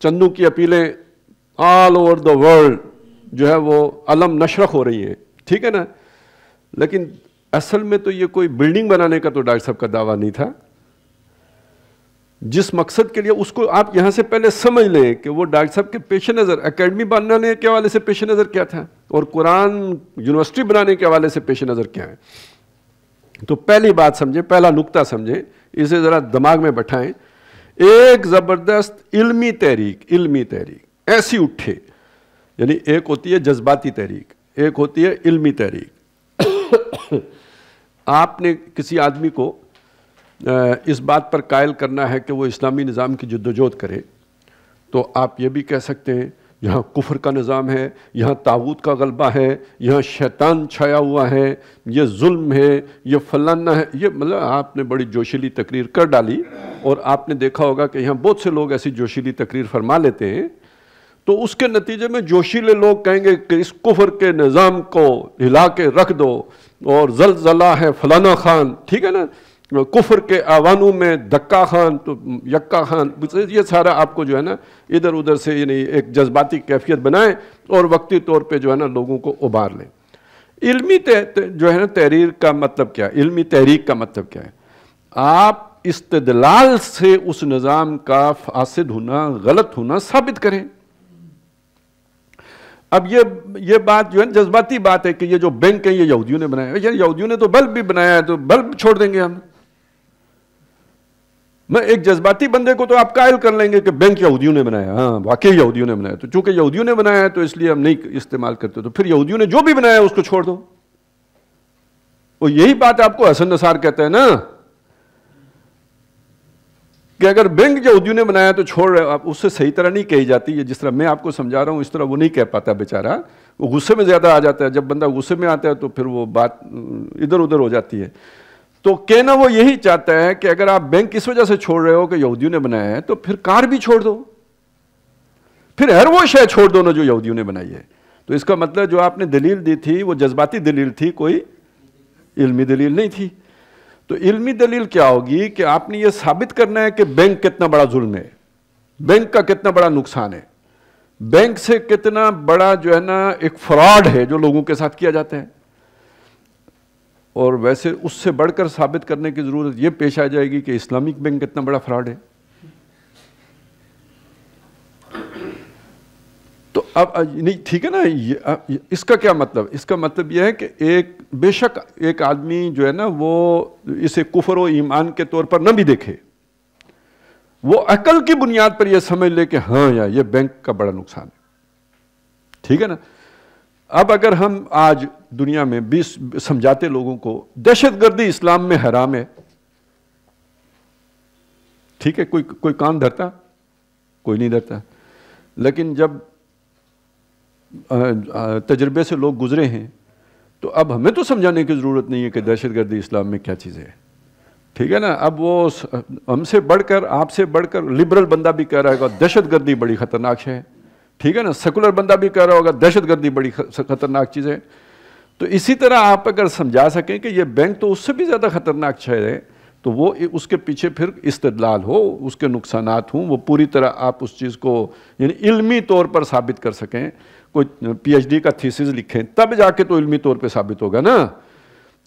چندوں کی اپیلیں all over the world جو ہے وہ علم نشرخ ہو رہی ہیں، ٹھیک ہے نا، لیکن اصل میں تو یہ کوئی بلڈنگ بنانے کا تو ڈاکٹر صاحب کا دعویٰ نہیں تھا. جس مقصد کے لیے اس کو آپ یہاں سے پہلے سمجھ لیں کہ وہ ڈاکٹر صاحب کے پیش نظر اکیڈمی بنانے کے حوالے سے پیش نظر کیا تھا اور قرآن یونیورسٹی بنانے کے حوالے سے پیش نظر کیا ہے. تو پہلی بات سمجھیں، پہلا نقطہ سمجھیں، اسے ذرا دماغ میں بٹھائیں. ایک زبردست علمی تحریک ایسی اٹھے، یعنی ایک ہوتی ہے جذباتی تحریک، ایک ہوتی ہے علمی تحریک. آپ نے کسی آدمی کو اس بات پر قائل کرنا ہے کہ وہ اسلامی نظام کی جدوجہد کرے، تو آپ یہ بھی کہہ سکتے ہیں یہاں کفر کا نظام ہے، یہاں طاغوت کا غلبہ ہے، یہاں شیطان چھایا ہوا ہے، یہ ظلم ہے، یہ فلانا ہے. یہ مطلب آپ نے بڑی جوشیلی تقریر کر ڈالی، اور آپ نے دیکھا ہوگا کہ یہاں بہت سے لوگ ایسی جوشیلی تقریر فرما لیتے ہیں، تو اس کے نتیجے میں جوشیلے لوگ کہیں گے کہ اس کفر کے نظام کو ہلا کے رکھ دو، اور زلزلہ ہے فلانا خان، ٹھیک ہے نا، کفر کے آوانوں میں دکا خان تو یکا خان. یہ سارا آپ کو جو ہے نا ادھر ادھر سے یعنی ایک جذباتی کیفیت بنائیں اور وقتی طور پہ جو ہے نا لوگوں کو ابھار لیں. علمی جو ہے نا تحریر کا مطلب کیا ہے، علمی تحریک کا مطلب کیا ہے؟ آپ استدلال سے اس نظام کا فاسد ہونا، غلط ہونا ثابت کریں. اب یہ بات جو ہے جذباتی بات ہے کہ یہ جو بینک ہے یہ یہودیوں نے بنایا ہے. یار یہودیوں نے تو بلب بھی بنایا ہے، تو بلب چھوڑ دیں گے ہم؟ میں ایک جذباتی بندے کو تو آپ قائل کر لیں گے کہ بینک یہودیوں نے بنایا، ہاں واقعی یہودیوں نے بنایا، تو چونکہ یہودیوں نے بنایا ہے تو اس لیے ہم نہیں استعمال کرتے. تو پھر یہودیوں نے جو بھی بنایا اس کو چھوڑ دو. وہ یہی بات آپ کو حسن نثار کہتا ہے نا کہ اگر بینک یہودیوں نے بنایا تو چھوڑ رہے. آپ اس سے صحیح طرح نہیں کہی جاتی ہے، جس طرح میں آپ کو سمجھا رہا ہوں اس طرح وہ نہیں کہہ پاتا بیچارہ. وہ غصے میں زیادہ آ جاتا ہے، جب بندہ غصے میں آتا ہے تو پھر وہ بات ادھر ادھر ہو جاتی ہے. تو کہنا وہ یہی چاہتا ہے کہ اگر آپ بینک اس وجہ سے چھوڑ رہے ہو کہ یہودیوں نے بنایا ہے، تو پھر کار بھی چھوڑ دو، پھر ہر وہ شے چھوڑ دو نا جو یہودیوں نے بنائی ہے. تو اس کا مطلب جو آپ نے دلیل دی تھی وہ جذباتی دلیل تھی، کوئی علمی دلیل نہیں تھی. تو علمی دلیل کیا ہوگی کہ آپ نے یہ ثابت کرنا ہے کہ بینک کتنا بڑا ظلم ہے، بینک کا کتنا بڑا نقصان ہے، بینک سے کتنا بڑا جو ہے نا ایک فراڈ ہے جو لوگوں کے ساتھ کیا جاتا ہے. اور ویسے اس سے بڑھ کر ثابت کرنے کی ضرورت یہ پیش آ جائے گی کہ اسلامک بینک کتنا بڑا فراڈ ہے. تو اب نہیں ٹھیک ہے نا. اس کا کیا مطلب؟ اس کا مطلب یہ ہے کہ ایک بے شک ایک آدمی جو ہے نا وہ اسے کفر و ایمان کے طور پر نہ بھی دیکھے، وہ عقل کی بنیاد پر یہ سمجھ لے کہ ہاں یا یہ بینک کا بڑا نقصان ہے، ٹھیک ہے نا. اب اگر ہم آج دنیا میں بھی سمجھاتے لوگوں کو دہشت گردی اسلام میں حرام ہے، ٹھیک ہے، کوئی کان دھرتا؟ کوئی نہیں دھرتا. لیکن جب تجربے سے لوگ گزرے ہیں تو اب ہمیں تو سمجھانے کی ضرورت نہیں ہے کہ دہشت گردی اسلام میں کیا چیز ہے، ٹھیک ہے نا. اب وہ ہم سے بڑھ کر، آپ سے بڑھ کر لبرل بندہ بھی کہہ رہا ہے کہ دہشت گردی بڑی خطرناک ہے، ٹھیک ہے نا. سیکولر بندہ بھی کہہ رہا ہوگا دہشت گردی بڑی خطرناک چیز ہے. تو اسی طرح آپ اگر سمجھا سکیں کہ یہ بینک تو اس سے بھی زیادہ خطرناک چیز ہے، تو وہ اس کے پیچھے پھر استدلال ہو، اس کے نقصانات ہوں، وہ پوری طرح آپ اس چیز کو یعنی علمی طور پر ثابت کر سکیں. کوئی پی ایچ ڈی کا تھیسس لکھیں تب جا کے تو علمی طور پہ ثابت ہوگا نا.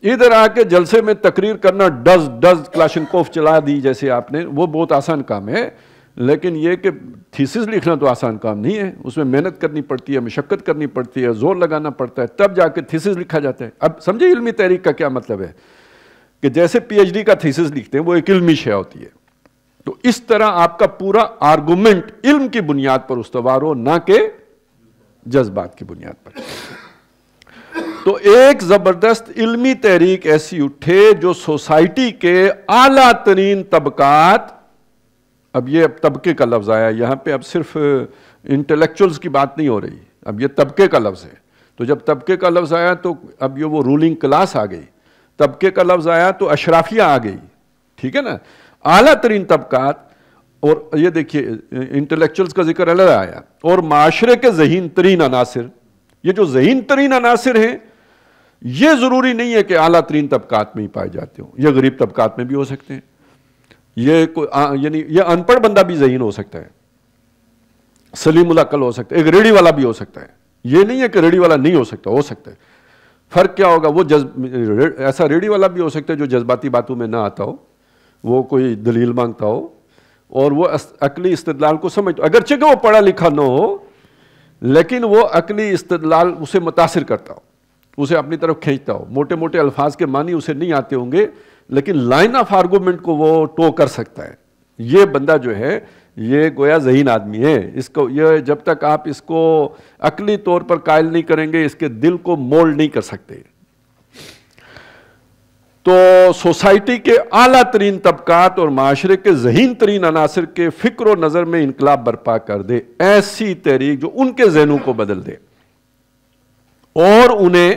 ادھر آ کے جلسے میں تقریر کرنا، ڈز کلاشنکوف چلا دی جیسے آپ نے، وہ بہت آسان کام ہے. لیکن یہ کہ تھیسس لکھنا تو آسان کام نہیں ہے، اس میں محنت کرنی پڑتی ہے، مشقت کرنی پڑتی ہے، زور لگانا پڑتا ہے، تب جا کے تھیسس لکھا جاتا ہے. اب سمجھے علمی تحریک کا کیا مطلب ہے؟ کہ جیسے پی ایچ ڈی کا تھیسس لکھتے ہیں وہ ایک علمی شے ہوتی ہے. تو اس طرح آپ کا پورا آرگومنٹ علم کی بنیاد پر استوار ہو، نہ کہ جذبات کی بنیاد پر. تو ایک زبردست علمی تحریک ایسی اٹھے جو سوسائٹی کے اعلیٰ ترین طبقات، اب یہ طبقے کا لفظ آیا یہاں پہ، اب صرف انٹلیکچوئلز کی بات نہیں ہو رہی، اب یہ طبقے کا لفظ ہے. تو جب طبقے کا لفظ آیا تو اب یہ وہ رولنگ کلاس آ گئی، طبقے کا لفظ آیا تو اشرافیہ آ گئی، ٹھیک ہے نا، اعلیٰ ترین طبقات. اور یہ دیکھیے انٹلیکچوئلز کا ذکر الگ آیا، اور معاشرے کے ذہین ترین عناصر. یہ جو ذہین ترین عناصر ہیں یہ ضروری نہیں ہے کہ اعلیٰ ترین طبقات میں ہی پائے جاتے ہوں، یہ غریب طبقات میں بھی ہو سکتے ہیں. یعنی یہ ان پڑھ بندہ بھی ذہین ہو سکتا ہے، سلیم العقل ہو سکتا ہے، ایک ریڑھی والا بھی ہو سکتا ہے. یہ نہیں ہے کہ ریڑھی والا نہیں ہو سکتا ہے. فرق کیا ہوگا؟ وہ ایسا ریڑھی والا بھی ہو سکتا ہے جو جذباتی باتوں میں نہ آتا ہو، وہ کوئی دلیل مانگتا ہو اور وہ عقلی استدلال کو سمجھتا ہو، اگرچہ کہ وہ پڑھا لکھا نہ ہو لیکن وہ عقلی استدلال اسے متاثر کرتا ہو، اسے اپنی طرف کھینچتا ہو. موٹے موٹے الفاظ کے معنی اسے نہیں آتے ہوں گے لیکن لائن آف آرگومنٹ کو وہ ٹو کر سکتا ہے. یہ بندہ جو ہے یہ گویا ذہین آدمی ہے. اس کو یہ جب تک آپ اس کو عقلی طور پر قائل نہیں کریں گے اس کے دل کو مولڈ نہیں کر سکتے. تو سوسائٹی کے اعلیٰ ترین طبقات اور معاشرے کے ذہین ترین عناصر کے فکر و نظر میں انقلاب برپا کر دے، ایسی تحریک جو ان کے ذہنوں کو بدل دے اور انہیں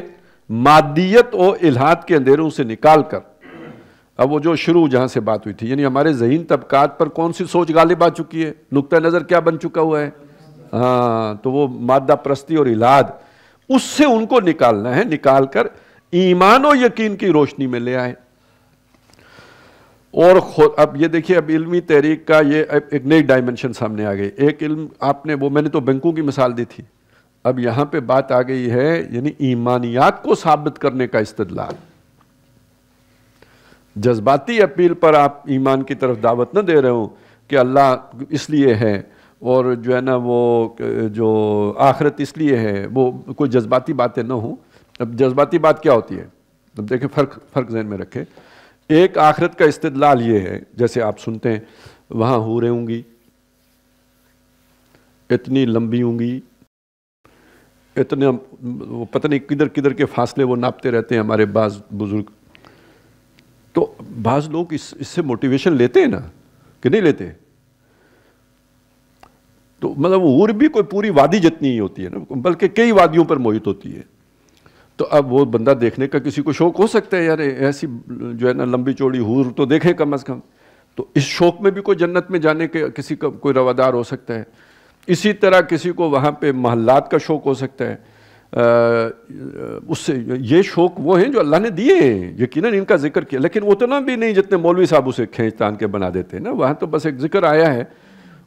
مادیت و الحاد کے اندھیروں سے نکال کر، اب وہ جو شروع جہاں سے بات ہوئی تھی، یعنی ہمارے ذہین طبقات پر کون سی سوچ غالب آ چکی ہے، نقطہ نظر کیا بن چکا ہوا ہے؟ ہاں، تو وہ مادہ پرستی اور الحاد، اس سے ان کو نکالنا ہے، نکال کر ایمان و یقین کی روشنی میں لے آئے. اور اب یہ دیکھیے، اب علمی تحریک کا یہ ایک نئی ڈائمنشن سامنے آ گئی. ایک علم آپ نے وہ میں نے تو بینکوں کی مثال دی تھی، اب یہاں پہ بات آ گئی ہے یعنی ایمانیات کو ثابت کرنے کا استدلال. جذباتی اپیل پر آپ ایمان کی طرف دعوت نہ دے رہے ہوں کہ اللہ اس لیے ہے اور جو ہے نا وہ جو آخرت اس لیے ہے، وہ کوئی جذباتی باتیں نہ ہوں. اب جذباتی بات کیا ہوتی ہے؟ اب دیکھیں فرق ذہن میں رکھیں. ایک آخرت کا استدلال یہ ہے، جیسے آپ سنتے ہیں وہاں حوریں ہوں گی، اتنی لمبی ہوں گی، اتنے پتہ نہیں کدھر کدھر کے فاصلے وہ ناپتے رہتے ہیں ہمارے بعض بزرگ. تو بعض لوگ اس سے موٹیویشن لیتے ہیں نا کہ نہیں لیتے؟ تو مطلب حور بھی کوئی پوری وادی جتنی ہی ہوتی ہے نا، بلکہ کئی وادیوں پر محیط ہوتی ہے. تو اب وہ بندہ دیکھنے کا کسی کو شوق ہو سکتا ہے، یار ایسی جو ہے نا لمبی چوڑی حور تو دیکھیں کم از کم. تو اس شوق میں بھی کوئی جنت میں جانے کے کسی کا کوئی روادار ہو سکتا ہے. اسی طرح کسی کو وہاں پہ محلات کا شوق ہو سکتا ہے. اس سے یہ شوق وہ ہیں جو اللہ نے دیے ہیں، یقیناً ان کا ذکر کیا، لیکن اتنا بھی نہیں جتنے مولوی صاحب اسے کھینچ تان کے بنا دیتے ہیں نا. وہاں تو بس ایک ذکر آیا ہے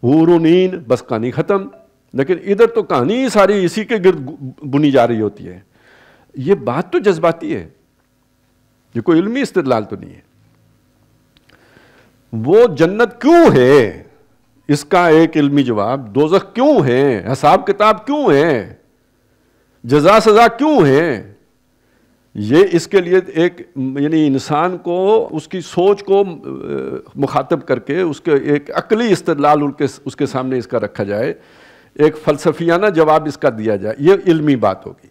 حور و نین، بس کہانی ختم. لیکن ادھر تو کہانی ساری اسی کے گرد بنی جا رہی ہوتی ہے. یہ بات تو جذباتی ہے، یہ کوئی علمی استدلال تو نہیں ہے. وہ جنت کیوں ہے اس کا ایک علمی جواب، دوزخ کیوں ہے، حساب کتاب کیوں ہے، جزا سزا کیوں ہے، یہ اس کے لیے ایک یعنی انسان کو اس کی سوچ کو مخاطب کر کے اس کے ایک عقلی استدلال اس کے سامنے اس کا رکھا جائے، ایک فلسفیانہ جواب اس کا دیا جائے. یہ علمی بات ہوگی.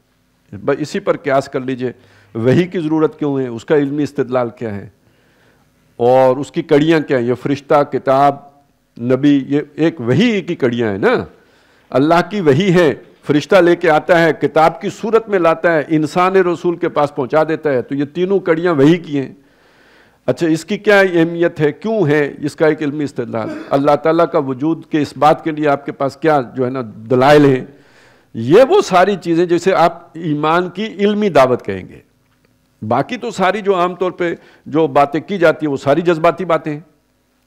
اسی پر قیاس کر لیجئے وحی کی ضرورت کیوں ہے، اس کا علمی استدلال کیا ہے اور اس کی کڑیاں کیا ہیں. یہ فرشتہ، کتاب، نبی، یہ ایک وحی کی کڑیاں ہیں نا. اللہ کی وحی ہے، فرشتہ لے کے آتا ہے، کتاب کی صورت میں لاتا ہے، انسان رسول کے پاس پہنچا دیتا ہے. تو یہ تینوں کڑیاں وحی کی ہیں. اچھا، اس کی کیا اہمیت ہے، کیوں ہے، اس کا ایک علمی استدلال. اللہ تعالیٰ کا وجود کے اس بات کے لیے آپ کے پاس کیا جو ہے نا دلائل ہیں. یہ وہ ساری چیزیں جیسے آپ ایمان کی علمی دعوت کہیں گے. باقی تو ساری جو عام طور پہ جو باتیں کی جاتی ہیں وہ ساری جذباتی باتیں ہیں.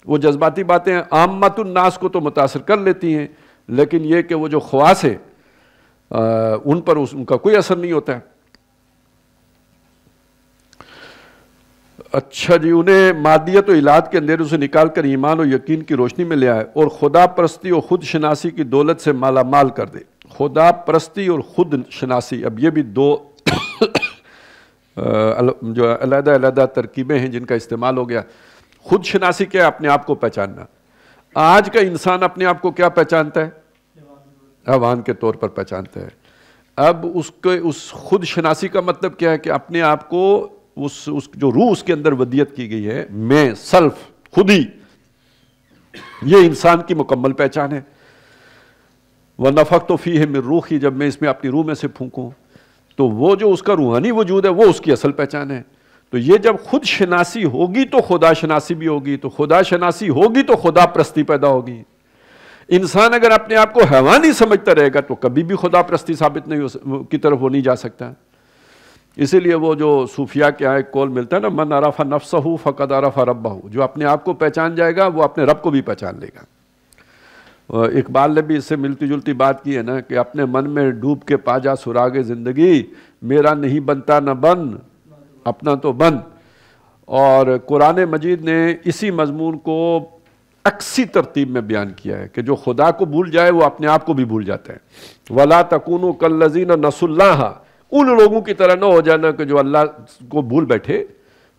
وہ جذباتی باتیں عامت الناس کو تو متاثر کر لیتی ہیں، لیکن یہ کہ وہ جو خواص ہیں ان پر ان کا کوئی اثر نہیں ہوتا ہے. اچھا جی، انہیں مادیت و الحاد کے اندھیروں سے نکال کر ایمان و یقین کی روشنی میں لے آئے اور خدا پرستی اور خود شناسی کی دولت سے مالا مال کر دے. خدا پرستی اور خود شناسی، اب یہ بھی دو جو علیحدہ علیحدہ ترکیبیں ہیں جن کا استعمال ہو گیا. خود شناسی کیا ہے؟ اپنے آپ کو پہچاننا. آج کا انسان اپنے آپ کو کیا پہچانتا ہے؟ حیوان کے طور پر پہچانتا ہے. اب اس خود شناسی کا مطلب کیا ہے کہ اپنے آپ کو اس جو روح اس کے اندر ودیت کی گئی ہے، میں، سیلف، خودی، یہ انسان کی مکمل پہچان ہے. وَنَفَخْتُ فِيهِ مِن رُوحِي، جب میں اس میں اپنی روح میں سے پھونکوں تو وہ جو اس کا روحانی وجود ہے وہ اس کی اصل پہچان ہے. تو یہ جب خود شناسی ہوگی تو خدا شناسی بھی ہوگی، تو خدا شناسی ہوگی تو خدا پرستی پیدا ہوگی. انسان اگر اپنے آپ کو حیوانی سمجھتا رہے گا تو کبھی بھی خدا پرستی ثابت نہیں کی طرف وہ نہیں جا سکتا. اسی لیے وہ جو صوفیاء کے ایک قول ملتا ہے نا، من عرف نفسہ فقد عرف ربہ، جو اپنے آپ کو پہچان جائے گا وہ اپنے رب کو بھی پہچان لے گا. اقبال نے بھی اس سے ملتی جلتی بات کی ہے نا کہ اپنے من میں ڈوب کے پا جا سراغ زندگی، میرا نہیں بنتا نہ بن اپنا تو بن۔ اور قرآن مجید نے اسی مضمون کو عکسی ترتیب میں بیان کیا ہے کہ جو خدا کو بھول جائے وہ اپنے آپ کو بھی بھول جاتا ہے۔ وَلَا تَكُونُوا كَالَّذِينَ نَسُوا اللَّهَ، ان لوگوں کی طرح نہ ہو جانا کہ جو اللہ کو بھول بیٹھے،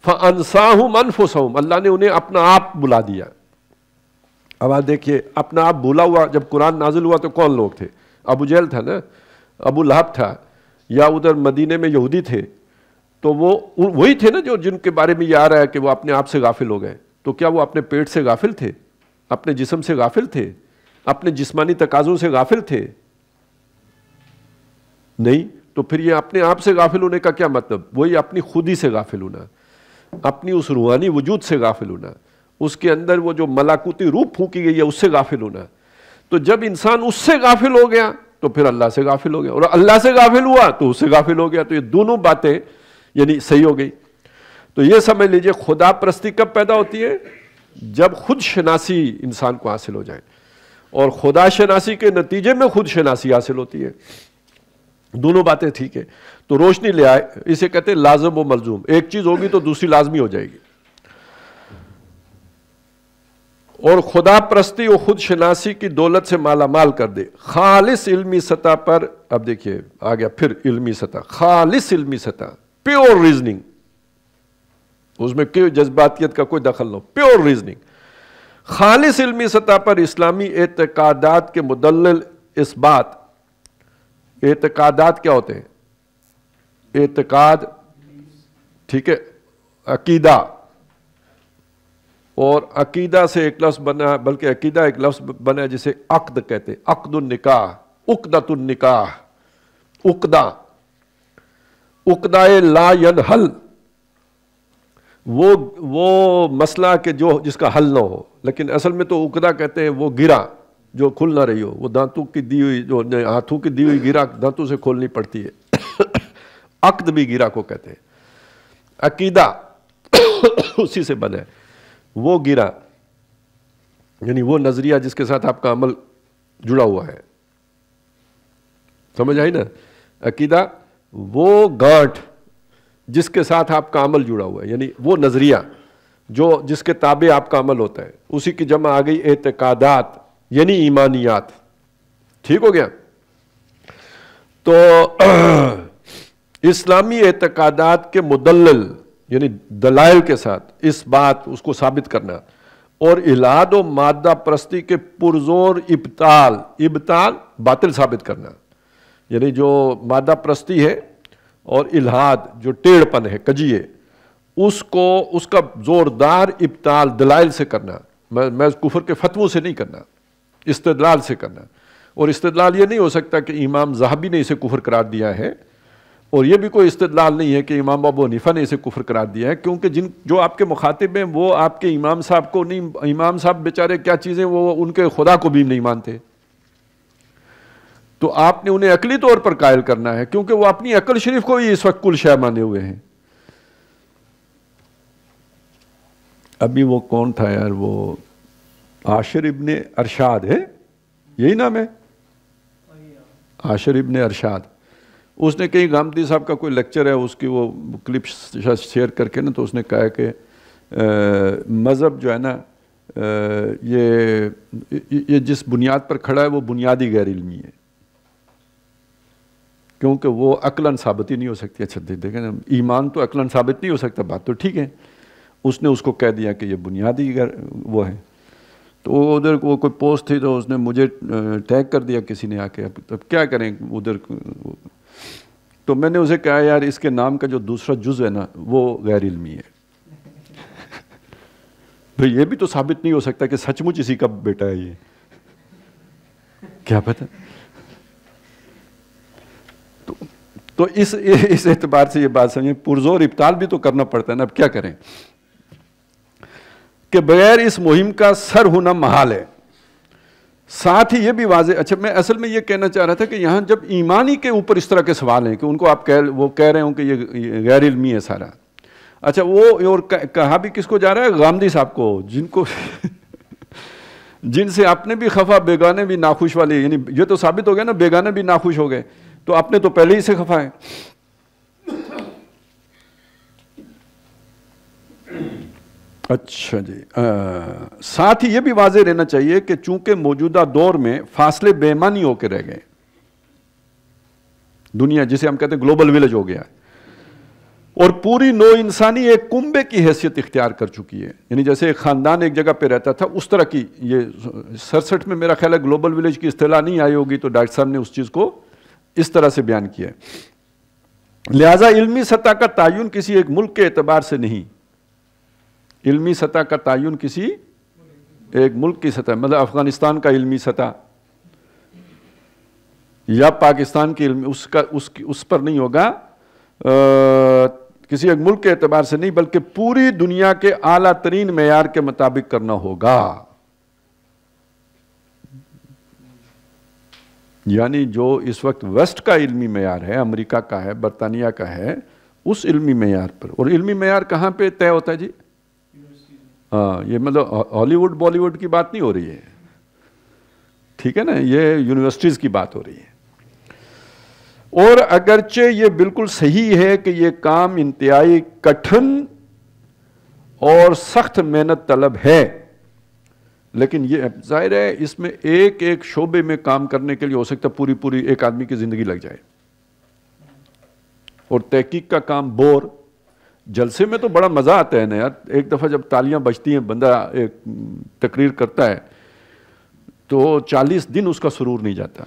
فَأَنْسَاهُمْ أَنفُسَهُمْ، اللہ نے انہیں اپنا آپ بلا دیا۔ اب آپ دیکھیے اپنا آپ بھولا ہوا، جب قرآن نازل ہوا تو کون لوگ تھے؟ ابو جہل تھا نا، ابو لہب تھا، یا ادھر مدینے میں یہودی تھے، تو وہ وہی تھے نا جو جن کے بارے میں یہ آ رہا ہے کہ وہ اپنے آپ سے غافل ہو گئے۔ تو کیا وہ اپنے پیٹ سے غافل تھے؟ اپنے جسم سے غافل تھے؟ اپنے جسمانی تقاضوں سے غافل تھے؟ نہیں۔ تو پھر یہ اپنے آپ سے غافل ہونے کا کیا مطلب؟ وہی اپنی خودی سے غافل ہونا، اپنی اس روحانی وجود سے غافل ہونا، اس کے اندر وہ جو ملاکوتی روح پھونکی گئی ہے اس سے غافل ہونا۔ تو جب انسان اس سے غافل ہو گیا تو پھر اللہ سے غافل ہو گیا، اور اللہ سے غافل ہوا تو اس سے غافل ہو گیا۔ تو یہ دونوں باتیں یعنی صحیح ہو گئی۔ تو یہ سمجھ لیجئے خدا پرستی کب پیدا ہوتی ہے؟ جب خود شناسی انسان کو حاصل ہو جائے، اور خدا شناسی کے نتیجے میں خود شناسی حاصل ہوتی ہے۔ دونوں باتیں ٹھیک ہے۔ تو روشنی لے آئے، اسے کہتے ہیں لازم و ملزوم، ایک چیز ہوگی تو دوسری لازمی ہو جائے گی۔ اور خدا پرستی و خود شناسی کی دولت سے مالا مال کر دے، خالص علمی سطح پر۔ اب دیکھیے آ گیا پھر علمی سطح، خالص علمی سطح، پیور ریزننگ، اس میں کوئی جذباتیت کا کوئی دخل نہ ہو، پیور ریزننگ۔ خالص علمی سطح پر اسلامی اعتقادات کے مدلل اثبات۔ اعتقادات کیا ہوتے ہیں؟ اعتقاد، ٹھیک ہے، عقیدہ، اور عقیدہ سے ایک لفظ بنا، بلکہ عقیدہ ایک لفظ بنا ہے جسے عقد کہتے ہیں، عقد النکاح، عقدۃ النکاح، عقدہ، عقدہ لا ینحل، وہ مسئلہ کہ جو جس کا حل نہ ہو، لیکن اصل میں تو عقدہ کہتے ہیں وہ گرہ جو کھل نہ رہی ہو، وہ دانتوں کی دی ہوئی، جو ہاتھوں کی دی ہوئی گرہ دانتوں سے کھولنی پڑتی ہے۔ عقد بھی گرہ کو کہتے ہیں۔ عقیدہ اسی سے بنا ہے، وہ گرہ یعنی وہ نظریہ جس کے ساتھ آپ کا عمل جڑا ہوا ہے، سمجھ آئی نا؟ عقیدہ وہ گانٹھ جس کے ساتھ آپ کا عمل جڑا ہوا ہے، یعنی وہ نظریہ جو جس کے تابع آپ کا عمل ہوتا ہے، اسی کی جمع آ گئی اعتقادات یعنی ایمانیات۔ ٹھیک ہو گیا؟ تو اسلامی اعتقادات کے مدلل یعنی دلائل کے ساتھ اس بات اس کو ثابت کرنا، اور الہاد و مادہ پرستی کے پرزور ابطال، ابطال باطل ثابت کرنا، یعنی جو مادہ پرستی ہے اور الہاد جو ٹیڑھ پن ہے، کجی ہے، اس کو اس کا زوردار ابطال دلائل سے کرنا۔ میں کفر کے فتووں سے نہیں کرنا، استدلال سے کرنا۔ اور استدلال یہ نہیں ہو سکتا کہ امام ذہبی نے اسے کفر قرار دیا ہے، اور یہ بھی کوئی استدلال نہیں ہے کہ امام ابو حنیفہ نے اسے کفر قرار دیا ہے، کیونکہ جو آپ کے مخاطب ہیں وہ آپ کے امام صاحب کو نہیں، امام صاحب بیچارے کیا چیزیں، وہ ان کے خدا کو بھی نہیں مانتے، تو آپ نے انہیں عقلی طور پر قائل کرنا ہے، کیونکہ وہ اپنی عقل شریف کو ہی اس وقت کل شے مانے ہوئے ہیں۔ ابھی وہ کون تھا یار، وہ عاشر ابن ارشاد ہے، یہی نام ہے، عاشر ابن ارشاد۔ اس نے کہیں گامدی صاحب کا کوئی لیکچر ہے، اس کی وہ کلپ شیئر کر کے نا، تو اس نے کہا کہ مذہب جو ہے نا یہ جس بنیاد پر کھڑا ہے وہ بنیادی غیر علمی ہے، کیونکہ وہ عقلاً ثابت ہی نہیں ہو سکتی۔ اچھا دیکھیں نا، ایمان تو عقلاً ثابت نہیں ہو سکتا، بات تو ٹھیک ہے، اس نے اس کو کہہ دیا کہ یہ بنیادی وہ ہے۔ تو ادھر وہ کوئی پوسٹ تھی تو اس نے مجھے ٹیگ کر دیا کسی نے آ کے، اب کیا کریں ادھر، تو میں نے اسے کہا یار اس کے نام کا جو دوسرا جز ہے نا وہ غیر علمی ہے۔ بھئی یہ بھی تو ثابت نہیں ہو سکتا کہ سچ مچ اسی کا بیٹا ہے، یہ کیا پتہ۔ تو اس اعتبار سے یہ بات سمجھیں، پرزور ابطال بھی تو کرنا پڑتا ہے نا، اب کیا کریں کہ بغیر اس مہم کا سر ہونا محال ہے۔ ساتھ ہی یہ بھی واضح، اچھا میں اصل میں یہ کہنا چاہ رہا تھا کہ یہاں جب ایمانی کے اوپر اس طرح کے سوال ہیں کہ ان کو آپ وہ کہہ رہے ہوں کہ یہ غیر علمی ہے سارا، اچھا وہ اور کہا بھی کس کو جا رہا ہے؟ غامدی صاحب کو، جن سے اپنے بھی خفا بیگانے بھی ناخوش والے، یعنی یہ تو ثابت ہو گیا نا بیگانے بھی ناخوش ہو گئے، تو اپنے تو پہلے ہی سے خفا ہے۔ اچھا جی، ساتھ ہی یہ بھی واضح رہنا چاہیے کہ چونکہ موجودہ دور میں فاصلے بے معنی ہو کے رہ گئے، دنیا جسے ہم کہتے ہیں گلوبل ویلیج ہو گیا ہے، اور پوری نو انسانی ایک کنبے کی حیثیت اختیار کر چکی ہے، یعنی جیسے ایک خاندان ایک جگہ پہ رہتا تھا اس طرح کی، یہ 67 میں میرا خیال ہے گلوبل ویلیج کی اصطلاح نہیں آئی ہوگی، تو ڈاکٹر صاحب نے اس چیز کو اس طرح سے بیان کیا ہے۔ لہذا علمی سطح کا تعین کسی ایک ملک کے اعتبار سے نہیں، علمی سطح کا تعین کسی ایک ملک کی سطح، مطلب افغانستان کا علمی سطح یا پاکستان کی علمی اس پر نہیں ہوگا، کسی ایک ملک کے اعتبار سے نہیں، بلکہ پوری دنیا کے اعلیٰ ترین معیار کے مطابق کرنا ہوگا۔ یعنی جو اس وقت ویسٹ کا علمی معیار ہے، امریکہ کا ہے، برطانیہ کا ہے، اس علمی معیار پر، اور علمی معیار کہاں پہ طے ہوتا ہے جی؟ ہاں، یہ مطلب ہالی ووڈ بالی ووڈ کی بات نہیں ہو رہی ہے، ٹھیک ہے نا، یہ یونیورسٹیز کی بات ہو رہی ہے۔ اور اگرچہ یہ بالکل صحیح ہے کہ یہ کام انتہائی کٹھن اور سخت محنت طلب ہے، لیکن یہ ظاہر ہے اس میں ایک ایک شعبے میں کام کرنے کے لیے ہو سکتا ہے پوری ایک آدمی کی زندگی لگ جائے، اور تحقیق کا کام بور، جلسے میں تو بڑا مزہ آتا ہے نا یار، ایک دفعہ جب تالیاں بجتی ہیں، بندہ ایک تقریر کرتا ہے تو 40 دن اس کا سرور نہیں جاتا،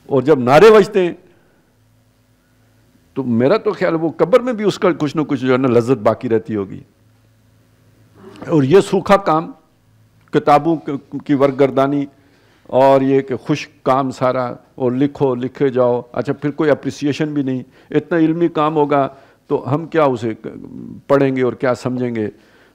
اور جب نعرے بجتے ہیں تو میرا تو خیال وہ قبر میں بھی اس کا کچھ نہ کچھ جو ہے نا لذت باقی رہتی ہوگی۔ اور یہ سوکھا کام، کتابوں کی ورگردانی، اور یہ کہ خشک کام سارا، اور لکھے جاؤ، اچھا پھر کوئی اپریسیشن بھی نہیں، اتنا علمی کام ہوگا تو ہم کیا اسے پڑھیں گے اور کیا سمجھیں گے؟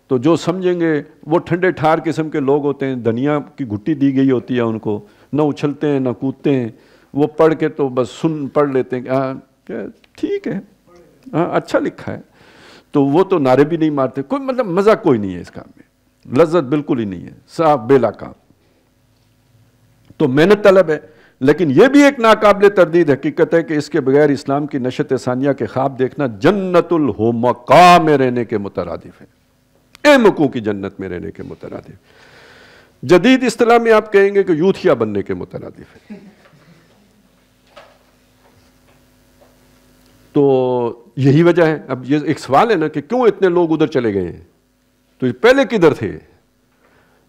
تو جو سمجھیں گے وہ ٹھنڈے ٹھار قسم کے لوگ ہوتے ہیں، دنیا کی گھٹی دی گئی ہوتی ہے ان کو، نہ اچھلتے ہیں نہ کودتے ہیں، وہ پڑھ کے تو بس پڑھ لیتے ہیں کہ ٹھیک ہے، ہاں اچھا لکھا ہے، تو وہ تو نعرے بھی نہیں مارتے، کوئی مطلب مزہ کوئی نہیں ہے اس کام میں، لذت بالکل ہی نہیں ہے، صاف بیلا کام، تو محنت طلب ہے۔ لیکن یہ بھی ایک ناقابل تردید حقیقت ہے کہ اس کے بغیر اسلام کی نشت ثانیہ کے خواب دیکھنا جنت الحمقاء میں رہنے کے مترادف ہے، احمقوں کی جنت میں رہنے کے مترادف، جدید اصطلاح میں آپ کہیں گے کہ یوتھیا بننے کے مترادف ہے۔ تو یہی وجہ ہے۔ اب یہ ایک سوال ہے نا کہ کیوں اتنے لوگ ادھر چلے گئے ہیں، تو پہلے کدھر تھے؟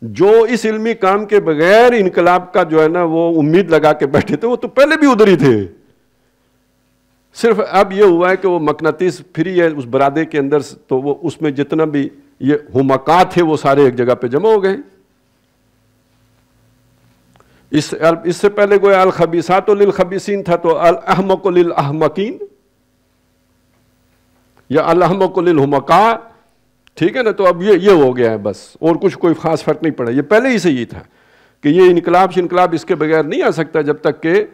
جو اس علمی کام کے بغیر انقلاب کا جو ہے نا وہ امید لگا کے بیٹھے تھے، وہ تو پہلے بھی ادھر ہی تھے، صرف اب یہ ہوا ہے کہ وہ مقناطیس پھری ہے اس برادے کے اندر، تو وہ اس میں جتنا بھی یہ حمقاء تھے وہ سارے ایک جگہ پہ جمع ہو گئے۔ اس سے پہلے گویا الخبیثات للخبیثین تھا، تو الاحمق للاحمقین یا الاحمق للحمقاء، ٹھیک ہے نا، تو اب یہ ہو گیا ہے بس، اور کچھ کوئی خاص فرق نہیں پڑا۔ یہ پہلے ہی سے یہ تھا کہ یہ انقلاب اس کے بغیر نہیں آ سکتا جب تک کہ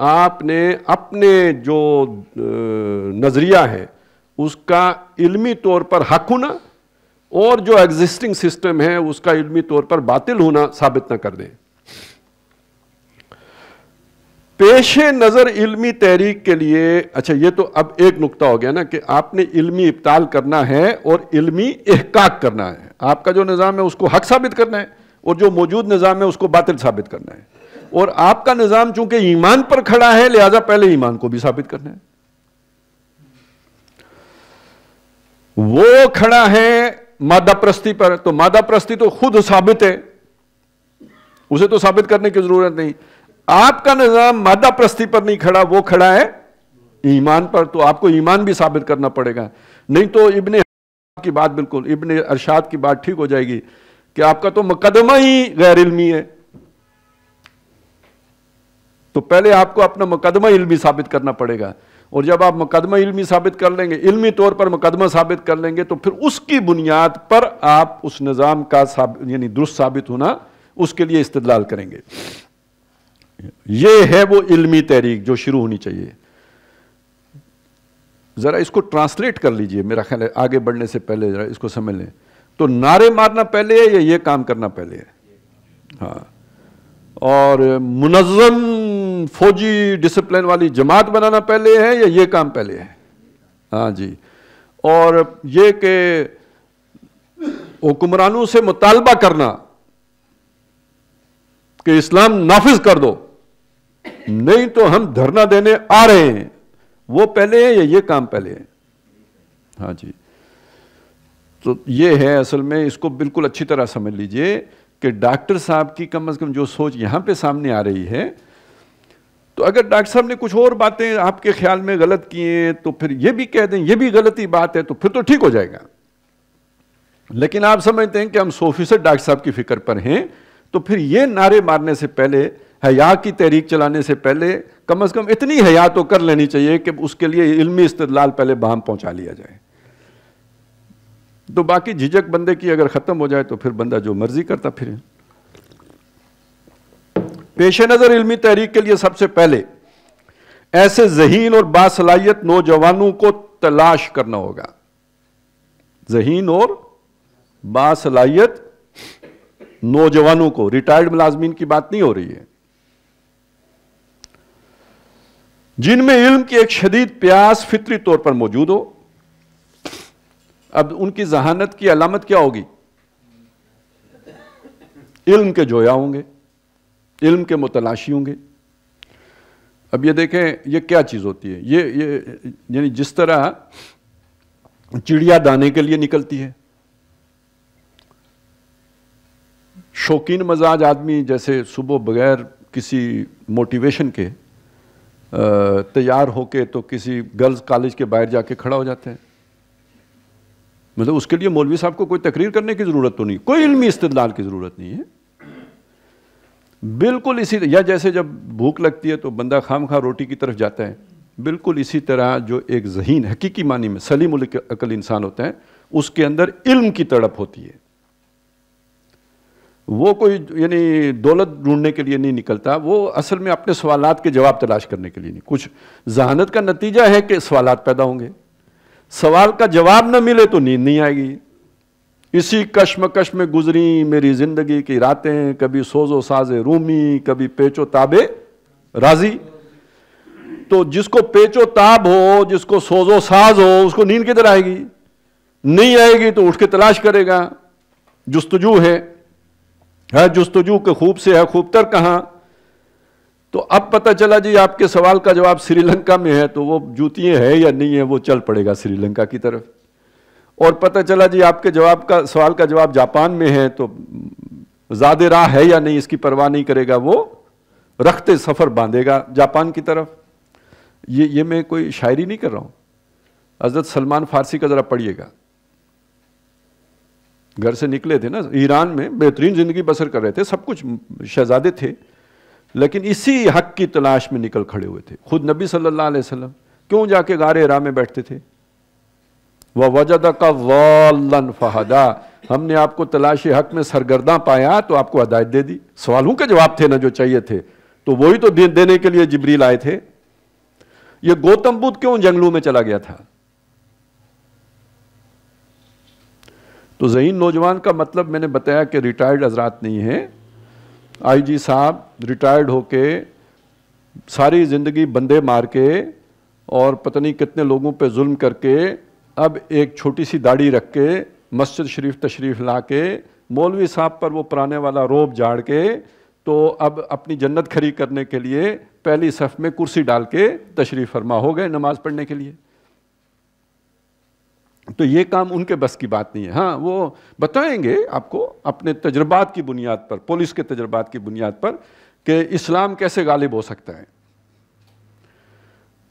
آپ نے اپنے جو نظریہ ہے اس کا علمی طور پر حق ہونا، اور جو ایگزسٹنگ سسٹم ہے اس کا علمی طور پر باطل ہونا ثابت نہ کر دیں۔ پیش نظر علمی تحریک کے لیے، اچھا یہ تو اب ایک نقطہ ہو گیا نا کہ آپ نے علمی ابطال کرنا ہے اور علمی احقاق کرنا ہے، آپ کا جو نظام ہے اس کو حق ثابت کرنا ہے، اور جو موجود نظام ہے اس کو باطل ثابت کرنا ہے، اور آپ کا نظام چونکہ ایمان پر کھڑا ہے لہذا پہلے ایمان کو بھی ثابت کرنا ہے۔ وہ کھڑا ہے مادہ پرستی پر، تو مادہ پرستی تو خود ثابت ہے، اسے تو ثابت کرنے کی ضرورت نہیں۔ آپ کا نظام مادہ پرستی پر نہیں کھڑا، وہ کھڑا ہے ایمان پر، تو آپ کو ایمان بھی ثابت کرنا پڑے گا، نہیں تو ابن کی بات بالکل، ابن ارشاد کی بات ٹھیک ہو جائے گی کہ آپ کا تو مقدمہ ہی غیر علمی ہے، تو پہلے آپ کو اپنا مقدمہ علمی ثابت کرنا پڑے گا، اور جب آپ مقدمہ علمی ثابت کر لیں گے، علمی طور پر مقدمہ ثابت کر لیں گے، تو پھر اس کی بنیاد پر آپ اس نظام کا یعنی درست ثابت ہونا اس کے لیے استدلال کریں گے۔ یہ ہے وہ علمی تحریک جو شروع ہونی چاہیے۔ ذرا اس کو ٹرانسلیٹ کر لیجئے، میرا خیال ہے آگے بڑھنے سے پہلے ذرا اس کو سمجھ لیں۔ تو نعرے مارنا پہلے ہے یا یہ کام کرنا پہلے ہے؟ ہاں، اور منظم فوجی ڈسپلن والی جماعت بنانا پہلے ہے یا یہ کام پہلے ہے؟ ہاں جی، اور یہ کہ حکمرانوں سے مطالبہ کرنا کہ اسلام نافذ کر دو، نہیں تو ہم دھرنا دینے آ رہے ہیں، وہ پہلے ہے یا یہ کام پہلے ہے؟ ہاں جی، تو یہ ہے اصل میں، اس کو بالکل اچھی طرح سمجھ لیجئے کہ ڈاکٹر صاحب کی کم از کم جو سوچ یہاں پہ سامنے آ رہی ہے، تو اگر ڈاکٹر صاحب نے کچھ اور باتیں آپ کے خیال میں غلط کی ہیں تو پھر یہ بھی کہہ دیں یہ بھی غلطی بات ہے، تو پھر تو ٹھیک ہو جائے گا. لیکن آپ سمجھتے ہیں کہ ہم 100% ڈاکٹر صاحب کی فکر پر ہیں، تو پھر یہ نعرے مارنے سے پہلے، حیا کی تحریک چلانے سے پہلے کم از کم اتنی حیا تو کر لینی چاہیے کہ اس کے لیے علمی استدلال پہلے باہم پہنچا لیا جائے. تو باقی جھجک بندے کی اگر ختم ہو جائے تو پھر بندہ جو مرضی کرتا پھرے. پیش نظر علمی تحریک کے لیے سب سے پہلے ایسے ذہین اور باصلاحیت نوجوانوں کو تلاش کرنا ہوگا. ذہین اور باصلاحیت نوجوانوں کو، ریٹائرڈ ملازمین کی بات نہیں ہو رہی ہے، جن میں علم کی ایک شدید پیاس فطری طور پر موجود ہو. اب ان کی ذہانت کی علامت کیا ہوگی؟ علم کے جویا ہوں گے، علم کے متلاشی ہوں گے. اب یہ دیکھیں یہ کیا چیز ہوتی ہے، یہ یعنی جس طرح چڑیا دانے کے لیے نکلتی ہے، شوقین مزاج آدمی جیسے صبح بغیر کسی موٹیویشن کے تیار ہو کے تو کسی گرلز کالج کے باہر جا کے کھڑا ہو جاتے ہیں. مطلب اس کے لیے مولوی صاحب کو کوئی تقریر کرنے کی ضرورت تو نہیں، کوئی علمی استدلال کی ضرورت نہیں ہے. بالکل اسی، یا جیسے جب بھوک لگتی ہے تو بندہ خام خواہ روٹی کی طرف جاتا ہے، بالکل اسی طرح جو ایک ذہین حقیقی معنی میں سلیم العقل انسان ہوتا ہے، اس کے اندر علم کی تڑپ ہوتی ہے. وہ کوئی یعنی دولت ڈھونڈنے کے لیے نہیں نکلتا، وہ اصل میں اپنے سوالات کے جواب تلاش کرنے کے لیے نہیں. کچھ ذہانت کا نتیجہ ہے کہ سوالات پیدا ہوں گے، سوال کا جواب نہ ملے تو نیند نہیں آئے گی. اسی کشمکش میں گزری میری زندگی کی راتیں، کبھی سوز و ساز رومی، کبھی پیچ و تاب رازی. تو جس کو پیچ و تاب ہو، جس کو سوز و ساز ہو، اس کو نیند کدھر آئے گی؟ نہیں آئے گی تو اٹھ کے تلاش کرے گا. جستجو ہے جستجو کہ خوب سے ہے خوب تر کہاں. تو اب پتہ چلا جی آپ کے سوال کا جواب سری لنکا میں ہے، تو وہ جوتیاں ہے یا نہیں ہے وہ چل پڑے گا سری لنکا کی طرف. اور پتہ چلا جی آپ کے سوال کا جواب جاپان میں ہے، تو زیادہ راہ ہے یا نہیں اس کی پرواہ نہیں کرے گا، وہ رخت سفر باندھے گا جاپان کی طرف. یہ میں کوئی شاعری نہیں کر رہا ہوں. حضرت سلمان فارسی کا ذرا پڑھیے گا. گھر سے نکلے تھے نا، ایران میں بہترین زندگی بسر کر رہے تھے، سب کچھ شہزادے تھے، لیکن اسی حق کی تلاش میں نکل کھڑے ہوئے تھے. خود نبی صلی اللہ علیہ وسلم کیوں جا کے غار حرا میں بیٹھتے تھے؟ وَوَجَدَكَ ضَالًّا فَهَدَىٰ، ہم نے آپ کو تلاش حق میں سرگرداں پایا تو آپ کو ہدایت دے دی. سوالوں کے جواب تھے نا جو چاہیے تھے، تو وہی تو دینے کے لیے جبریل آئے تھے. یہ گوتم بدھ کیوں جنگلوں میں چلا گیا تھا؟ تو ذہین نوجوان کا مطلب میں نے بتایا کہ ریٹائرڈ حضرات نہیں ہیں. آئی جی صاحب ریٹائرڈ ہو کے ساری زندگی بندے مار کے اور پتہ نہیں کتنے لوگوں پہ ظلم کر کے اب ایک چھوٹی سی داڑھی رکھ کے مسجد شریف تشریف لا کے مولوی صاحب پر وہ پرانے والا روب جھاڑ کے تو اب اپنی جنت کھری کرنے کے لیے پہلی صف میں کرسی ڈال کے تشریف فرما ہو گئے نماز پڑھنے کے لیے. تو یہ کام ان کے بس کی بات نہیں ہے. ہاں وہ بتائیں گے آپ کو اپنے تجربات کی بنیاد پر، پولیس کے تجربات کی بنیاد پر، کہ اسلام کیسے غالب ہو سکتا ہے.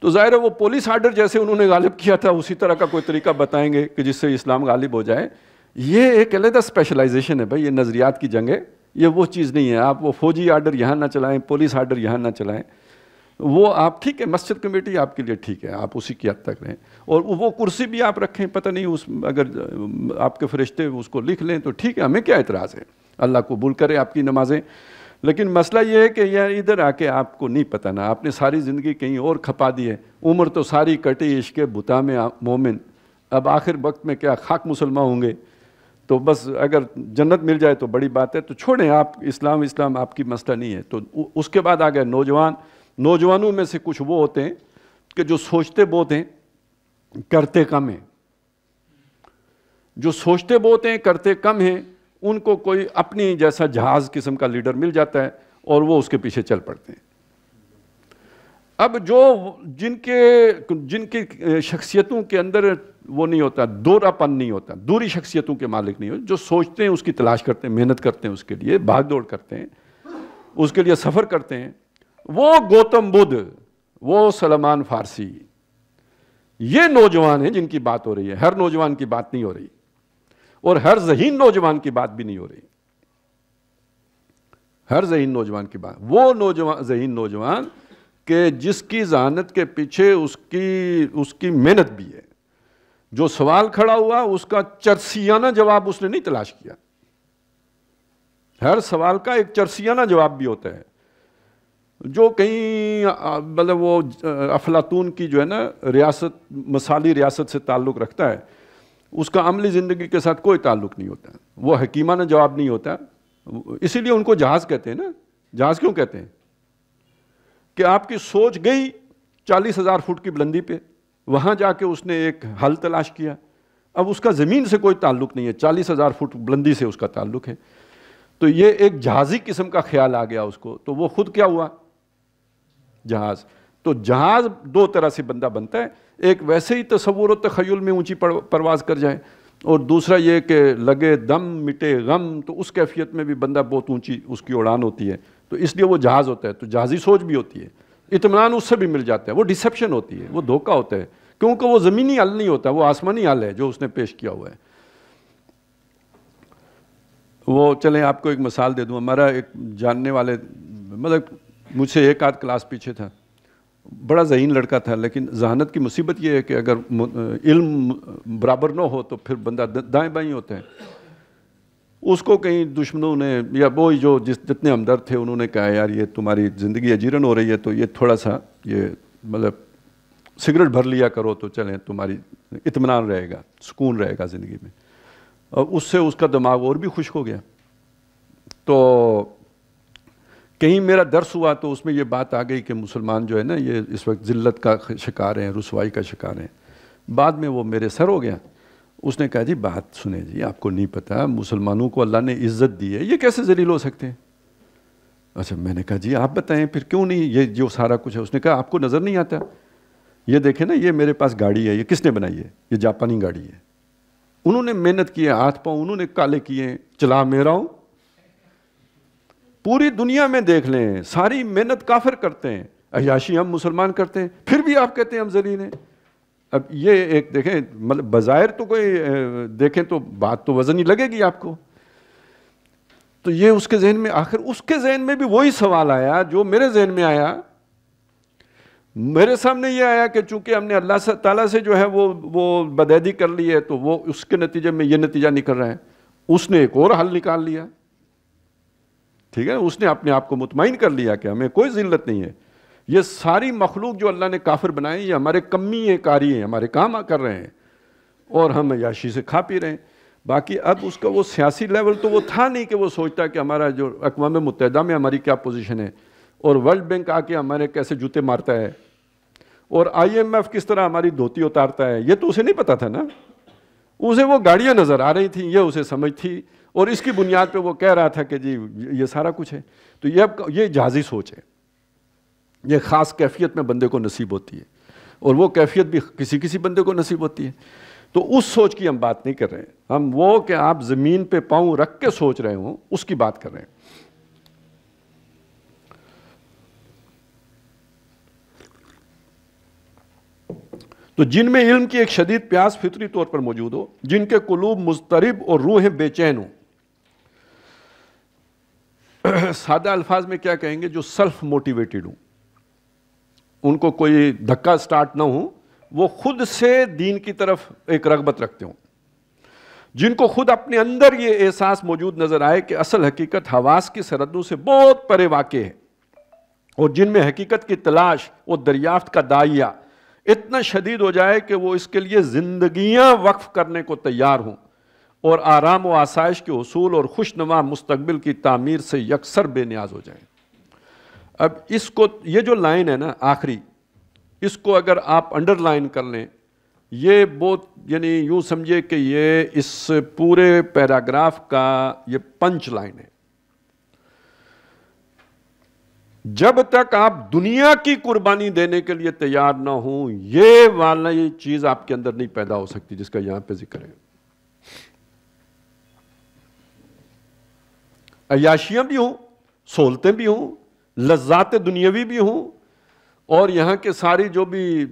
تو ظاہر ہے وہ پولیس آرڈر جیسے انہوں نے غالب کیا تھا اسی طرح کا کوئی طریقہ بتائیں گے کہ جس سے اسلام غالب ہو جائے. یہ ایک علیحدہ اسپیشلائزیشن ہے بھائی، یہ نظریات کی جنگ ہے، یہ وہ چیز نہیں ہے. آپ وہ فوجی آرڈر یہاں نہ چلائیں، پولیس آرڈر یہاں نہ چلائیں. وہ آپ ٹھیک ہے، مسجد کمیٹی آپ کے لیے ٹھیک ہے، آپ اسی کی حد تک رہیں، اور وہ کرسی بھی آپ رکھیں، پتہ نہیں اس اگر آپ کے فرشتے اس کو لکھ لیں تو ٹھیک ہے، ہمیں کیا اعتراض ہے، اللہ قبول کرے آپ کی نمازیں. لیکن مسئلہ یہ ہے کہ یار ادھر آ کے آپ کو نہیں پتہ نا، آپ نے ساری زندگی کہیں اور کھپا دی ہے، عمر تو ساری کٹی عشق بتا میں مومن، اب آخر وقت میں کیا خاک مسلمان ہوں گے. تو بس اگر جنت مل جائے تو بڑی بات ہے، تو چھوڑیں آپ اسلام آپ کی مسئلہ نہیں ہے۔ تو اس کے بعد آ گئے نوجوانوں میں سے کچھ وہ ہوتے ہیں کہ جو سوچتے بہت ہیں کرتے کم ہیں، جو سوچتے بہت ہیں کرتے کم ہیں، ان کو کوئی اپنی جیسا جہاز قسم کا لیڈر مل جاتا ہے اور وہ اس کے پیچھے چل پڑتے ہیں۔ اب جن کی شخصیتوں کے اندر وہ نہیں ہوتا، دورا پن نہیں ہوتا، دوری شخصیتوں کے مالک نہیں ہوتے، جو سوچتے ہیں اس کی تلاش کرتے ہیں، محنت کرتے ہیں، اس کے لیے بھاگ دوڑ کرتے ہیں، اس کے لیے سفر کرتے ہیں، وہ گوتم بدھ، وہ سلمان فارسی، یہ نوجوان ہیں جن کی بات ہو رہی ہے۔ ہر نوجوان کی بات نہیں ہو رہی، اور ہر ذہین نوجوان کی بات بھی نہیں ہو رہی۔ ہر ذہین نوجوان کی بات، وہ ذہین نوجوان کہ جس کی ذہانت کے پیچھے اس کی محنت بھی ہے، جو سوال کھڑا ہوا اس کا چرسیانہ جواب اس نے نہیں تلاش کیا۔ ہر سوال کا ایک چرسیانہ جواب بھی ہوتا ہے، جو کہیں مطلب وہ افلاطون کی جو ہے نا ریاست، مثالی ریاست سے تعلق رکھتا ہے، اس کا عملی زندگی کے ساتھ کوئی تعلق نہیں ہوتا، وہ حکیمانہ جواب نہیں ہوتا۔ اسی لیے ان کو جہاز کہتے ہیں نا۔ جہاز کیوں کہتے ہیں؟ کہ آپ کی سوچ گئی 40,000 فٹ کی بلندی پہ، وہاں جا کے اس نے ایک حل تلاش کیا، اب اس کا زمین سے کوئی تعلق نہیں ہے، 40,000 فٹ بلندی سے اس کا تعلق ہے، تو یہ ایک جہازی قسم کا خیال آ گیا اس کو، تو وہ خود کیا ہوا؟ جہاز۔ تو جہاز دو طرح سے بندہ بنتا ہے، ایک ویسے ہی تصور و تخیل میں اونچی پرواز کر جائے، اور دوسرا یہ کہ لگے دم مٹے غم، تو اس کیفیت میں بھی بندہ بہت اونچی اس کی اڑان ہوتی ہے، تو اس لیے وہ جہاز ہوتا ہے۔ تو جہازی سوچ بھی ہوتی ہے، اطمینان اس سے بھی مل جاتا ہے، وہ ڈسیپشن ہوتی ہے، وہ دھوکہ ہوتا ہے، کیونکہ وہ زمینی حل نہیں ہوتا، وہ آسمانی حل ہے جو اس نے پیش کیا ہوا ہے۔ وہ چلیں آپ کو ایک مثال دے دوں، ہمارا ایک جاننے والے، مطلب مجھ سے ایک آدھ کلاس پیچھے تھا، بڑا ذہین لڑکا تھا، لیکن ذہانت کی مصیبت یہ ہے کہ اگر علم برابر نہ ہو تو پھر بندہ دائیں بائیں ہوتا ہے۔ اس کو کہیں دشمنوں نے یا وہ جو جتنے ہمدرد تھے انہوں نے کہا یار یہ تمہاری زندگی اجیرن ہو رہی ہے، تو یہ تھوڑا سا یہ مطلب سگریٹ بھر لیا کرو تو چلیں تمہاری اطمینان رہے گا، سکون رہے گا زندگی میں۔ اور اس سے اس کا دماغ اور بھی خشک ہو گیا۔ تو کہیں میرا درس ہوا تو اس میں یہ بات آ گئی کہ مسلمان جو ہے نا یہ اس وقت ذلت کا شکار ہیں، رسوائی کا شکار ہیں۔ بعد میں وہ میرے سر ہو گیا، اس نے کہا جی بات سنیں جی، آپ کو نہیں پتا مسلمانوں کو اللہ نے عزت دی ہے، یہ کیسے ذلیل ہو سکتے ہیں؟ اچھا، میں نے کہا جی آپ بتائیں پھر کیوں نہیں، یہ جو سارا کچھ ہے۔ اس نے کہا آپ کو نظر نہیں آتا؟ یہ دیکھیں نا، یہ میرے پاس گاڑی ہے، یہ کس نے بنائی ہے؟ یہ جاپانی گاڑی ہے، انہوں نے محنت کی ہے، ہاتھ پاؤں انہوں نے کالے کیے ہیں، چلا میں رہا ہوں۔ پوری دنیا میں دیکھ لیں، ساری محنت کافر کرتے ہیں، عیاشی ہم مسلمان کرتے ہیں، پھر بھی آپ کہتے ہیں ہم ذلیل ہیں۔ اب یہ ایک دیکھیں، مطلب بظاہر تو کوئی دیکھیں تو بات تو وزن ہی لگے گی آپ کو۔ تو یہ اس کے ذہن میں، آخر اس کے ذہن میں بھی وہی سوال آیا جو میرے ذہن میں آیا۔ میرے سامنے یہ آیا کہ چونکہ ہم نے اللہ تعالیٰ سے جو ہے وہ بدعہدی کر لی ہے، تو وہ اس کے نتیجے میں یہ نتیجہ نکل رہا ہے۔ اس نے ایک اور حل نکال لیا، ٹھیک ہے، اس نے اپنے آپ کو مطمئن کر لیا کہ ہمیں کوئی ذلت نہیں ہے، یہ ساری مخلوق جو اللہ نے کافر بنائے یہ ہمارے کمی کاری ہیں، ہمارے کام کر رہے ہیں، اور ہم عیاشی سے کھا پی رہے ہیں۔ باقی اب اس کا وہ سیاسی لیول تو وہ تھا نہیں کہ وہ سوچتا کہ ہمارا جو اقوام متحدہ میں ہماری کیا پوزیشن ہے، اور ورلڈ بینک آ کے ہمارے کیسے جوتے مارتا ہے، اور IMF کس طرح ہماری دھوتی اتارتا ہے، یہ تو اسے نہیں پتا تھا نا۔ اسے وہ گاڑیاں نظر آ رہی تھیں، یہ اسے سمجھ تھی، اور اس کی بنیاد پہ وہ کہہ رہا تھا کہ جی یہ سارا کچھ ہے۔ تو یہ جہازی سوچ ہے، یہ خاص کیفیت میں بندے کو نصیب ہوتی ہے، اور وہ کیفیت بھی کسی بندے کو نصیب ہوتی ہے۔ تو اس سوچ کی ہم بات نہیں کر رہے ہیں، ہم وہ کہ آپ زمین پہ پاؤں رکھ کے سوچ رہے ہوں اس کی بات کر رہے ہیں۔ تو جن میں علم کی ایک شدید پیاس فطری طور پر موجود ہو، جن کے قلوب مضطرب اور روحیں بے چین ہوں، سادہ الفاظ میں کیا کہیں گے، جو سیلف موٹیویٹڈ ہوں، ان کو کوئی دھکا سٹارٹ نہ ہو، وہ خود سے دین کی طرف ایک رغبت رکھتے ہوں، جن کو خود اپنے اندر یہ احساس موجود نظر آئے کہ اصل حقیقت حواس کی سرحدوں سے بہت پرے واقع ہے، اور جن میں حقیقت کی تلاش اور دریافت کا داعیہ اتنا شدید ہو جائے کہ وہ اس کے لیے زندگیاں وقف کرنے کو تیار ہوں، اور آرام و آسائش کے حصول اور خوشنما مستقبل کی تعمیر سے یکسر بے نیاز ہو جائیں۔ اب اس کو، یہ جو لائن ہے نا آخری، اس کو اگر آپ انڈر لائن کر لیں، یہ بہت، یعنی یوں سمجھے کہ یہ اس پورے پیراگراف کا یہ پنچ لائن ہے۔ جب تک آپ دنیا کی قربانی دینے کے لیے تیار نہ ہوں، یہ والی چیز آپ کے اندر نہیں پیدا ہو سکتی جس کا یہاں پہ ذکر ہے۔ عیاشیاں بھی ہوں، سہولتیں بھی ہوں، لذات دنیاوی بھی ہوں، اور یہاں کے ساری جو بھی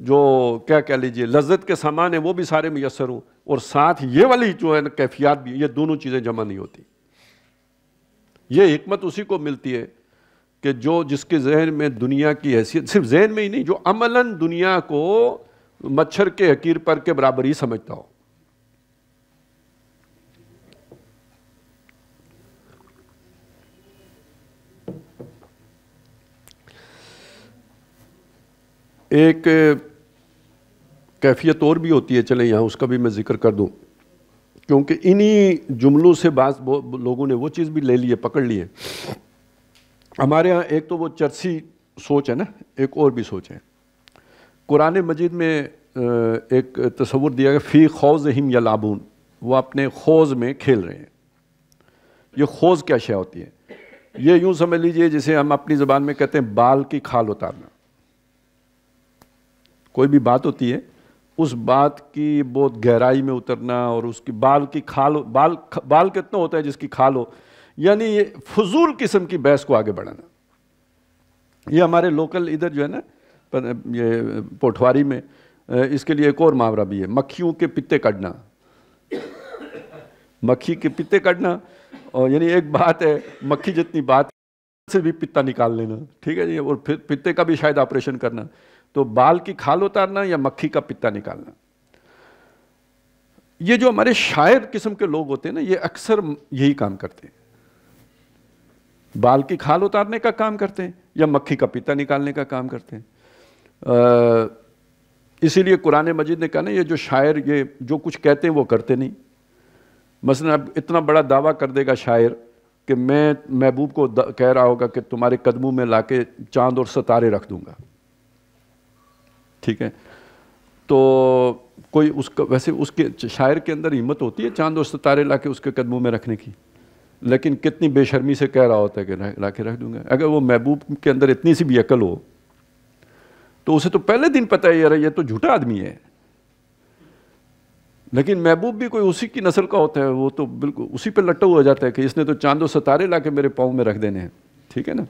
جو کیا کہہ لیجئے لذت کے سامان ہیں وہ بھی سارے میسر ہوں، اور ساتھ یہ والی جو ہے نا کیفیات بھی، یہ دونوں چیزیں جمع نہیں ہوتی۔ یہ حکمت اسی کو ملتی ہے کہ جو جس کے ذہن میں دنیا کی حیثیت، صرف ذہن میں ہی نہیں، جو عملاً دنیا کو مچھر کے حقیر پر کے برابر ہی سمجھتا ہو۔ ایک کیفیت اور بھی ہوتی ہے، چلیں یہاں اس کا بھی میں ذکر کر دوں، کیونکہ انہی جملوں سے بعض لوگوں نے وہ چیز بھی لے لی ہے، پکڑ لی ہے۔ ہمارے ہاں ایک تو وہ چرسی سوچ ہے نا، ایک اور بھی سوچ ہے۔ قرآن مجید میں ایک تصور دیا گیا، فی خوضہم یلعبون، وہ اپنے خوض میں کھیل رہے ہیں۔ یہ خوض کیا شے ہوتی ہے؟ یہ یوں سمجھ لیجئے جسے ہم اپنی زبان میں کہتے ہیں بال کی کھال اتارنا۔ کوئی بھی بات ہوتی ہے، اس بات کی بہت گہرائی میں اترنا، اور اس کی بال کی کھال، بال کتنا ہوتا ہے جس کی کھال ہو، یعنی یہ فضول قسم کی بحث کو آگے بڑھانا۔ یہ ہمارے لوکل ادھر جو ہے نا، یہ پوٹھواری میں اس کے لیے ایک اور محاورہ بھی ہے، مکھیوں کے پتے کاٹنا۔ مکھی کے پتے کاٹنا، اور یعنی ایک بات ہے مکھی جتنی بات سے بھی پتا نکال لینا، ٹھیک ہے جی، اور پھر پتے کا بھی شاید آپریشن کرنا۔ تو بال کی کھال اتارنا یا مکھی کا پتا نکالنا۔ یہ جو ہمارے شاعر قسم کے لوگ ہوتے ہیں نا، یہ اکثر یہی کام کرتے ہیں، بال کی کھال اتارنے کا کام کرتے ہیں یا مکھی کا پتا نکالنے کا کام کرتے ہیں۔ اسی لیے قرآن مجید نے کہا نا، یہ جو شاعر یہ جو کچھ کہتے ہیں وہ کرتے نہیں۔ مثلا اب اتنا بڑا دعویٰ کر دے گا شاعر کہ میں محبوب کو کہہ رہا ہوگا کہ تمہارے قدموں میں لا کے چاند اور ستارے رکھ دوں گا، ٹھیک ہے، تو کوئی اس کا، ویسے اس کے شاعر کے اندر ہمت ہوتی ہے چاند اور ستارے لا کے اس کے قدموں میں رکھنے کی، لیکن کتنی بے شرمی سے کہہ رہا ہوتا ہے کہ لا کے رکھ دوں گا۔ اگر وہ محبوب کے اندر اتنی سی بھی عقل ہو تو اسے تو پہلے دن پتہ ہے یار یہ تو جھوٹا آدمی ہے، لیکن محبوب بھی کوئی اسی کی نسل کا ہوتا ہے، وہ تو بالکل اسی پہ لٹا ہوا جاتا ہے کہ اس نے تو چاند و ستارے لا کے میرے پاؤں میں رکھ دینے ہیں، ٹھیک ہے نا۔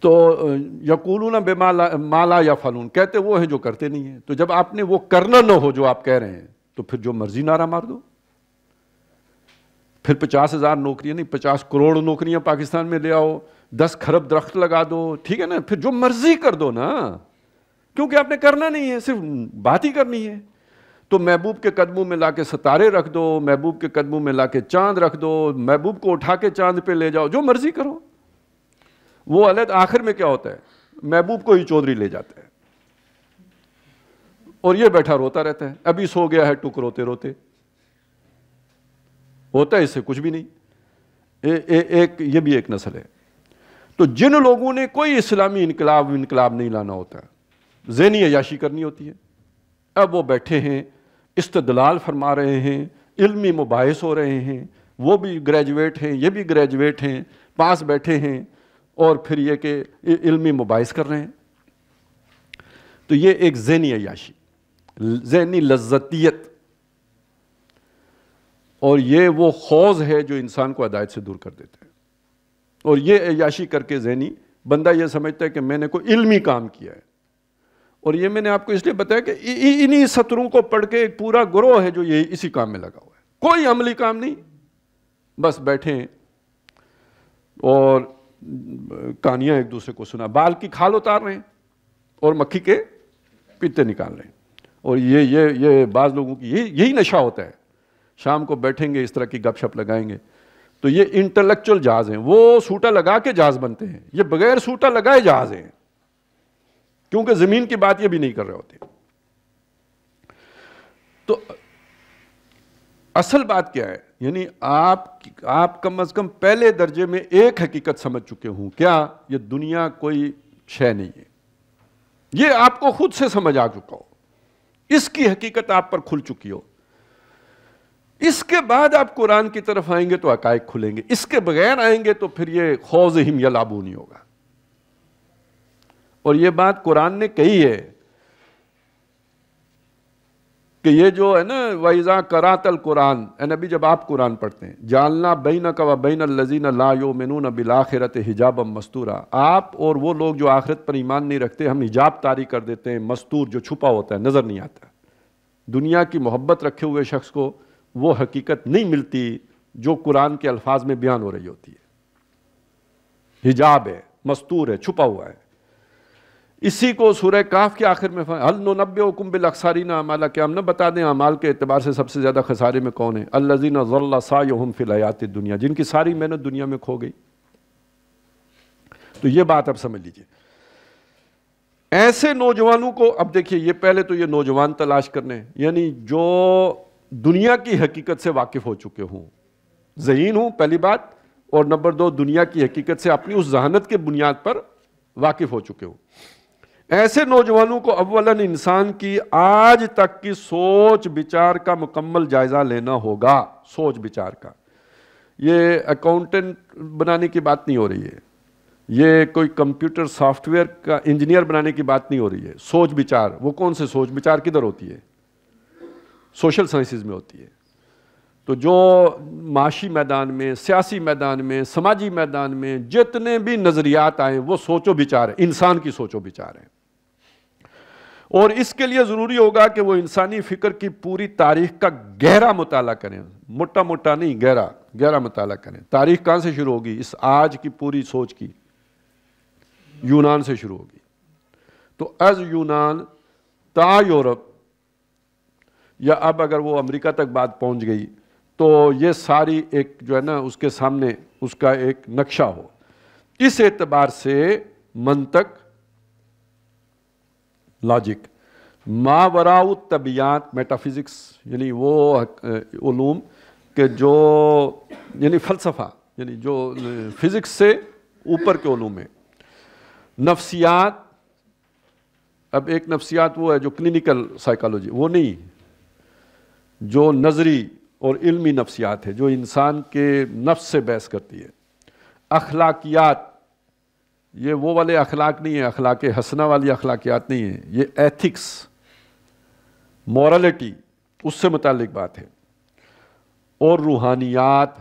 تو یقولون بما لا یفعلون، کہتے وہ ہیں جو کرتے نہیں ہیں۔ تو جب آپ نے وہ کرنا نہ ہو جو آپ کہہ رہے ہیں تو پھر جو مرضی نعرہ مار دو، پھر 50,000 نوکریاں نہیں 50 کروڑ نوکریاں پاکستان میں لے آؤ، 10 کھرب درخت لگا دو، ٹھیک ہے نا، پھر جو مرضی کر دو نا، کیونکہ آپ نے کرنا نہیں ہے، صرف بات ہی کرنی ہے۔ تو محبوب کے قدموں میں لا کے ستارے رکھ دو، محبوب کے قدموں میں لا کے چاند رکھ دو، محبوب کو اٹھا کے چاند پہ لے جاؤ، جو مرضی کرو۔ وہ علیحدہ آخر میں کیا ہوتا ہے، محبوب کو ہی چودھری لے جاتا ہے اور یہ بیٹھا روتا رہتا ہے، ابھی سو گیا ہے ٹک روتے روتے، ہوتا ہے اس سے کچھ بھی نہیں۔ ایک یہ بھی ایک نسل ہے۔ تو جن لوگوں نے کوئی اسلامی انقلاب نہیں لانا ہوتا، ذہنی عیاشی کرنی ہوتی ہے، اب وہ بیٹھے ہیں، استدلال فرما رہے ہیں، علمی مباحث ہو رہے ہیں، وہ بھی گریجویٹ ہیں، یہ بھی گریجویٹ ہیں، پاس بیٹھے ہیں، اور پھر یہ کہ علمی مباحث کر رہے ہیں۔ تو یہ ایک ذہنی عیاشی، ذہنی لذتیت، اور یہ وہ خوض ہے جو انسان کو ہدایت سے دور کر دیتا ہے۔ اور یہ عیاشی کر کے ذہنی بندہ یہ سمجھتا ہے کہ میں نے کوئی علمی کام کیا ہے۔ اور یہ میں نے آپ کو اس لیے بتایا کہ انہی سطروں کو پڑھ کے ایک پورا گروہ ہے جو یہ اسی کام میں لگا ہوا ہے، کوئی عملی کام نہیں، بس بیٹھے ہیں اور کہانیاں ایک دوسرے کو سنا، بال کی کھال اتار رہے ہیں اور مکھی کے پتے نکال رہے ہیں۔ اور یہ بعض لوگوں کی یہی نشہ ہوتا ہے، شام کو بیٹھیں گے اس طرح کی گپ شپ لگائیں گے۔ تو یہ انٹلیکچول جہاز ہیں، وہ سوٹا لگا کے جہاز بنتے ہیں، یہ بغیر سوٹا لگائے جہاز ہیں، کیونکہ زمین کی بات یہ بھی نہیں کر رہے ہوتے۔ تو اصل بات کیا ہے؟ یعنی آپ کم از کم پہلے درجے میں ایک حقیقت سمجھ چکے ہوں، کیا؟ یہ دنیا کوئی شے نہیں ہے، یہ آپ کو خود سے سمجھ آ چکا ہو، اس کی حقیقت آپ پر کھل چکی ہو۔ اس کے بعد آپ قرآن کی طرف آئیں گے تو حقائق کھلیں گے، اس کے بغیر آئیں گے تو پھر یہ خوضہم یلعبون نہیں ہوگا۔ اور یہ بات قرآن نے کہی ہے کہ یہ جو ہے نا وَإِذَا قَرَأْتَ الْقُرْآنَ، اے نبی جب آپ قرآن پڑھتے ہیں، جَعَلْنَا بَيْنَكَ وَبَيْنَ الَّذِينَ لَا يُؤْمِنُونَ بِالْآخِرَةِ حِجَابًا مَسْتُورًا، آپ اور وہ لوگ جو آخرت پر ایمان نہیں رکھتے ہم حجاب طاری کر دیتے ہیں، مستور جو چھپا ہوتا ہے، نظر نہیں آتا۔ دنیا کی محبت رکھے ہوئے شخص کو وہ حقیقت نہیں ملتی جو قرآن کے الفاظ میں بیان ہو رہی ہوتی ہے، حجاب ہے، مستور ہے، چھپا ہوا ہے۔ اسی کو سورہ کہف کے آخر میں هل ننبئکم بالاخسرین اعمالا، کہ ہم نہ بتا دیں اعمال کے اعتبار سے سب سے زیادہ خسارے میں کون ہیں؟ الذین ضل سعیہم فی الحیاۃ الدنیا، جن کی ساری محنت دنیا میں کھو گئی۔ تو یہ بات اب سمجھ لیجئے، ایسے نوجوانوں کو اب دیکھیے، یہ پہلے تو یہ نوجوان تلاش کرنے، یعنی جو دنیا کی حقیقت سے واقف ہو چکے ہوں، ذہین ہوں پہلی بات، اور نمبر دو دنیا کی حقیقت سے اپنی اس ذہانت کے بنیاد پر واقف ہو چکے ہوں۔ ایسے نوجوانوں کو اولاً انسان کی آج تک کی سوچ بچار کا مکمل جائزہ لینا ہوگا، سوچ بچار کا۔ یہ اکاؤنٹنٹ بنانے کی بات نہیں ہو رہی ہے، یہ کوئی کمپیوٹر سافٹ ویئر کا انجینئر بنانے کی بات نہیں ہو رہی ہے۔ سوچ بچار، وہ کون سے سوچ بچار کدھر ہوتی ہے؟ سوشل سائنسز میں ہوتی ہے۔ تو جو معاشی میدان میں، سیاسی میدان میں، سماجی میدان میں جتنے بھی نظریات آئیں وہ سوچ و بچار ہے، انسان کی سوچ و بچار ہے۔ اور اس کے لیے ضروری ہوگا کہ وہ انسانی فکر کی پوری تاریخ کا گہرا مطالعہ کریں، موٹا موٹا نہیں، گہرا مطالعہ کریں۔ تاریخ کہاں سے شروع ہوگی؟ اس آج کی پوری سوچ کی یونان سے شروع ہوگی۔ تو از یونان تا یورپ، یا اب اگر وہ امریکہ تک بات پہنچ گئی تو یہ ساری ایک جو ہے نا اس کے سامنے اس کا ایک نقشہ ہو۔ اس اعتبار سے منطق، لاجک، ما وراء الطبیعات، میٹافزکس، یعنی وہ علوم کہ جو یعنی فلسفہ، یعنی جو فزکس سے اوپر کے علوم ہیں۔ نفسیات، اب ایک نفسیات وہ ہے جو کلینکل سائیکالوجی، وہ نہیں، جو نظری اور علمی نفسیات ہے جو انسان کے نفس سے بحث کرتی ہے۔ اخلاقیات، یہ وہ والے اخلاق نہیں ہے، اخلاق حسنہ والی اخلاقیات نہیں ہے، یہ ایتھکس، مورالٹی، اس سے متعلق بات ہے۔ اور روحانیات،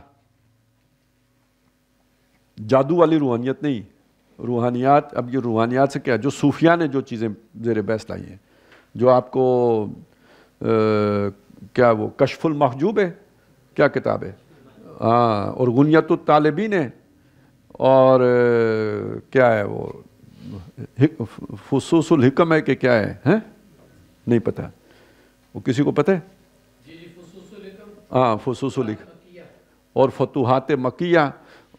جادو والی روحانیت نہیں، روحانیات، اب یہ روحانیات سے کیا ہے؟ جو صوفیاء نے جو چیزیں زیر بحث لائی ہیں، جو آپ کو کیا وہ کشف المحجوب ہے، کیا کتاب ہے؟ ہاں، اور غنیت الطالبین ہے، اور کیا ہے وہ فصوص الحکم ہے کہ کیا ہے؟ نہیں پتہ، وہ کسی کو پتہ ہے؟ ہاں، فصوص الحکم اور فتوحات مکیہ،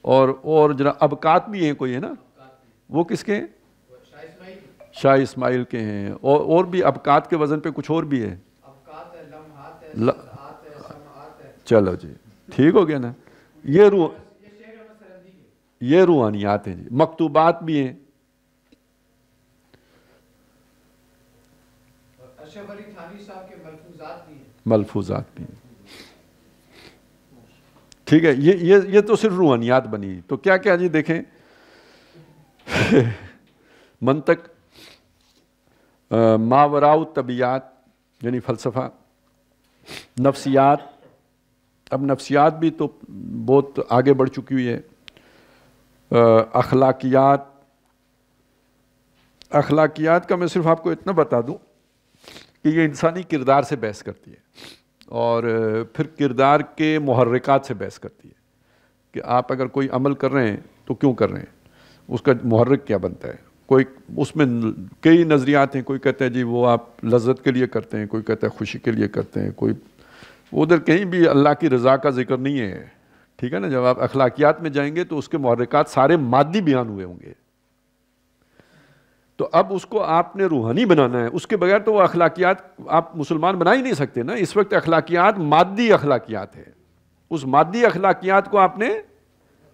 اور جناب ابکات بھی ہیں، کوئی ہے نا، وہ کس کے ہیں؟ شاہ اسماعیل کے ہیں، اور بھی ابکات کے وزن پہ کچھ اور بھی ہے۔ چلو جی، ٹھیک ہو گیا نا۔ یہ روحانیات ہیں جی، مکتوبات بھی ہیں۔ ملفوظات بھی ہیں، ٹھیک ہے۔ یہ تو صرف روحانیات بنی۔ تو کیا کیا جی دیکھیں، منطق، ما وراء الطبیعات یعنی فلسفہ، نفسیات، اب نفسیات بھی تو بہت آگے بڑھ چکی ہوئی ہے۔ اخلاقیات، اخلاقیات کا میں صرف آپ کو اتنا بتا دوں کہ یہ انسانی کردار سے بحث کرتی ہے، اور پھر کردار کے محرکات سے بحث کرتی ہے کہ آپ اگر کوئی عمل کر رہے ہیں تو کیوں کر رہے ہیں، اس کا محرک کیا بنتا ہے۔ کوئی اس میں کئی نظریات ہیں، کوئی کہتا ہے جی وہ آپ لذت کے لیے کرتے ہیں، کوئی کہتا ہے خوشی کے لیے کرتے ہیں، کوئی ادھر کہیں بھی اللہ کی رضا کا ذکر نہیں ہے، ٹھیک ہے نا۔ جب آپ اخلاقیات میں جائیں گے تو اس کے محرکات سارے مادی بیان ہوئے ہوں گے۔ تو اب اس کو آپ نے روحانی بنانا ہے، اس کے بغیر تو وہ اخلاقیات آپ مسلمان بنا ہی نہیں سکتے نا. اس وقت اخلاقیات مادی اخلاقیات ہے، اس مادی اخلاقیات کو آپ نے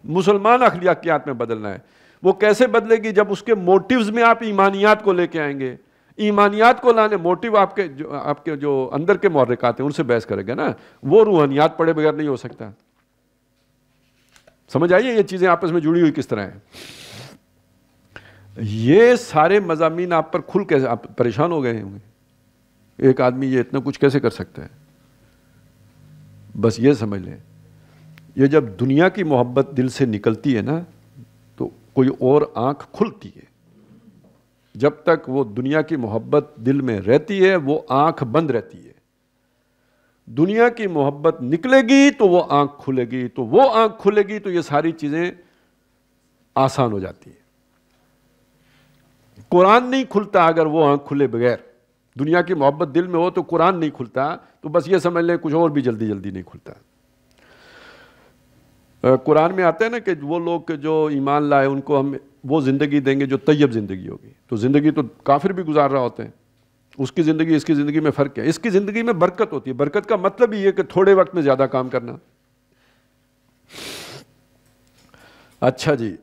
مسلمان اخلاقیات میں بدلنا ہے. وہ کیسے بدلے گی؟ جب اس کے موٹیوز میں آپ ایمانیات کو لے کے آئیں گے. ایمانیات کو لانے موٹیو آپ کے جو اندر کے محرکات ہیں ان سے بحث کرے گا نا، وہ روحانیات پڑھے بغیر نہیں ہو سکتا. سمجھ آئیے یہ چیزیں آپس میں جڑی ہوئی کس طرح ہیں. یہ سارے مضامین آپ پر کھل کے آپ پریشان ہو گئے ہوں گے. ایک آدمی یہ اتنا کچھ کیسے کر سکتا ہے؟ بس یہ سمجھ لیں، یہ جب دنیا کی محبت دل سے نکلتی ہے نا تو کوئی اور آنکھ کھلتی ہے. جب تک وہ دنیا کی محبت دل میں رہتی ہے وہ آنکھ بند رہتی ہے. دنیا کی محبت نکلے گی تو وہ آنکھ کھلے گی، تو وہ آنکھ کھلے گی تو یہ ساری چیزیں آسان ہو جاتی ہیں. قرآن نہیں کھلتا اگر وہ آنکھ کھلے بغیر. دنیا کی محبت دل میں ہو تو قرآن نہیں کھلتا، تو بس یہ سمجھ لیں کچھ اور بھی جلدی جلدی نہیں کھلتا. قرآن میں آتا ہے نا کہ وہ لوگ جو ایمان لائے ان کو ہم وہ زندگی دیں گے جو طیب زندگی ہوگی. تو زندگی تو کافر بھی گزار رہا ہوتے ہیں، اس کی زندگی اس کی زندگی میں فرق ہے. اس کی زندگی میں برکت ہوتی ہے. برکت کا مطلب یہ ہے کہ تھوڑے وقت میں زیادہ کام کرنا. اچھا جی،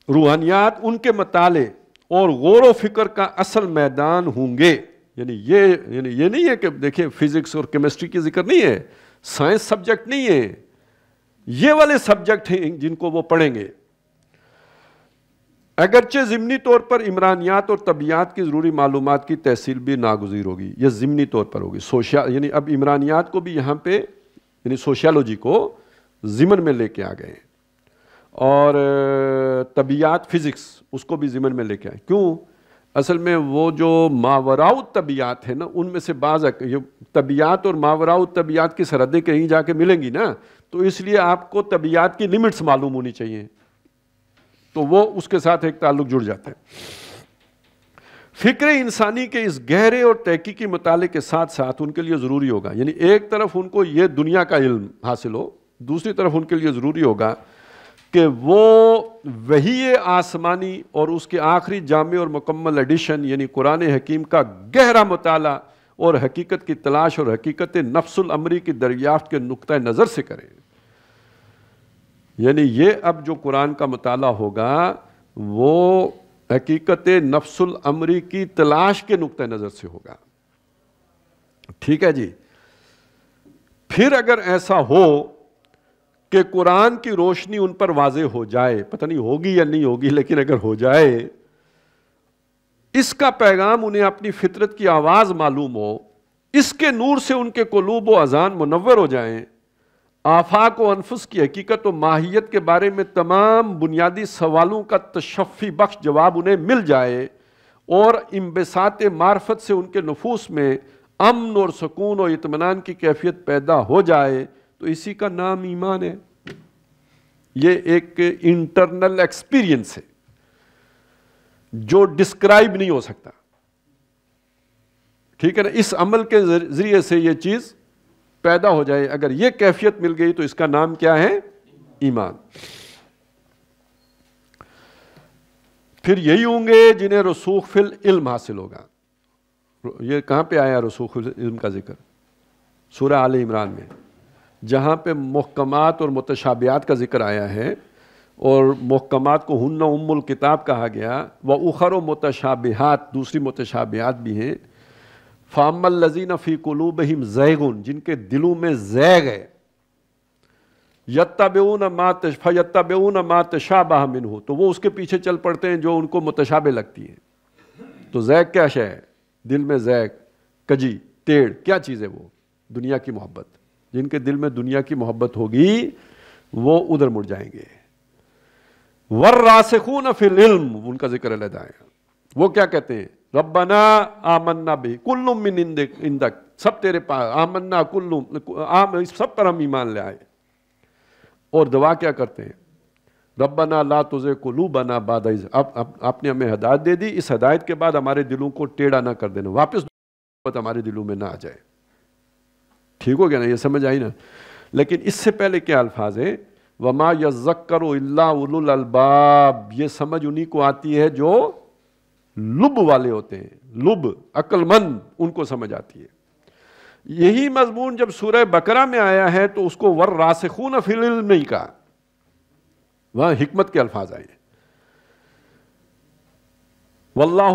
روحانیات ان کے مطالعے اور غور و فکر کا اصل میدان ہوں گے. یعنی یہ نہیں ہے کہ دیکھیں فزکس اور کیمسٹری کی ذکر نہیں ہے، سائنس سبجیکٹ نہیں ہے، یہ والے سبجیکٹ ہیں جن کو وہ پڑھیں گے. اگرچہ ضمنی طور پر عمرانیات اور طبیعیات کی ضروری معلومات کی تحصیل بھی ناگزیر ہوگی. یہ ضمنی طور پر ہوگی. یعنی اب عمرانیات کو بھی یہاں پہ یعنی سوشیالوجی کو ضمن میں لے کے آ گئے، اور طبیعیات فزکس اس کو بھی ضمن میں لے کے آئے. کیوں؟ اصل میں وہ جو ماوراء الطبیعیات ہے نا، ان میں سے بعض طبیعیات اور ماوراء الطبیعیات کی سرحدیں کہیں جا کے ملیں گی نا، تو اس لیے آپ کو طبیعیات کی لمٹس معلوم ہونی چاہیے، تو وہ اس کے ساتھ ایک تعلق جڑ جاتا ہے. فکر انسانی کے اس گہرے اور تحقیقی مطالعے کے ساتھ ساتھ ان کے لیے ضروری ہوگا، یعنی ایک طرف ان کو یہ دنیا کا علم حاصل ہو، دوسری طرف ان کے لیے ضروری ہوگا کہ وہ وحی آسمانی اور اس کے آخری جامع اور مکمل ایڈیشن یعنی قرآن حکیم کا گہرا مطالعہ اور حقیقت کی تلاش اور حقیقت نفس الامری کی دریافت کے نقطہ نظر سے کریں. یعنی یہ اب جو قرآن کا مطالعہ ہوگا وہ حقیقت نفس الامری کی تلاش کے نقطہ نظر سے ہوگا. ٹھیک ہے جی. پھر اگر ایسا ہو کہ قرآن کی روشنی ان پر واضح ہو جائے، پتہ نہیں ہوگی یا نہیں ہوگی، لیکن اگر ہو جائے، اس کا پیغام انہیں اپنی فطرت کی آواز معلوم ہو، اس کے نور سے ان کے قلوب و اذان منور ہو جائیں، آفاق و انفس کی حقیقت و ماہیت کے بارے میں تمام بنیادی سوالوں کا تشفی بخش جواب انہیں مل جائے، اور انبساط معرفت سے ان کے نفوس میں امن اور سکون و اطمینان کی کیفیت پیدا ہو جائے، تو اسی کا نام ایمان ہے. یہ ایک انٹرنل ایکسپیرینس ہے جو ڈسکرائب نہیں ہو سکتا. ٹھیک ہے نا. اس عمل کے ذریعے سے یہ چیز پیدا ہو جائے، اگر یہ کیفیت مل گئی تو اس کا نام کیا ہے؟ ایمان. پھر یہی ہوں گے جنہیں رسوخ فی العلم حاصل ہوگا. یہ کہاں پہ آیا رسوخ فی العلم کا ذکر؟ سورہ آل عمران میں، جہاں پہ محکمات اور متشابہات کا ذکر آیا ہے، اور محکمات کو ہن ام الکتاب کہا گیا، وَأُخَرُ متشابہات دوسری متشابہات بھی ہیں. فَأَمَّا الَّذِينَ فِي قُلُوبِهِمْ زَيْغٌ جن کے دلوں میں زیغ ہے، يَتَّبِعُونَ مَا تَشَابَهَ مِنْهُ تو وہ اس کے پیچھے چل پڑتے ہیں جو ان کو متشابہ لگتی ہے. تو زیغ کیا شے ہے؟ دل میں زیغ، کجی، ٹیڑھ، کیا چیز ہے وہ؟ دنیا کی محبت. جن کے دل میں دنیا کی محبت ہوگی وہ ادھر مڑ جائیں گے. وَالرَّاسِخُونَ فِي الْعِلْمِ ان کا ذکر علیحدہ ہے. وہ کیا کہتے ہیں؟ ربنا آمنا بہ کل من عندک، سب تیرے پاس، آمنا کل سب پر ہم ایمان لے آئے. اور دعا کیا کرتے ہیں؟ ربنا لا تزغ قلوبنا بعد اذ، آپ نے ہمیں ہدایت دے دی، اس ہدایت کے بعد ہمارے دلوں کو ٹیڑھا نہ کر دینا، واپس ہمارے دلوں میں نہ آ جائے. ٹھیک ہو گیا نا؟ یہ سمجھ آئی نا؟ لیکن اس سے پہلے کیا الفاظ ہیں؟ وما یذکر الا اولو الالباب، یہ سمجھ انہی کو آتی ہے جو لب والے ہوتے ہیں، لب عقل مند، ان کو سمجھ آتی ہے۔ یہی مضمون جب سورہ بقرہ میں آیا ہے تو اس کو والراسخون فی العلم نہیں کہا، وہاں حکمت کے الفاظ آئے ہیں۔ واللہ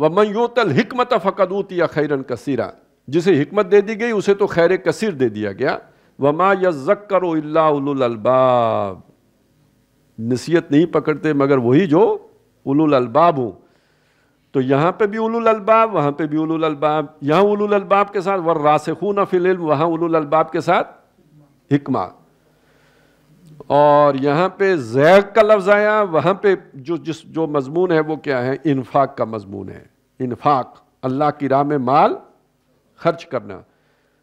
ومن یؤت الحکمت فقد اوتی خیرا کثیرا، جسے حکمت دے دی گئی اسے تو خیر کثیر دے دیا گیا۔ وما یذکر الا اولو الالباب، نصیحت نہیں پکڑتے مگر وہی جو اولو الالباب ہوں۔ تو یہاں پہ بھی اولو الالباب، وہاں پہ بھی اولو الالباب، یہاں اولو الالباب کے ساتھ والراسخون فی العلم، وہاں اولو الالباب کے ساتھ حکمہ۔ اور یہاں پہ زیغ کا لفظ آیا، وہاں پہ جو مضمون ہے وہ کیا ہے؟ انفاق کا مضمون ہے۔ انفاق، اللہ کی راہ میں مال خرچ کرنا،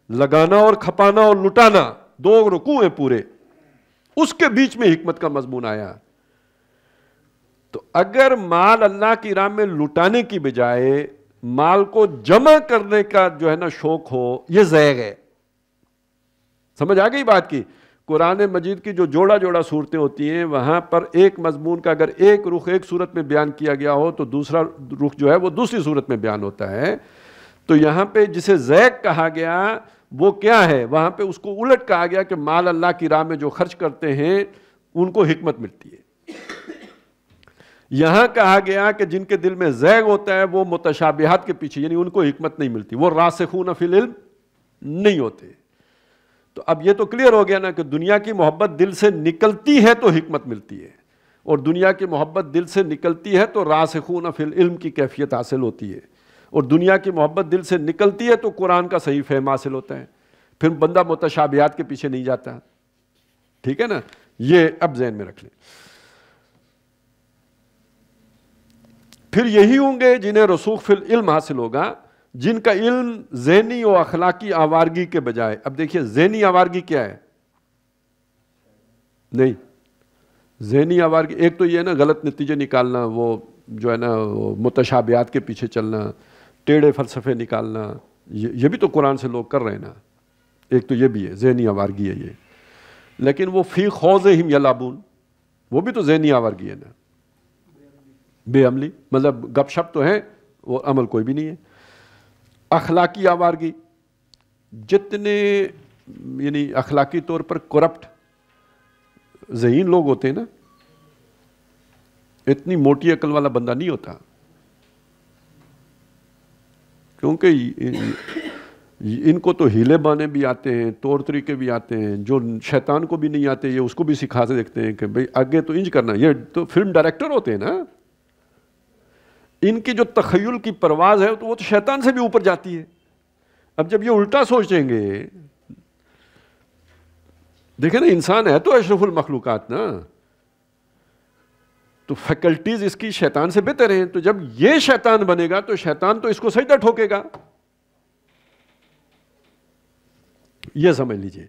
لگانا اور کھپانا اور لٹانا، دو رکوع ہیں پورے، اس کے بیچ میں حکمت کا مضمون آیا۔ تو اگر مال اللہ کی راہ میں لٹانے کی بجائے مال کو جمع کرنے کا جو ہے نا شوق ہو، یہ زیغ ہے۔ سمجھ آ گئی بات کی؟ قرآن مجید کی جو جوڑا جوڑا صورتیں ہوتی ہیں، وہاں پر ایک مضمون کا اگر ایک رخ ایک صورت میں بیان کیا گیا ہو تو دوسرا رخ جو ہے وہ دوسری صورت میں بیان ہوتا ہے۔ تو یہاں پہ جسے زیغ کہا گیا وہ کیا ہے؟ وہاں پہ اس کو الٹ کہا گیا کہ مال اللہ کی راہ میں جو خرچ کرتے ہیں ان کو حکمت ملتی ہے۔ یہاں کہا گیا کہ جن کے دل میں زیغ ہوتا ہے وہ متشابہات کے پیچھے، یعنی ان کو حکمت نہیں ملتی، وہ راسخون فی العلم نہیں ہوتے۔ تو اب یہ تو کلیئر ہو گیا نا کہ دنیا کی محبت دل سے نکلتی ہے تو حکمت ملتی ہے، اور دنیا کی محبت دل سے نکلتی ہے تو راسخون فی العلم کی کیفیت حاصل ہوتی ہے، اور دنیا کی محبت دل سے نکلتی ہے تو قرآن کا صحیح فہم حاصل ہوتا ہے، پھر بندہ متشابہات کے پیچھے نہیں جاتا۔ ٹھیک ہے نا؟ یہ اب ذہن میں رکھ لیں۔ پھر یہی ہوں گے جنہیں رسوخ فی العلم حاصل ہوگا، جن کا علم ذہنی و اخلاقی آوارگی کے بجائے، اب دیکھیے ذہنی آوارگی کیا ہے؟ نہیں، ذہنی آوارگی ایک تو یہ ہے نا غلط نتیجے نکالنا، وہ جو ہے نا متشابہات کے پیچھے چلنا، ٹیڑھے فلسفے نکالنا، یہ بھی تو قرآن سے لوگ کر رہے ہیں نا، ایک تو یہ بھی ہے ذہنی آوارگی ہے یہ۔ لیکن وہ فی خوضہم یلعبون، وہ بھی تو ذہنی آوارگی ہے نا، بے عملی، مطلب گپ شپ تو ہے، وہ عمل کوئی بھی نہیں ہے۔ اخلاقی آوارگی، جتنے یعنی اخلاقی طور پر کرپٹ ذہین لوگ ہوتے ہیں نا، اتنی موٹی عقل والا بندہ نہیں ہوتا، کیونکہ ان کو تو ہیلے بانے بھی آتے ہیں، طور طریقے بھی آتے ہیں جو شیطان کو بھی نہیں آتے، یہ اس کو بھی سکھا دیکھتے ہیں کہ بھئی آگے تو انج کرنا۔ یہ تو فلم ڈائریکٹر ہوتے ہیں نا، ان کی جو تخیل کی پرواز ہے تو وہ تو شیطان سے بھی اوپر جاتی ہے۔ اب جب یہ الٹا سوچیں گے، دیکھیں نا انسان ہے تو اشرف المخلوقات نا، تو فیکلٹیز اس کی شیطان سے بہتر ہیں، تو جب یہ شیطان بنے گا تو شیطان تو اس کو سجدہ ٹھوکے گا، یہ سمجھ لیجئے۔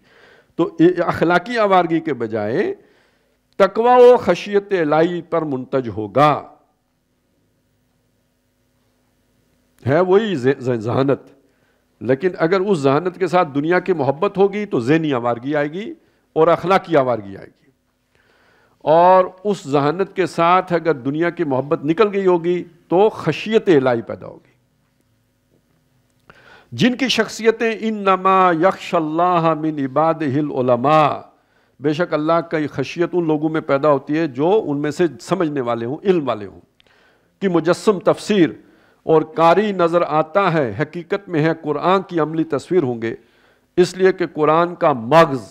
تو اخلاقی آوارگی کے بجائے تقوی و خشیت الہی پر منتج ہوگا، ہے وہی ذہانت، لیکن اگر اس ذہانت کے ساتھ دنیا کی محبت ہوگی تو ذہنی آوارگی آئے گی اور اخلاقی آوارگی آئے گی، اور اس ذہانت کے ساتھ اگر دنیا کی محبت نکل گئی ہوگی تو خشیت الہی پیدا ہوگی۔ جن کی شخصیتیں انما یخشی اللہ من عبادہ العلماء، بے شک اللہ کا خشیت ان لوگوں میں پیدا ہوتی ہے جو ان میں سے سمجھنے والے ہوں، علم والے ہوں، کہ مجسم تفسیر اور قاری نظر آتا ہے، حقیقت میں ہے قرآن کی عملی تصویر ہوں گے، اس لیے کہ قرآن کا مغز،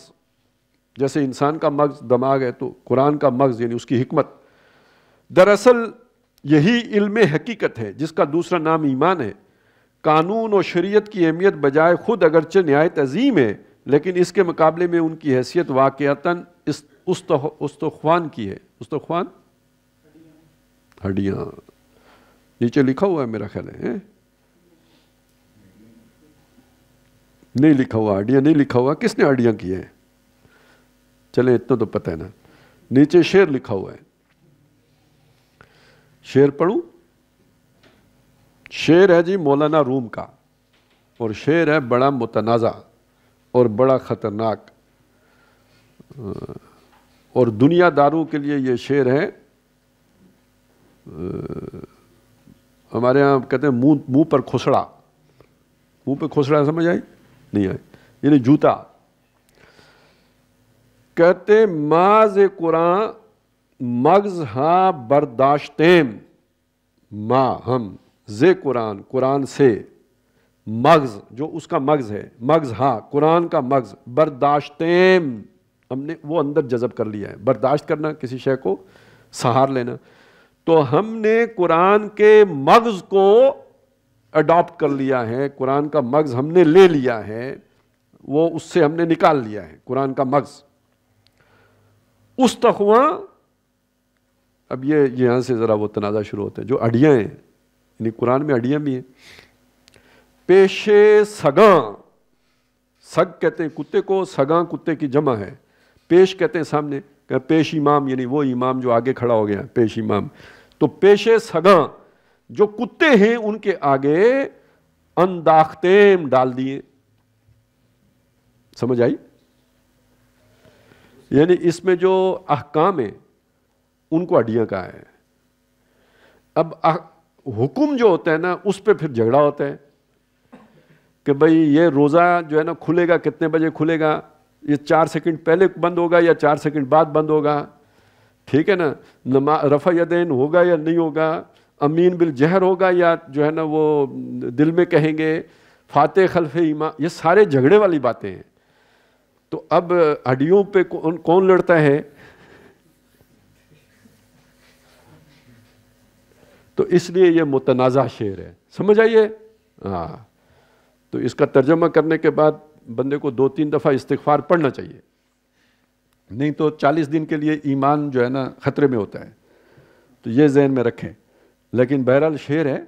جیسے انسان کا مغز دماغ ہے تو قرآن کا مغز یعنی اس کی حکمت، دراصل یہی علم حقیقت ہے جس کا دوسرا نام ایمان ہے۔ قانون و شریعت کی اہمیت بجائے خود اگرچہ نہایت عظیم ہے، لیکن اس کے مقابلے میں ان کی حیثیت واقعتاً استخوان کی ہے۔ استخوان ہڈیاں، نیچے لکھا ہوا ہے میرا خیال ہے، نہیں لکھا ہوا، ہڈیاں نہیں لکھا ہوا، کس نے ہڈیاں کی ہے؟ چلیں اتنا تو پتہ ہے نا، نیچے شعر لکھا ہوا ہے، شعر پڑھوں؟ شعر ہے جی مولانا روم کا، اور شعر ہے بڑا متنازع اور بڑا خطرناک، اور دنیا داروں کے لیے یہ شعر ہے ہمارے ہاں کہتے ہیں منہ پر کھسڑا. منہ پہ کھسڑا سمجھ آئی؟ نہیں آئی. یعنی جوتا. کہتے ماز قرآن مغز ہاں برداشتیم، ما ہم زے قرآن، قرآن سے، مغز جو اس کا مغز ہے، مغز ہاں قرآن کا مغز، برداشتیم ہم نے وہ اندر جذب کر لیا ہے. برداشت کرنا کسی شے کو، سہار لینا. تو ہم نے قرآن کے مغز کو اڈاپٹ کر لیا ہے، قرآن کا مغز ہم نے لے لیا ہے، وہ اس سے ہم نے نکال لیا ہے قرآن کا مغز. استخواں، اب یہ یہاں سے ذرا وہ تنازع شروع ہوتے ہیں. جو اڈیاں ہیں، یعنی قرآن میں اڈیاں بھی ہیں. پیشے سگاں، سگ کہتے ہیں کتے کو، سگاں کتے کی جمع ہے. پیش کہتے ہیں سامنے، کہ پیش امام یعنی وہ امام جو آگے کھڑا ہو گیا، پیش امام. تو پیشے سگاں جو کتے ہیں ان کے آگے انداختیم ڈال دیے. سمجھ آئی؟ یعنی اس میں جو احکام ہیں ان کو اڈیاں کہا ہے. اب حکم جو ہوتا ہے نا اس پہ پھر جھگڑا ہوتا ہے کہ بھئی یہ روزہ جو ہے نا کھلے گا کتنے بجے کھلے گا، یہ 4 سیکنڈ پہلے بند ہوگا یا 4 سیکنڈ بعد بند ہوگا. ٹھیک ہے نا، رفع یدین ہوگا یا نہیں ہوگا، امین بالجہر ہوگا یا جو ہے نا وہ دل میں کہیں گے، فاتح خلف امام. یہ سارے جھگڑے والی باتیں ہیں. تو اب ہڈیوں پہ کون لڑتا ہے؟ تو اس لیے یہ متنازع شعر ہے. سمجھ آئیے؟ ہاں. تو اس کا ترجمہ کرنے کے بعد بندے کو 2-3 دفعہ استغفار پڑھنا چاہیے، نہیں تو 40 دن کے لیے ایمان جو ہے نا خطرے میں ہوتا ہے. تو یہ ذہن میں رکھیں. لیکن بہرحال شعر ہے،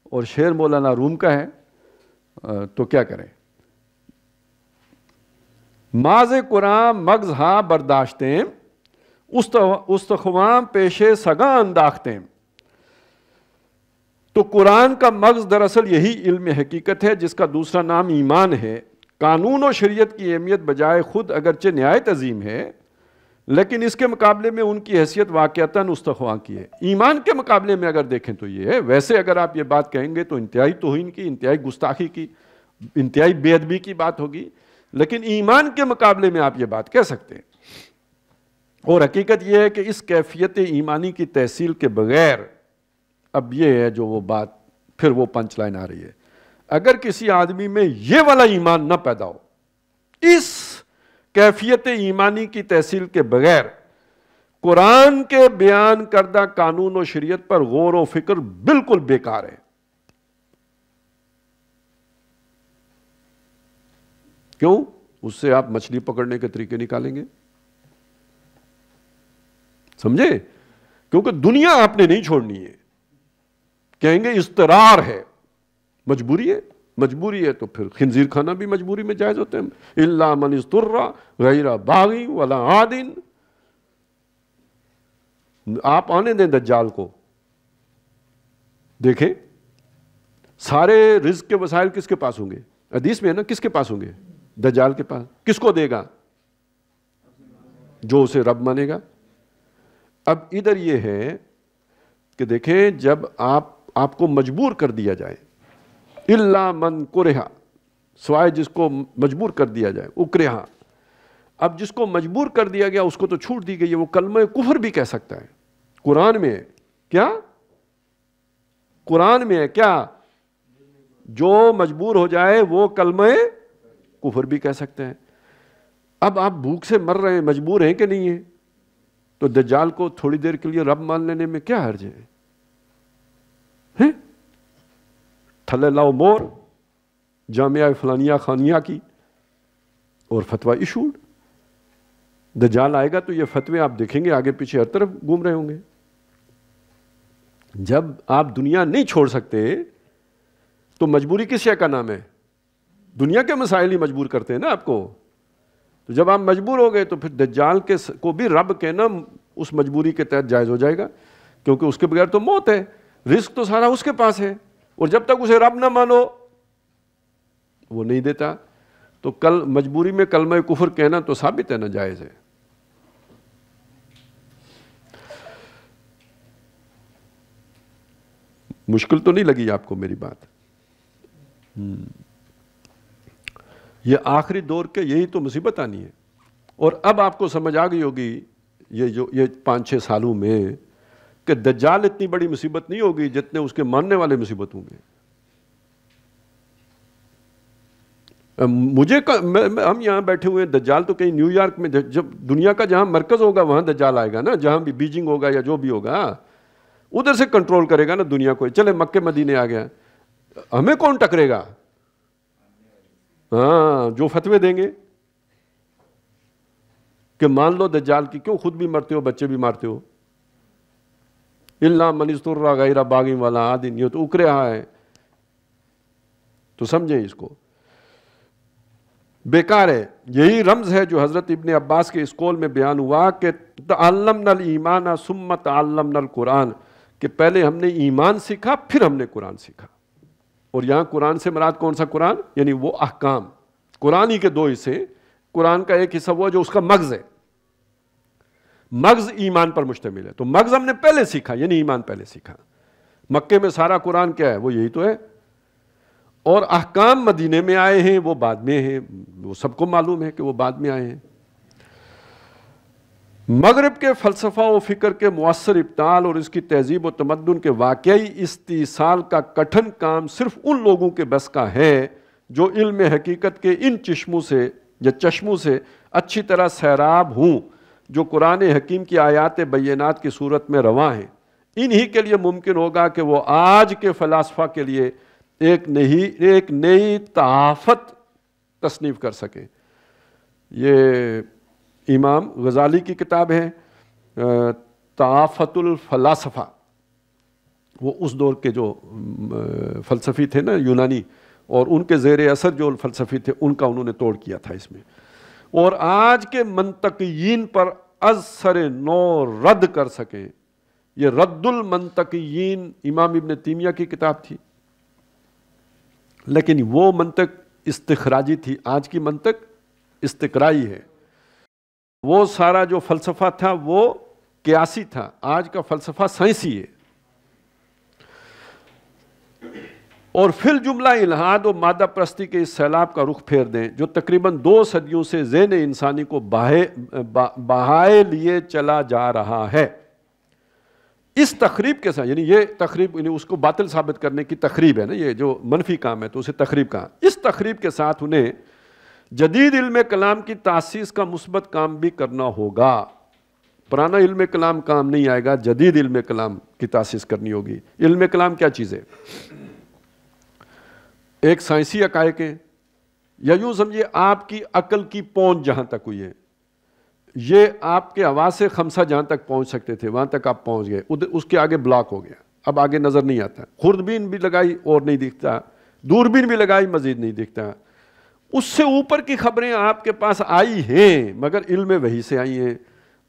اور شعر مولانا روم کا ہے، تو کیا کریں. ماز قرآن مغز ہاں برداشتیں، استخوام پیشے سگاں انداختیں. تو قرآن کا مغز دراصل یہی علم حقیقت ہے جس کا دوسرا نام ایمان ہے. قانون و شریعت کی اہمیت بجائے خود اگرچہ نہایت عظیم ہے، لیکن اس کے مقابلے میں ان کی حیثیت واقعتاً استخواں کی ہے. ایمان کے مقابلے میں اگر دیکھیں تو یہ ہے. ویسے اگر آپ یہ بات کہیں گے تو انتہائی توہین کی، انتہائی گستاخی کی، انتہائی بے ادبی کی بات ہوگی. لیکن ایمان کے مقابلے میں آپ یہ بات کہہ سکتے ہیں. اور حقیقت یہ ہے کہ اس کیفیت ایمانی کی تحصیل کے بغیر، اب یہ ہے جو وہ بات پھر وہ پنچ لائن آ رہی ہے، اگر کسی آدمی میں یہ والا ایمان نہ پیدا ہو، اس کیفیت ایمانی کی تحصیل کے بغیر قرآن کے بیان کردہ قانون و شریعت پر غور و فکر بالکل بیکار ہے. کیوں؟ اس سے آپ مچھلی پکڑنے کے طریقے نکالیں گے. سمجھے؟ کیونکہ دنیا آپ نے نہیں چھوڑنی ہے. کہیں گے اضطرار ہے، مجبوری ہے. مجبوری ہے تو پھر خنزیر کھانا بھی مجبوری میں جائز ہوتے ہیں. الا من اضطر غیر باغ ولا عاد. آپ آنے دیں دجال کو، دیکھیں سارے رزق کے وسائل کس کے پاس ہوں گے؟ حدیث میں ہے نا، کس کے پاس ہوں گے؟ دجال کے پاس. کس کو دے گا؟ جو اسے رب مانے گا. اب ادھر یہ ہے کہ دیکھیں جب آپ کو مجبور کر دیا جائے، الا من کرہا، سوائے جس کو مجبور کر دیا جائے، اکرہا. اب جس کو مجبور کر دیا گیا اس کو تو چھوٹ دی گئی ہے، وہ کلمہ کفر بھی کہہ سکتا ہے. قرآن میں ہے کیا؟ قرآن میں ہے کیا؟ جو مجبور ہو جائے وہ کلمہ کفر بھی کہہ سکتے ہیں. اب آپ بھوک سے مر رہے ہیں، مجبور ہیں کہ نہیں ہیں؟ تو دجال کو تھوڑی دیر کے لیے رب مان لینے میں کیا حرج ہے؟ تھلے لاؤ مور جامعہ فلانیہ خانیہ کی اور فتویٰ ایشوڈ. دجال آئے گا تو یہ فتوے آپ دیکھیں گے آگے پیچھے ہر طرف گھوم رہے ہوں گے. جب آپ دنیا نہیں چھوڑ سکتے تو مجبوری کس شے کا نام ہے؟ دنیا کے مسائل ہی مجبور کرتے ہیں نا آپ کو. تو جب آپ مجبور ہو گئے تو پھر دجال کو بھی رب کہنا اس مجبوری کے تحت جائز ہو جائے گا، کیونکہ اس کے بغیر تو موت ہے. رزق تو سارا اس کے پاس ہے، اور جب تک اسے رب نہ مانو وہ نہیں دیتا. تو کل مجبوری میں کلمہ کفر کہنا تو ثابت ہے نا جائز ہے. مشکل تو نہیں لگی آپ کو میری بات؟ یہ آخری دور کے یہی تو مصیبت آنی ہے. اور اب آپ کو سمجھ آ گئی ہوگی یہ 5-6 سالوں میں کہ دجال اتنی بڑی مصیبت نہیں ہوگی جتنے اس کے ماننے والے مصیبت ہوں گے. ہم یہاں بیٹھے ہوئے ہیں، دجال تو کہیں نیو یارک میں، جب دنیا کا جہاں مرکز ہوگا وہاں دجال آئے گا نا، جہاں بھی بیجنگ ہوگا یا جو بھی ہوگا ادھر سے کنٹرول کرے گا نا دنیا کو. چلے مکے مدینے آ گیا، ہمیں کون ٹکرے گا؟ ہاں، جو فتوے دیں گے کہ مان لو دجال کی، کیوں خود بھی مرتے ہو بچے بھی مارتے ہو. الا من اضطر غیر باغ ولا عاد، یہ تو اکرے رہا ہے. تو سمجھیں اس کو، بیکار ہے. یہی رمز ہے جو حضرت ابن عباس کے اس قول میں بیان ہوا کہ تعلمنا الایمان ثم تعلمنا القرآن، کہ پہلے ہم نے ایمان سیکھا پھر ہم نے قرآن سیکھا. اور یہاں قرآن سے مراد کون سا قرآن؟ یعنی وہ احکام. قرآن ہی کے 2 حصے، قرآن کا ایک حصہ وہ جو اس کا مغز ہے، مغز ایمان پر مشتمل ہے. تو مغز ہم نے پہلے سیکھا، یعنی ایمان پہلے سیکھا. مکے میں سارا قرآن کیا ہے؟ وہ یہی تو ہے. اور احکام مدینے میں آئے ہیں، وہ بعد میں ہیں، وہ سب کو معلوم ہے کہ وہ بعد میں آئے ہیں. مغرب کے فلسفہ و فکر کے مؤثر ابطال اور اس کی تہذیب و تمدن کے واقعی استیصال کا کٹھن کام صرف ان لوگوں کے بس کا ہے جو علم حقیقت کے ان چشموں سے اچھی طرح سیراب ہوں، جو قرآن حکیم کی آیات بینات کی صورت میں رواں ہیں. انہی کے لیے ممکن ہوگا کہ وہ آج کے فلاسفہ کے لیے ایک نئی تحافت تصنیف کر سکیں. یہ امام غزالی کی کتاب ہے تحافت الفلاسفہ. وہ اس دور کے جو فلسفی تھے نا یونانی، اور ان کے زیر اثر جو فلسفی تھے ان کا انہوں نے توڑ کیا تھا اس میں، اور آج کے منطقیین پر از سر نو رد کر سکیں. یہ رد المنطقیین امام ابن تیمیہ کی کتاب تھی، لیکن وہ منطق استخراجی تھی، آج کی منطق استقرائی ہے. وہ سارا جو فلسفہ تھا وہ قیاسی تھا، آج کا فلسفہ سائنسی ہے. اور فی الجملہ الحاد و مادہ پرستی کے اس سیلاب کا رخ پھیر دیں جو تقریباً 2 صدیوں سے ذہن انسانی کو بہائے لیے چلا جا رہا ہے. اس تخریب کے ساتھ، یعنی یہ تخریب یعنی اس کو باطل ثابت کرنے کی تخریب ہے نا، یہ جو منفی کام ہے تو اسے تخریب کہا. اس تخریب کے ساتھ انہیں جدید علم کلام کی تاسیس کا مثبت کام بھی کرنا ہوگا. پرانا علم کلام کام نہیں آئے گا، جدید علم کلام کی تاسیس کرنی ہوگی. علم کلام کیا چیز ہے؟ ایک سائنسی حقائق ہے، یا یوں سمجھیے آپ کی عقل کی پہنچ جہاں تک ہوئی ہے. یہ آپ کے حواس خمسہ جہاں تک پہنچ سکتے تھے وہاں تک آپ پہنچ گئے، اس کے آگے بلاک ہو گیا، اب آگے نظر نہیں آتا. خوردبین بھی لگائی اور نہیں دکھتا، دوربین بھی لگائی مزید نہیں دکھتا. اس سے اوپر کی خبریں آپ کے پاس آئی ہیں مگر علم وحی سے آئی ہیں،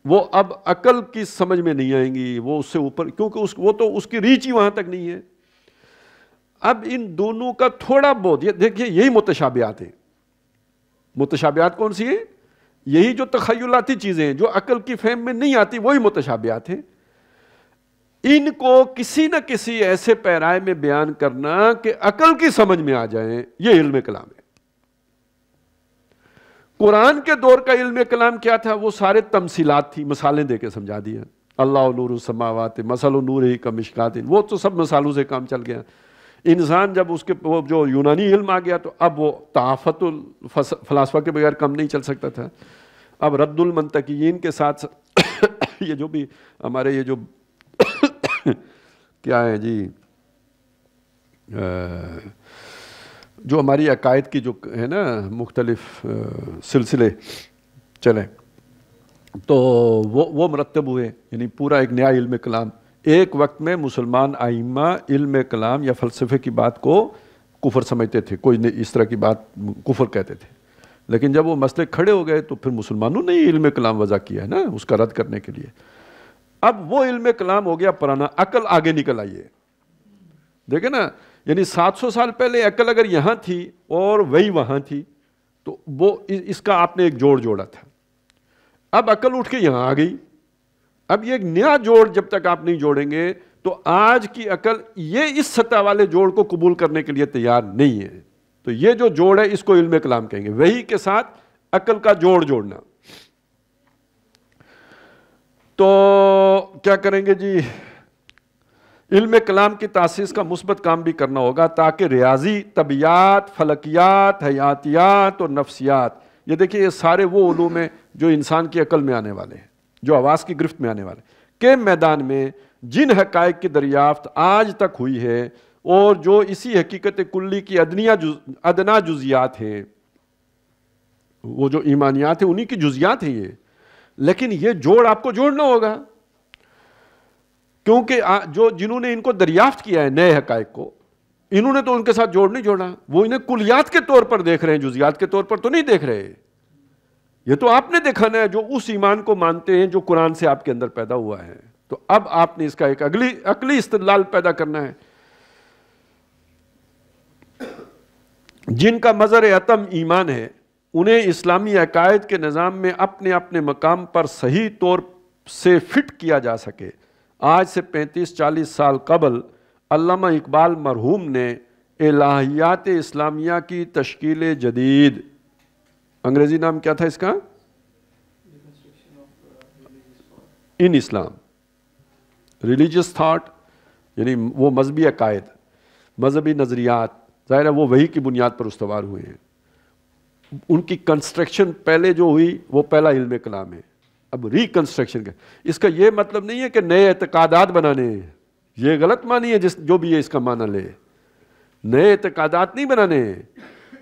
وہ اب عقل کی سمجھ میں نہیں آئیں گی، وہ اس سے اوپر، کیونکہ وہ تو اس کی ریچ ہی وہاں تک نہیں ہے. اب ان دونوں کا تھوڑا بہت، یہ دیکھیے یہی متشابہات ہیں. متشابہات کون سی ہیں؟ یہی جو تخیلاتی چیزیں ہیں جو عقل کی فہم میں نہیں آتی، وہی متشابہات ہیں. ان کو کسی نہ کسی ایسے پیرائے میں بیان کرنا کہ عقل کی سمجھ میں آ جائیں، یہ علم کلام ہے. قرآن کے دور کا علم کلام کیا تھا؟ وہ سارے تمثیلات تھی، مثالیں دے کے سمجھا دیا. اللہ نور السماوات مثل نورہ کمشکات، وہ تو سب مثالوں سے کام چل گیا. انسان جب اس کے وہ جو یونانی علم آ گیا تو اب وہ تحافت الفلاسفہ کے بغیر کم نہیں چل سکتا تھا. اب رد المنطقیین کے ساتھ یہ جو بھی ہمارے یہ جو کیا ہے جی، جو ہماری عقائد کی جو ہے نا مختلف سلسلے چلے، تو وہ مرتب ہوئے، یعنی پورا ایک نیا علم کلام. ایک وقت میں مسلمان ائمہ علم کلام یا فلسفے کی بات کو کفر سمجھتے تھے، کوئی اس طرح کی بات کفر کہتے تھے. لیکن جب وہ مسئلے کھڑے ہو گئے تو پھر مسلمانوں نے علم کلام وضع کیا ہے نا اس کا رد کرنے کے لیے. اب وہ علم کلام ہو گیا پرانا، عقل آگے نکل آئی ہے. دیکھیں نا، یعنی 700 سال پہلے عقل اگر یہاں تھی اور وہی وہاں تھی تو وہ اس کا آپ نے ایک جوڑا تھا. اب عقل اٹھ کے یہاں آ گئی، اب یہ ایک نیا جوڑ جب تک آپ نہیں جوڑیں گے تو آج کی عقل یہ اس سطح والے جوڑ کو قبول کرنے کے لیے تیار نہیں ہے. تو یہ جو جوڑ ہے اس کو علم کلام کہیں گے، وحی کے ساتھ عقل کا جوڑ جوڑنا. تو کیا کریں گے جی، علم کلام کی تاسیس کا مثبت کام بھی کرنا ہوگا تاکہ ریاضی، طبیعیات، فلکیات، حیاتیات اور نفسیات، یہ دیکھیے یہ سارے وہ علوم ہیں جو انسان کی عقل میں آنے والے ہیں، جو حواس کی گرفت میں آنے والے ہیں، کے میدان میں جن حقائق کی دریافت آج تک ہوئی ہے اور جو اسی حقیقت کلی کی ادنا جزیات ہیں، وہ جو ایمانیات ہیں انہی کی جزیات ہیں یہ، لیکن یہ جوڑ آپ کو جوڑنا ہوگا، کیونکہ جنہوں نے ان کو دریافت کیا ہے نئے حقائق کو، انہوں نے تو ان کے ساتھ جوڑ نہیں جوڑا، وہ انہیں کلیات کے طور پر دیکھ رہے ہیں، جزیات کے طور پر تو نہیں دیکھ رہے. یہ تو آپ نے دکھانا ہے جو اس ایمان کو مانتے ہیں جو قرآن سے آپ کے اندر پیدا ہوا ہے. تو اب آپ نے اس کا ایک عقلی استدلال پیدا کرنا ہے. جن کا مظہر عتم ایمان ہے انہیں اسلامی عقائد کے نظام میں اپنے اپنے مقام پر صحیح طور سے فٹ کیا جا سکے. آج سے 35-40 سال قبل علامہ اقبال مرحوم نے الہیات اسلامیہ کی تشکیل جدید، انگریزی نام کیا تھا اس کا؟ ان اسلام، ریلیجس تھاٹ، یعنی وہ مذہبی عقائد، مذہبی نظریات، ظاہر ہے وہ وحی کی بنیاد پر استوار ہوئے ہیں. ان کی کنسٹرکشن پہلے جو ہوئی وہ پہلا علم کلام ہے. اب ریکنسٹرکشن کا اس کا یہ مطلب نہیں ہے کہ نئے اعتقادات بنانے ہیں، یہ غلط معنی ہے جو بھی ہے اس کا معنی لے. نئے اعتقادات نہیں بنانے ہیں،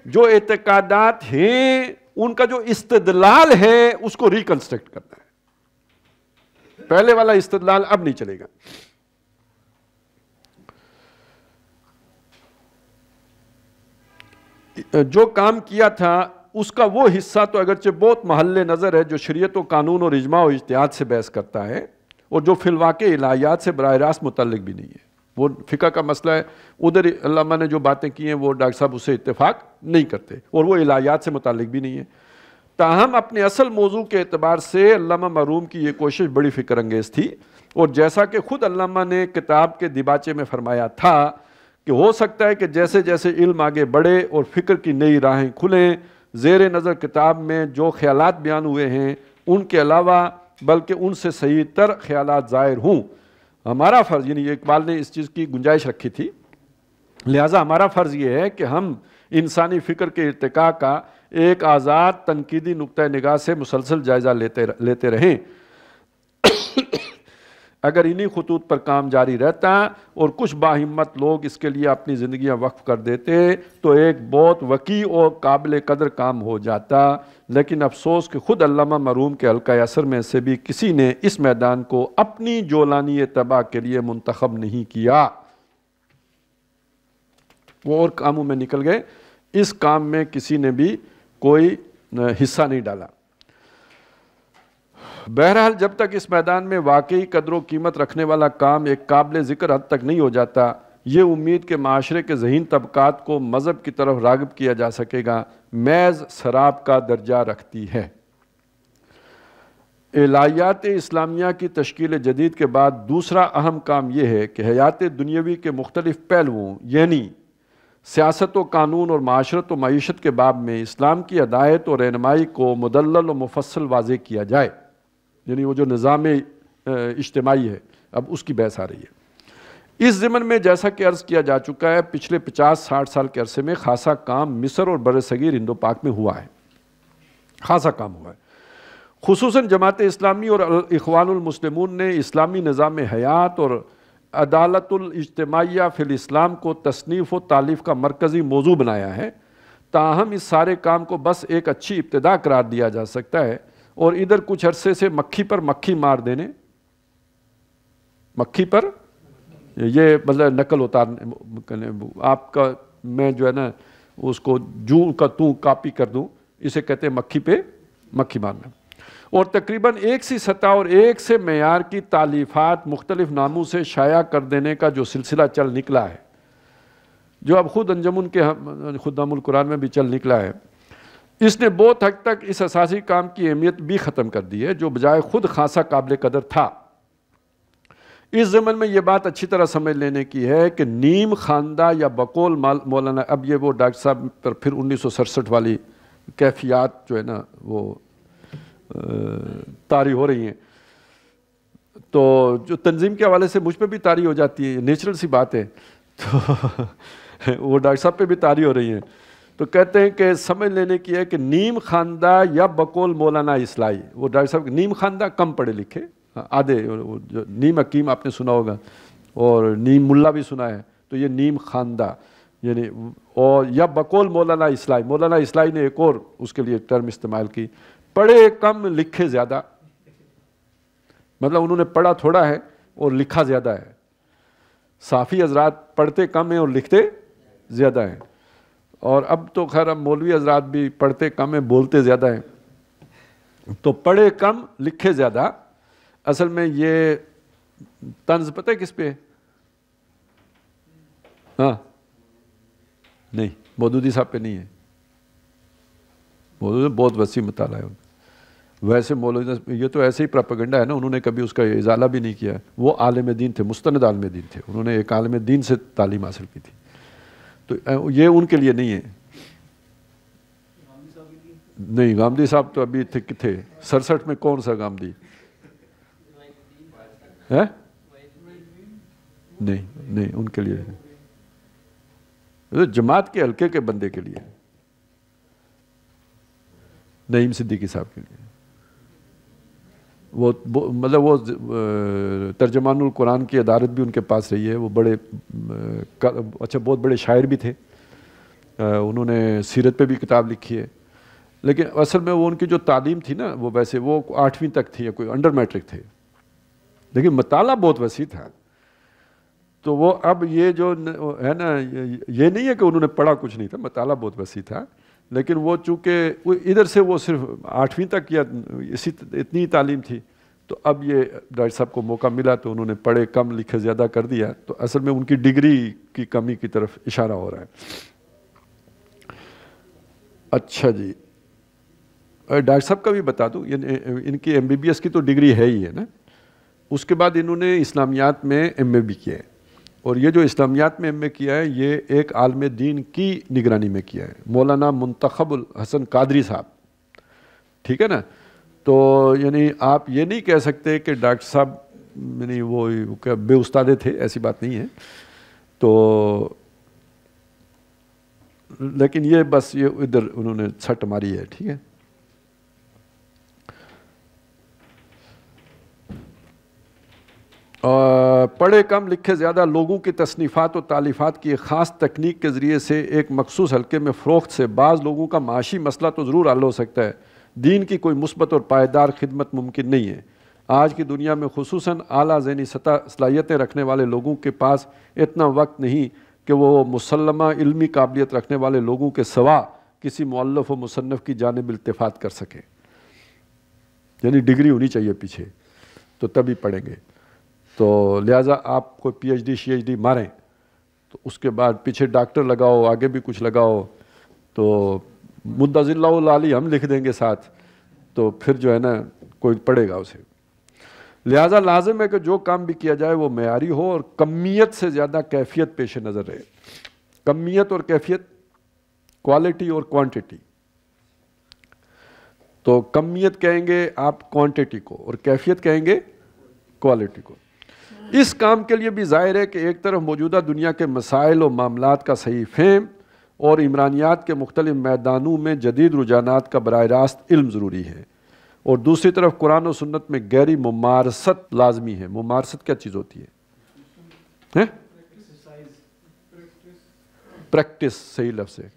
جو اعتقادات ہیں ان کا جو استدلال ہے اس کو ریکنسٹرکٹ کرنا ہے. پہلے والا استدلال اب نہیں چلے گا. جو کام کیا تھا اس کا وہ حصہ تو اگرچہ بہت محل نظر ہے جو شریعت و قانون اور اجماع و اجتہاد سے بحث کرتا ہے، اور جو فی الواقع الہیات سے براہ راست متعلق بھی نہیں ہے. وہ فقہ کا مسئلہ ہے، ادھر علامہ نے جو باتیں کی ہیں وہ ڈاکٹر صاحب اسے اتفاق نہیں کرتے، اور وہ الہیات سے متعلق بھی نہیں ہے. تاہم اپنے اصل موضوع کے اعتبار سے علامہ مرحوم کی یہ کوشش بڑی فکر انگیز تھی، اور جیسا کہ خود علامہ نے کتاب کے دیباچے میں فرمایا تھا کہ ہو سکتا ہے کہ جیسے جیسے علم آگے بڑھے اور فکر کی نئی راہیں کھلیں، زیر نظر کتاب میں جو خیالات بیان ہوئے ہیں ان کے علاوہ بلکہ ان سے صحیح تر خیالات ظاہر ہوں. ہمارا فرض، یعنی اقبال نے اس چیز کی گنجائش رکھی تھی، لہٰذا ہمارا فرض یہ ہے کہ ہم انسانی فکر کے ارتقاء کا ایک آزاد تنقیدی نقطہ نگاہ سے مسلسل جائزہ لیتے رہیں. اگر انہی خطوط پر کام جاری رہتا اور کچھ باہمت لوگ اس کے لیے اپنی زندگیاں وقف کر دیتے تو ایک بہت وسیع اور قابل قدر کام ہو جاتا. لیکن افسوس کہ خود علامہ مرحوم کے حلقہ اثر میں سے بھی کسی نے اس میدان کو اپنی جولانی اتباع کے لیے منتخب نہیں کیا. وہ اور کاموں میں نکل گئے، اس کام میں کسی نے بھی کوئی حصہ نہیں ڈالا. بہرحال جب تک اس میدان میں واقعی قدر و قیمت رکھنے والا کام ایک قابل ذکر حد تک نہیں ہو جاتا، یہ امید کہ معاشرے کے ذہین طبقات کو مذہب کی طرف راغب کیا جا سکے گا محض سراب کا درجہ رکھتی ہے. الہیات اسلامیہ کی تشکیل جدید کے بعد دوسرا اہم کام یہ ہے کہ حیات دنیاوی کے مختلف پہلوؤں یعنی سیاست و قانون اور معاشرت و معیشت کے باب میں اسلام کی ہدایت اور رہنمائی کو مدلل و مفصل واضح کیا جائے. یعنی وہ جو نظام اجتماعی ہے اب اس کی بحث آ رہی ہے. اس ضمن میں جیسا کہ عرض کیا جا چکا ہے پچھلے 50-60 سال کے عرصے میں خاصا کام مصر اور بر صغیر ہند و پاک میں ہوا ہے، خاصا کام ہوا ہے. خصوصاً جماعت اسلامی اور اخوان المسلمون نے اسلامی نظام حیات اور عدالت الاجتماعیہ فی الاسلام کو تصنیف و تالیف کا مرکزی موضوع بنایا ہے. تاہم اس سارے کام کو بس ایک اچھی ابتدا قرار دیا جا سکتا ہے، اور ادھر کچھ عرصے سے مکھی پر مکھی مار دینے، مکھی پر یہ مطلب نقل اتارنے، آپ کا میں جو ہے نا اس کو جو کا تو کاپی کر دوں، اسے کہتے ہیں مکھی پہ مکھی مارنا. اور تقریباً ایک سی سطح اور ایک سے معیار کی تالیفات مختلف ناموں سے شائع کر دینے کا جو سلسلہ چل نکلا ہے، جو اب خود انجمن کے خدام القرآن میں بھی چل نکلا ہے، اس نے بہت حد تک اس اساسی کام کی اہمیت بھی ختم کر دی ہے جو بجائے خود خاصا قابل قدر تھا. اس ضمن میں یہ بات اچھی طرح سمجھ لینے کی ہے کہ نیم خواندہ یا بقول مولانا، اب یہ وہ ڈاکٹر صاحب پر پھر 1967 والی کیفیات جو ہے نا وہ طاری ہو رہی ہیں، تو جو تنظیم کے حوالے سے مجھ پہ بھی طاری ہو جاتی ہے، نیچرل سی بات ہے، تو وہ ڈاکٹر صاحب پہ بھی طاری ہو رہی ہیں. تو کہتے ہیں کہ سمجھ لینے کی ہے کہ نیم خواندہ یا بقول مولانا اصلاحی، وہ ڈاکٹر صاحب نیم خواندہ کم پڑھے لکھے، آدھے، جو نیم حکیم آپ نے سنا ہوگا اور نیم ملا بھی سنا ہے، تو یہ نیم خواندہ یعنی، اور یا بقول مولانا اصلاحی. مولانا اصلاحی نے ایک اور اس کے لیے ٹرم استعمال کی، پڑھے کم لکھے زیادہ، مطلب انہوں نے پڑھا تھوڑا ہے اور لکھا زیادہ ہے. صافی حضرات پڑھتے کم ہیں اور لکھتے زیادہ ہیں، اور اب تو خیر اب مولوی حضرات بھی پڑھتے کم ہیں بولتے زیادہ ہیں. تو پڑھے کم لکھے زیادہ، اصل میں یہ طنز پتہ ہے کس پہ ہے؟ ہاں نہیں، مودودی صاحب پہ نہیں ہے. مودودی بہت وسیع مطالعہ ہے. ویسے مولوی یہ تو ایسے ہی پراپیگنڈا ہے نا، انہوں نے کبھی اس کا ازالہ بھی نہیں کیا. وہ عالم دین تھے، مستند عالم دین تھے، انہوں نے ایک عالم دین سے تعلیم حاصل کی تھی، تو یہ ان کے لیے نہیں ہے. نہیں، گامدی صاحب تو ابھی تھے 67 میں. کون سا گامدی ہے؟ نہیں نہیں، ان کے لیے جماعت کے حلقے کے بندے کے لیے، نعیم صدیقی صاحب کے لیے. وہ مطلب وہ ترجمان القرآن کی عدالت بھی ان کے پاس رہی ہے. وہ بڑے اچھا بہت بڑے شاعر بھی تھے، انہوں نے سیرت پہ بھی کتاب لکھی ہے. لیکن اصل میں وہ ان کی جو تعلیم تھی نا، وہ ویسے وہ 8ویں تک تھی یا کوئی انڈر میٹرک تھے، لیکن مطالعہ بہت وسیع تھا. تو وہ اب یہ جو ہے نا، یہ نہیں ہے کہ انہوں نے پڑھا کچھ نہیں تھا، مطالعہ بہت وسیع تھا، لیکن وہ چونکہ ادھر سے وہ صرف 8ویں تک یا اتنی تعلیم تھی. تو اب یہ ڈاکٹر صاحب کو موقع ملا تو انہوں نے پڑھے کم لکھے زیادہ کر دیا. تو اصل میں ان کی ڈگری کی کمی کی طرف اشارہ ہو رہا ہے. اچھا جی، ڈاکٹر صاحب کا بھی بتا دوں، ان کی MBBS کی تو ڈگری ہے ہی ہے نا. اس کے بعد انہوں نے اسلامیات میں MA بھی کیا ہے، اور یہ جو اسلامیات میں MA کیا ہے یہ ایک عالم دین کی نگرانی میں کیا ہے، مولانا منتخب الحسن قادری صاحب، ٹھیک ہے نا. تو یعنی آپ یہ نہیں کہہ سکتے کہ ڈاکٹر صاحب یعنی وہ بے استادے تھے، ایسی بات نہیں ہے. تو لیکن یہ بس یہ ادھر انہوں نے چھٹ ماری ہے، ٹھیک ہے. پڑھے کم لکھے زیادہ لوگوں کی تصنیفات و تالیفات کی ایک خاص تکنیک کے ذریعے سے ایک مخصوص حلقے میں فروخت سے بعض لوگوں کا معاشی مسئلہ تو ضرور حل ہو سکتا ہے، دین کی کوئی مثبت اور پائیدار خدمت ممکن نہیں ہے. آج کی دنیا میں خصوصاً اعلیٰ ذہنی صلاحیتیں رکھنے والے لوگوں کے پاس اتنا وقت نہیں کہ وہ مسلمہ علمی قابلیت رکھنے والے لوگوں کے سوا کسی مؤلف و مصنف کی جانب التفات کر سکیں. یعنی ڈگری ہونی چاہیے پیچھے تو تبھی پڑھیں گے. تو لہٰذا آپ کوئی PhD ماریں تو اس کے بعد پیچھے ڈاکٹر لگاؤ، آگے بھی کچھ لگاؤ، تو مدظ اللہ العالی ہم لکھ دیں گے ساتھ، تو پھر جو ہے نا کوئی پڑھے گا اسے. لہٰذا لازم ہے کہ جو کام بھی کیا جائے وہ معیاری ہو اور کمیت سے زیادہ کیفیت پیش نظر رہے. کمیت اور کیفیت، کوالٹی اور کوانٹٹی. تو کمیت کہیں گے آپ کوانٹٹی کو اور کیفیت کہیں گے کوالٹی کو. اس کام کے لیے بھی ظاہر ہے کہ ایک طرف موجودہ دنیا کے مسائل و معاملات کا صحیح فہم اور عمرانیات کے مختلف میدانوں میں جدید رجحانات کا براہ راست علم ضروری ہے، اور دوسری طرف قرآن و سنت میں گہری ممارست لازمی ہے. ممارست کیا چیز ہوتی ہے؟ پریکٹس، صحیح لفظ ہے.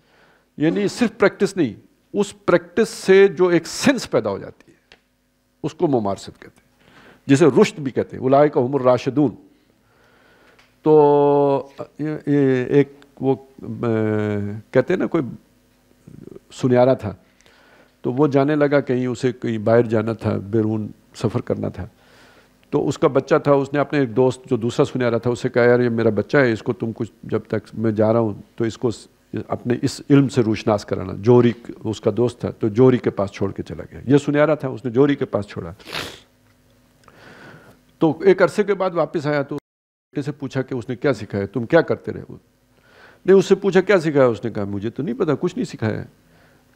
یعنی صرف پریکٹس نہیں، اس پریکٹس سے جو ایک سینس پیدا ہو جاتی ہے اس کو ممارست کہتے ہیں، جسے رشد بھی کہتے ہیں. اولئک هم الراشدون. تو ایک وہ کہتے ہیں نا، کوئی سنیارا تھا تو وہ جانے لگا کہیں، اسے کہیں باہر جانا تھا، بیرون سفر کرنا تھا. تو اس کا بچہ تھا، اس نے اپنے ایک دوست جو دوسرا سنیارا تھا اسے کہا، یار یہ میرا بچہ ہے، اس کو تم کچھ جب تک میں جا رہا ہوں تو اس کو اپنے اس علم سے روشناس کرانا. جوہری اس کا دوست تھا تو جوہری کے پاس چھوڑ کے چلا گیا. یہ سنیارا تھا، اس نے جوہری کے پاس چھوڑا. تو ایک عرصے کے بعد واپس آیا تو بیٹے سے پوچھا کہ اس نے کیا سکھایا, تم کیا کرتے رہے؟ نہیں, اس سے پوچھا کیا سکھایا؟ اس نے کہا مجھے تو نہیں پتا, کچھ نہیں سکھایا.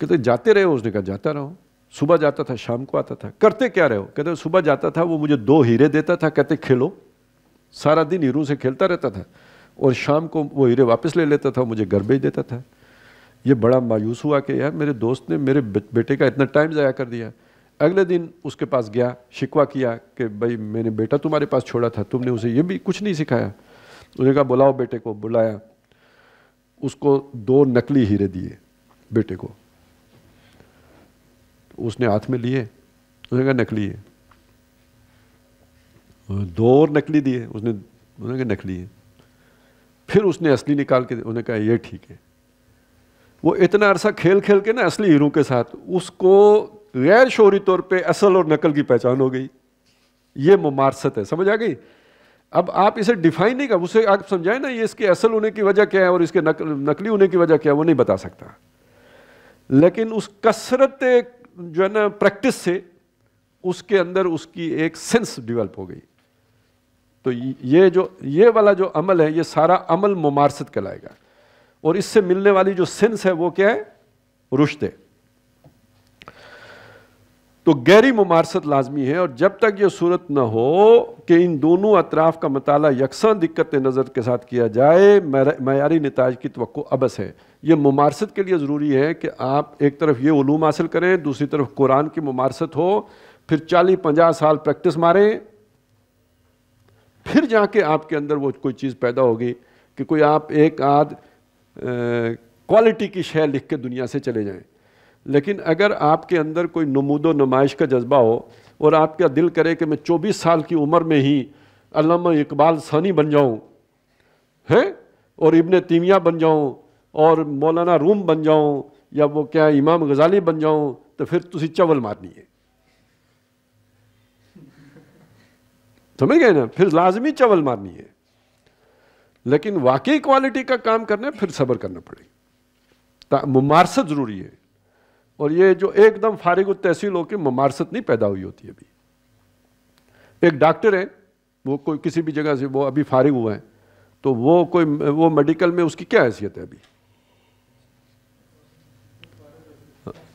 کہتے جاتے رہے ہو؟ اس نے کہا جاتا رہا ہوں, صبح جاتا تھا شام کو آتا تھا. کرتے کیا رہے ہو؟ کہتے صبح جاتا تھا, وہ مجھے 2 ہیرے دیتا تھا, کہتے کھیلو. سارا دن ہیروں سے کھیلتا رہتا تھا اور شام کو وہ ہیرے واپس لے لیتا تھا, مجھے گھر بھیج دیتا تھا. یہ بڑا مایوس ہوا کہ یار میرے دوست نے میرے بیٹے کا اتنا ٹائم ضائع کر دیا. اگلے دن اس کے پاس گیا, شکوہ کیا کہ بھائی میں نے بیٹا تمہارے پاس چھوڑا تھا, تم نے اسے یہ بھی کچھ نہیں سکھایا. اس نے کہا بلاؤ بیٹے کو. بلایا, اس کو 2 نقلی ہیرے دیے بیٹے کو. اس نے ہاتھ میں لیے, اس نے کہا نقلی ہے. 2 اور نقلی دیے, اس نے کہا نقلی ہے. پھر اس نے اصلی نکال کے انہوں نے کہا یہ ٹھیک ہے. وہ اتنا عرصہ کھیل کھیل کے نا اصلی ہیروں کے ساتھ اس کو غیر شعوری طور پہ اصل اور نقل کی پہچان ہو گئی. یہ ممارست ہے, سمجھ آ گئی؟ اب آپ اسے ڈیفائن نہیں کر, اسے آپ سمجھائیں نا یہ اس کے اصل ہونے کی وجہ کیا ہے اور اس کے نقلی ہونے کی وجہ کیا ہے, وہ نہیں بتا سکتا. لیکن اس کثرت جو ہے نا پریکٹس سے اس کے اندر اس کی ایک سینس ڈیولپ ہو گئی. تو یہ والا جو عمل ہے, یہ سارا عمل ممارست کہلائے گا. اور اس سے ملنے والی جو سینس ہے وہ کیا ہے؟ رشد ہے. تو گہری ممارست لازمی ہے, اور جب تک یہ صورت نہ ہو کہ ان دونوں اطراف کا مطالعہ یکساں دقت نظر کے ساتھ کیا جائے, معیاری نتائج کی توقع عبث ہے. یہ ممارست کے لیے ضروری ہے کہ آپ ایک طرف یہ علوم حاصل کریں, دوسری طرف قرآن کی ممارست ہو, پھر 40-50 سال پریکٹس ماریں, پھر جا کے آپ کے اندر وہ کوئی چیز پیدا ہوگی کہ کوئی آپ ایک آدھ کوالٹی کی شے لکھ کے دنیا سے چلے جائیں. لیکن اگر آپ کے اندر کوئی نمود و نمائش کا جذبہ ہو اور آپ کا دل کرے کہ میں 24 سال کی عمر میں ہی علامہ اقبال ثانی بن جاؤں ہے اور ابن تیمیہ بن جاؤں اور مولانا روم بن جاؤں یا وہ کیا امام غزالی بن جاؤں, تو پھر تسی چول مارنی ہے. سمجھ گئے نا؟ پھر لازمی چول مارنی ہے. لیکن واقعی کوالٹی کا کام کرنا ہے پھر صبر کرنا پڑے گا, ممارست ضروری ہے. اور یہ جو ایک دم فارغ التحصیل ہو کے ممارست نہیں پیدا ہوئی ہوتی. ابھی ایک ڈاکٹر ہے, وہ کوئی کسی بھی جگہ سے وہ ابھی فارغ ہوا ہے, تو وہ میڈیکل میں اس کی کیا حیثیت ہے؟ ابھی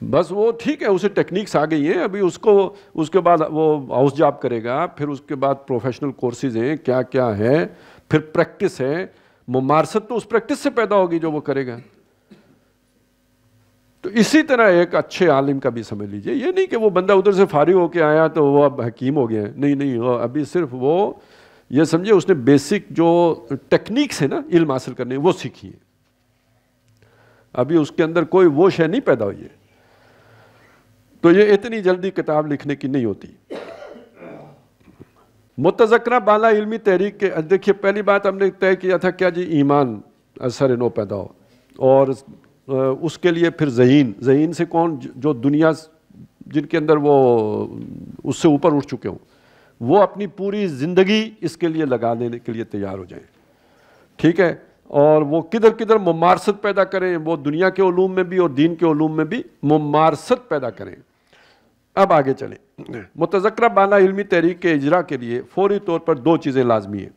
بس وہ ٹھیک ہے, اسے ٹیکنیکس آ گئی ہیں, ابھی اس کے بعد وہ ہاؤس جاب کرے گا, پھر اس کے بعد پروفیشنل کورسز ہیں, کیا کیا ہے, پھر پریکٹس ہے. ممارست تو اس پریکٹس سے پیدا ہوگی جو وہ کرے گا. تو اسی طرح ایک اچھے عالم کا بھی سمجھ لیجئے, یہ نہیں کہ وہ بندہ ادھر سے فارغ ہو کے آیا تو وہ اب حکیم ہو گیا ہے, نہیں, وہ ابھی صرف وہ یہ سمجھے اس نے بیسک جو ٹیکنیکس ہے نا علم حاصل کرنے وہ سیکھی ہے. ابھی اس کے اندر کوئی وہ شے نہیں پیدا ہوئی ہے. تو یہ اتنی جلدی کتاب لکھنے کی نہیں ہوتی. متذکرہ بالا علمی تحریک کے دیکھیے, پہلی بات ہم نے طے کیا تھا کیا جی, ایمان اثر نو پیدا ہو, اور اس کے لیے پھر ذہین سے کون, جو دنیا جن کے اندر وہ اس سے اوپر اٹھ چکے ہوں, وہ اپنی پوری زندگی اس کے لیے لگا دینے کے لیے تیار ہو جائیں. ٹھیک ہے, اور وہ کدھر کدھر ممارست پیدا کریں, وہ دنیا کے علوم میں بھی اور دین کے علوم میں بھی ممارست پیدا کریں. اب آگے چلیں. متذکرہ بالا علمی تحریک کے اجرا کے لیے فوری طور پر 2 چیزیں لازمی ہیں.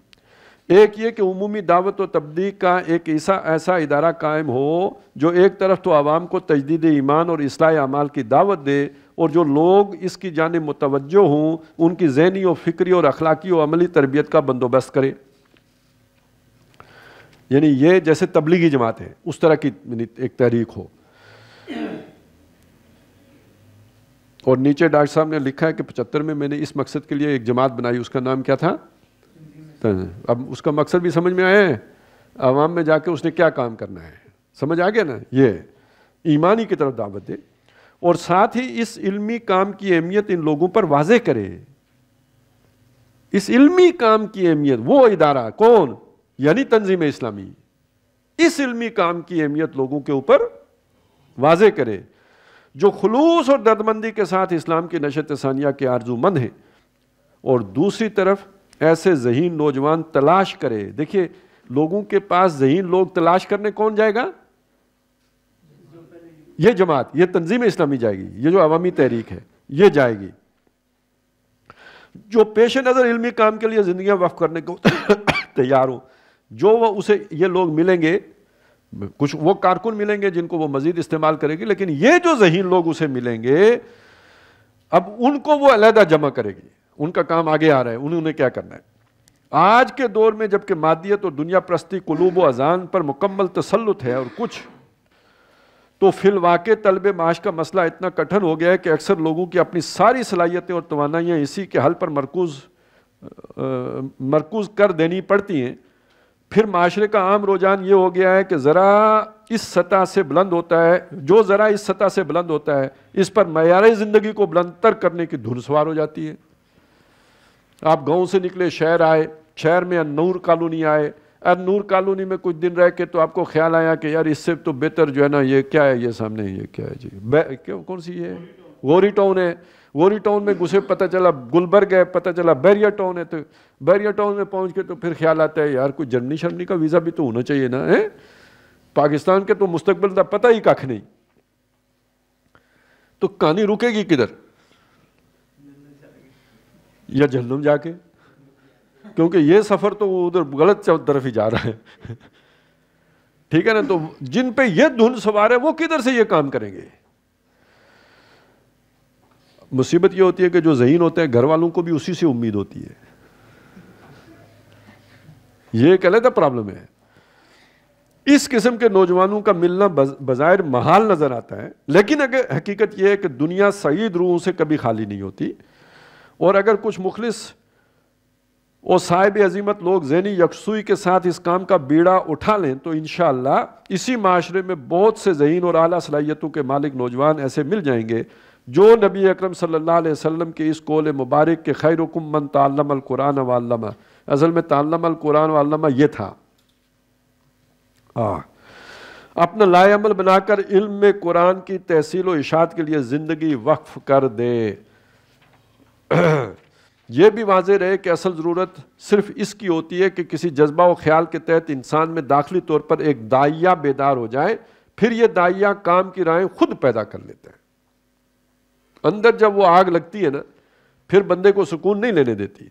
ایک یہ کہ عمومی دعوت و تبلیغ کا ایک ایسا ادارہ قائم ہو جو ایک طرف تو عوام کو تجدید ایمان اور اصلاح اعمال کی دعوت دے, اور جو لوگ اس کی جانب متوجہ ہوں ان کی ذہنی و فکری اور اخلاقی و عملی تربیت کا بندوبست کرے. یعنی یہ جیسے تبلیغی جماعت ہے اس طرح کی ایک تحریک ہو. اور نیچے ڈاکٹر صاحب نے لکھا ہے کہ 75 میں نے اس مقصد کے لیے ایک جماعت بنائی, اس کا نام کیا تھا؟ اب اس کا مقصد بھی سمجھ میں آیا ہے, عوام میں جا کے اس نے کیا کام کرنا ہے, سمجھ آ گیا نا؟ یہ ایمانی کی طرف دعوت دے, اور ساتھ ہی اس علمی کام کی اہمیت ان لوگوں پر واضح کرے. اس علمی کام کی اہمیت, وہ ادارہ کون؟ یعنی تنظیم اسلامی, اس علمی کام کی اہمیت لوگوں کے اوپر واضح کرے جو خلوص اور دردمندی کے ساتھ اسلام کی نشر ثانیہ کے آرزو مند ہیں, اور دوسری طرف ایسے ذہین نوجوان تلاش کرے. دیکھیے لوگوں کے پاس ذہین لوگ تلاش کرنے کون جائے گا؟ یہ جماعت, یہ تنظیم اسلامی جائے گی, یہ جو عوامی تحریک ہے یہ جائے گی. جو پیش نظر علمی کام کے لیے زندگیاں وقف کرنے کو تیار ہوں، جو وہ اسے یہ لوگ ملیں گے، کچھ وہ کارکن ملیں گے جن کو وہ مزید استعمال کرے گی، لیکن یہ جو ذہین لوگ اسے ملیں گے اب ان کو وہ علیحدہ جمع کرے گی، ان کا کام آگے آ رہا ہے، انہوں نے کیا کرنا ہے۔ آج کے دور میں جبکہ مادیت اور دنیا پرستی قلوب و اذہان پر مکمل تسلط ہے، اور کچھ تو فی الواقع طلب معاش کا مسئلہ اتنا کٹھن ہو گیا ہے کہ اکثر لوگوں کی اپنی ساری صلاحیتیں اور توانائیاں اسی کے حل پر مرکوز کر دینی پڑتی ہیں، پھر معاشرے کا عام رجحان یہ ہو گیا ہے کہ ذرا اس سطح سے بلند ہوتا ہے، جو ذرا اس سطح سے بلند ہوتا ہے اس پر معیار زندگی کو بلند تر کرنے کی دھن سوار ہو جاتی ہے۔ آپ گاؤں سے نکلے، شہر آئے، شہر میں نور کالونی آئے، نور کالونی میں کچھ دن رہ کے تو آپ کو خیال آیا کہ یار اس سے تو بہتر جو ہے نا یہ کیا ہے، یہ سامنے یہ کیا ہے جی، کون سی یہ غوری ٹاؤن ہے، غوری ٹاؤن میں گھسے پتہ چلا گلبرگ ہے، پتہ چلا بیریا ٹاؤن ہے، تو بیریا ٹاؤن میں پہنچ کے تو پھر خیال آتا ہے یار کوئی جرمنی شرمنی کا ویزا بھی تو ہونا چاہیے نا، پاکستان کے تو مستقبل کا پتہ ہی کھ نہیں، تو کہانی رکے گی کدھر؟ یا جہنم جا کے، کیونکہ یہ سفر تو ادھر غلط طرف ہی جا رہا ہے، ٹھیک ہے نا۔ تو جن پہ یہ دھن سوار ہے وہ کدھر سے یہ کام کریں گے؟ مصیبت یہ ہوتی ہے کہ جو ذہین ہوتے ہیں گھر والوں کو بھی اسی سے امید ہوتی ہے، یہ ایک علیحدہ پرابلم ہے۔ اس قسم کے نوجوانوں کا ملنا بظاہر محال نظر آتا ہے، لیکن اگر حقیقت یہ ہے کہ دنیا سعید روحوں سے کبھی خالی نہیں ہوتی، اور اگر کچھ مخلص اور صاحب عظیمت لوگ ذہنی یکسوئی کے ساتھ اس کام کا بیڑا اٹھا لیں تو انشاءاللہ اسی معاشرے میں بہت سے ذہین اور اعلیٰ صلاحیتوں کے مالک نوجوان ایسے مل جائیں گے جو نبی اکرم صلی اللہ علیہ وسلم کے اس قول مبارک کے خیرکم من تعلم القرآن وعلمہ، اصل میں تعلم القرآن وعلمہ یہ تھا، اپنا لائے عمل بنا کر علم میں قرآن کی تحصیل و اشاعت کے لیے زندگی وقف کر دے۔ یہ بھی واضح رہے کہ اصل ضرورت صرف اس کی ہوتی ہے کہ کسی جذبہ و خیال کے تحت انسان میں داخلی طور پر ایک داعیہ بیدار ہو جائے، پھر یہ داعیہ کام کی راہیں خود پیدا کر لیتا ہے۔ اندر جب وہ آگ لگتی ہے نا پھر بندے کو سکون نہیں لینے دیتی،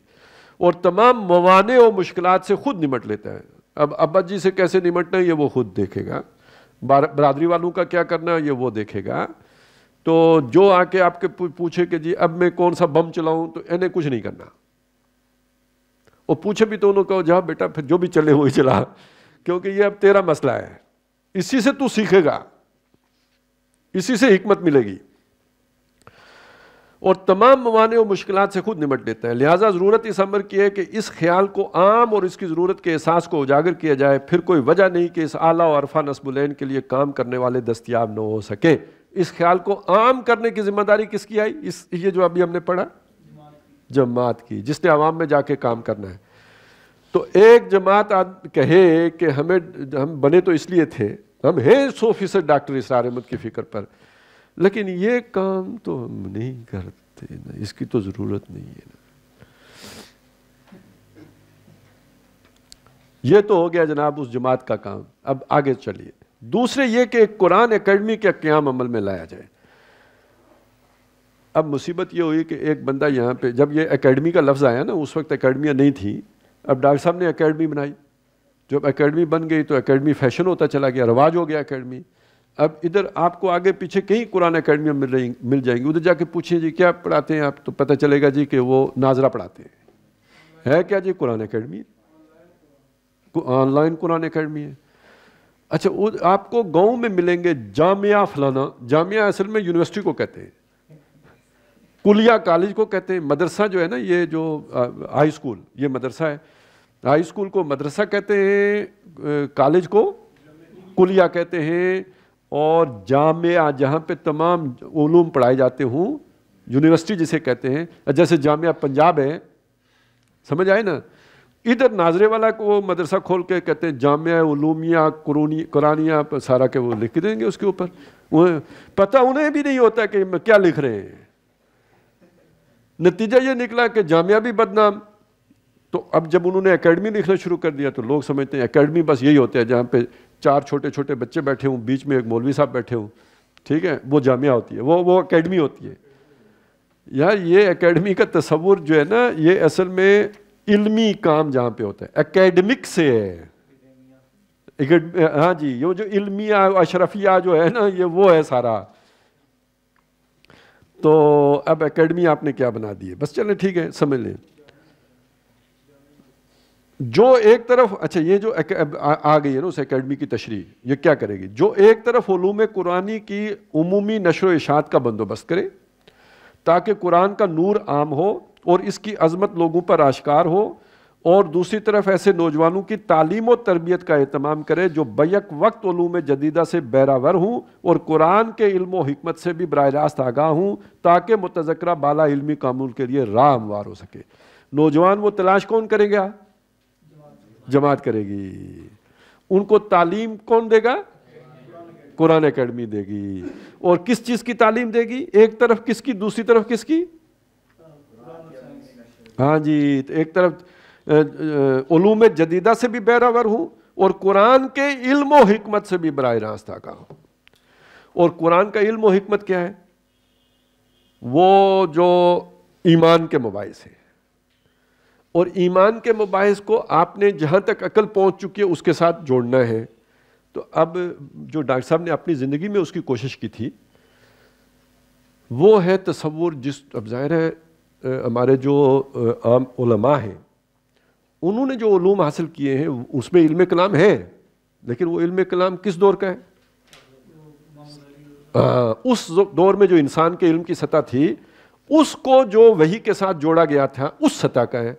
اور تمام موانع و مشکلات سے خود نمٹ لیتا ہے۔ اب ابا جی سے کیسے نمٹنا ہے یہ وہ خود دیکھے گا، برادری والوں کا کیا کرنا ہے یہ وہ دیکھے گا۔ تو جو آ کے آپ کے پوچھے کہ جی اب میں کون سا بم چلاؤں تو انہیں کچھ نہیں کرنا، اور پوچھے بھی تو انہوں کو جا بیٹا پھر جو بھی چلے وہی چلا، کیونکہ یہ اب تیرا مسئلہ ہے، اسی سے تو سیکھے گا، اسی سے حکمت ملے گی، اور تمام موانع و مشکلات سے خود نمٹ لیتا ہے۔ لہٰذا ضرورت اس امر کی ہے کہ اس خیال کو عام اور اس کی ضرورت کے احساس کو اجاگر کیا جائے، پھر کوئی وجہ نہیں کہ اس اعلیٰ و عرفہ نصب العین کے لیے کام کرنے والے دستیاب نہ ہو سکے۔ اس خیال کو عام کرنے کی ذمہ داری کس کی آئی؟ یہ جو ابھی ہم نے پڑھا، جماعت کی، جس نے عوام میں جا کے کام کرنا ہے۔ تو ایک جماعت کہے کہ ہم بنے تو اس لیے تھے، ہم ہیں 100% ڈاکٹر اسرار احمد کی فکر پر، لیکن یہ کام تو ہم نہیں کرتے نا، اس کی تو ضرورت نہیں ہے نا۔ یہ تو ہو گیا جناب اس جماعت کا کام۔ اب آگے چلیے، دوسرے یہ کہ ایک قرآن اکیڈمی کا قیام عمل میں لایا جائے۔ اب مصیبت یہ ہوئی کہ ایک بندہ یہاں پہ، جب یہ اکیڈمی کا لفظ آیا نا اس وقت اکیڈمیاں نہیں تھیں، اب ڈاکٹر صاحب نے اکیڈمی بنائی، جب اکیڈمی بن گئی تو اکیڈمی فیشن ہوتا چلا گیا، رواج ہو گیا اکیڈمی۔ اب ادھر آپ کو آگے پیچھے کہیں قرآن اکیڈمیاں مل جائیں گی، ادھر جا کے پوچھیں جی کیا پڑھاتے ہیں آپ، تو پتہ چلے گا جی کہ وہ ناظرہ پڑھاتے ہیں۔ ہے کیا جی؟ Quran academy, online Quran academy ہے۔ اچھا آپ کو گاؤں میں ملیں گے جامعہ فلانا، جامعہ اصل میں یونیورسٹی کو کہتے ہیں، کلیہ کالج کو کہتے ہیں، مدرسہ جو ہے نا یہ جو ہائی اسکول، یہ مدرسہ ہے، ہائی اسکول کو مدرسہ کہتے ہیں، کالج کو کلیہ کہتے ہیں، اور جامعہ جہاں پہ تمام علوم پڑھائے جاتے ہوں، یونیورسٹی جسے کہتے ہیں، جیسے جامعہ پنجاب ہے، سمجھ آئے نا۔ ادھر ناظرے والا کو وہ مدرسہ کھول کے کہتے ہیں جامعہ علومیہ قرآنیہ، سارا کے وہ لکھ دیں گے اس کے اوپر، پتہ انہیں بھی نہیں ہوتا کہ کیا لکھ رہے ہیں۔ نتیجہ یہ نکلا کہ جامعہ بھی بدنام۔ تو اب جب انہوں نے اکیڈمی لکھنا شروع کر دیا تو لوگ سمجھتے ہیں اکیڈمی بس یہی ہوتا ہے جہاں پہ 4 چھوٹے چھوٹے بچے بیٹھے ہوں، بیچ میں ایک مولوی صاحب بیٹھے ہوں، ٹھیک ہے، وہ جامعہ ہوتی ہے، وہ اکیڈمی ہوتی ہے۔ یار یہ اکیڈمی کا تصور جو ہے نا، یہ اصل میں علمی کام جہاں پہ ہوتا ہے اکیڈمک سے ہے. ہاں جی، یہ جو علمیہ اشرفیہ جو ہے نا، یہ وہ ہے سارا. تو اب اکیڈمی آپ نے کیا بنا دی ہے، بس چلیں ٹھیک ہے سمجھ لیں. جو ایک طرف، اچھا یہ جو آ گئی ہے نا اس اکیڈمی کی تشریح، یہ کیا کرے گی؟ جو ایک طرف علوم قرآنی کی عمومی نشر و اشاعت کا بندوبست کرے تاکہ قرآن کا نور عام ہو اور اس کی عظمت لوگوں پر آشکار ہو، اور دوسری طرف ایسے نوجوانوں کی تعلیم و تربیت کا اہتمام کرے جو بیک وقت علوم جدیدہ سے بہرہ ہوں اور قرآن کے علم و حکمت سے بھی براہ راست آگاہ ہوں، تاکہ متذکرہ بالا علمی کامل کے لیے راہ ہموار ہو سکے. نوجوان وہ تلاش کون کریں گا؟ جماعت کرے گی. ان کو تعلیم کون دے گا؟ قرآن اکیڈمی دے گی. اور کس چیز کی تعلیم دے گی؟ ایک طرف کس کی، دوسری طرف کس کی؟ ہاں جی، ایک طرف علوم جدیدہ سے بھی بہرہ ہوں اور قرآن کے علم و حکمت سے بھی براہ راست آگاہ ہوں. اور قرآن کا علم و حکمت کیا ہے؟ وہ جو ایمان کے مباحث ہیں، اور ایمان کے مباحث کو آپ نے جہاں تک عقل پہنچ چکی ہے اس کے ساتھ جوڑنا ہے. تو اب جو ڈاکٹر صاحب نے اپنی زندگی میں اس کی کوشش کی تھی وہ ہے تصور. اب ظاہر ہے ہمارے جو عام علماء ہیں انہوں نے جو علوم حاصل کیے ہیں اس میں علم کلام ہے، لیکن وہ علم کلام کس دور کا ہے؟ اس دور میں جو انسان کے علم کی سطح تھی اس کو جو وحی کے ساتھ جوڑا گیا تھا اس سطح کا ہے.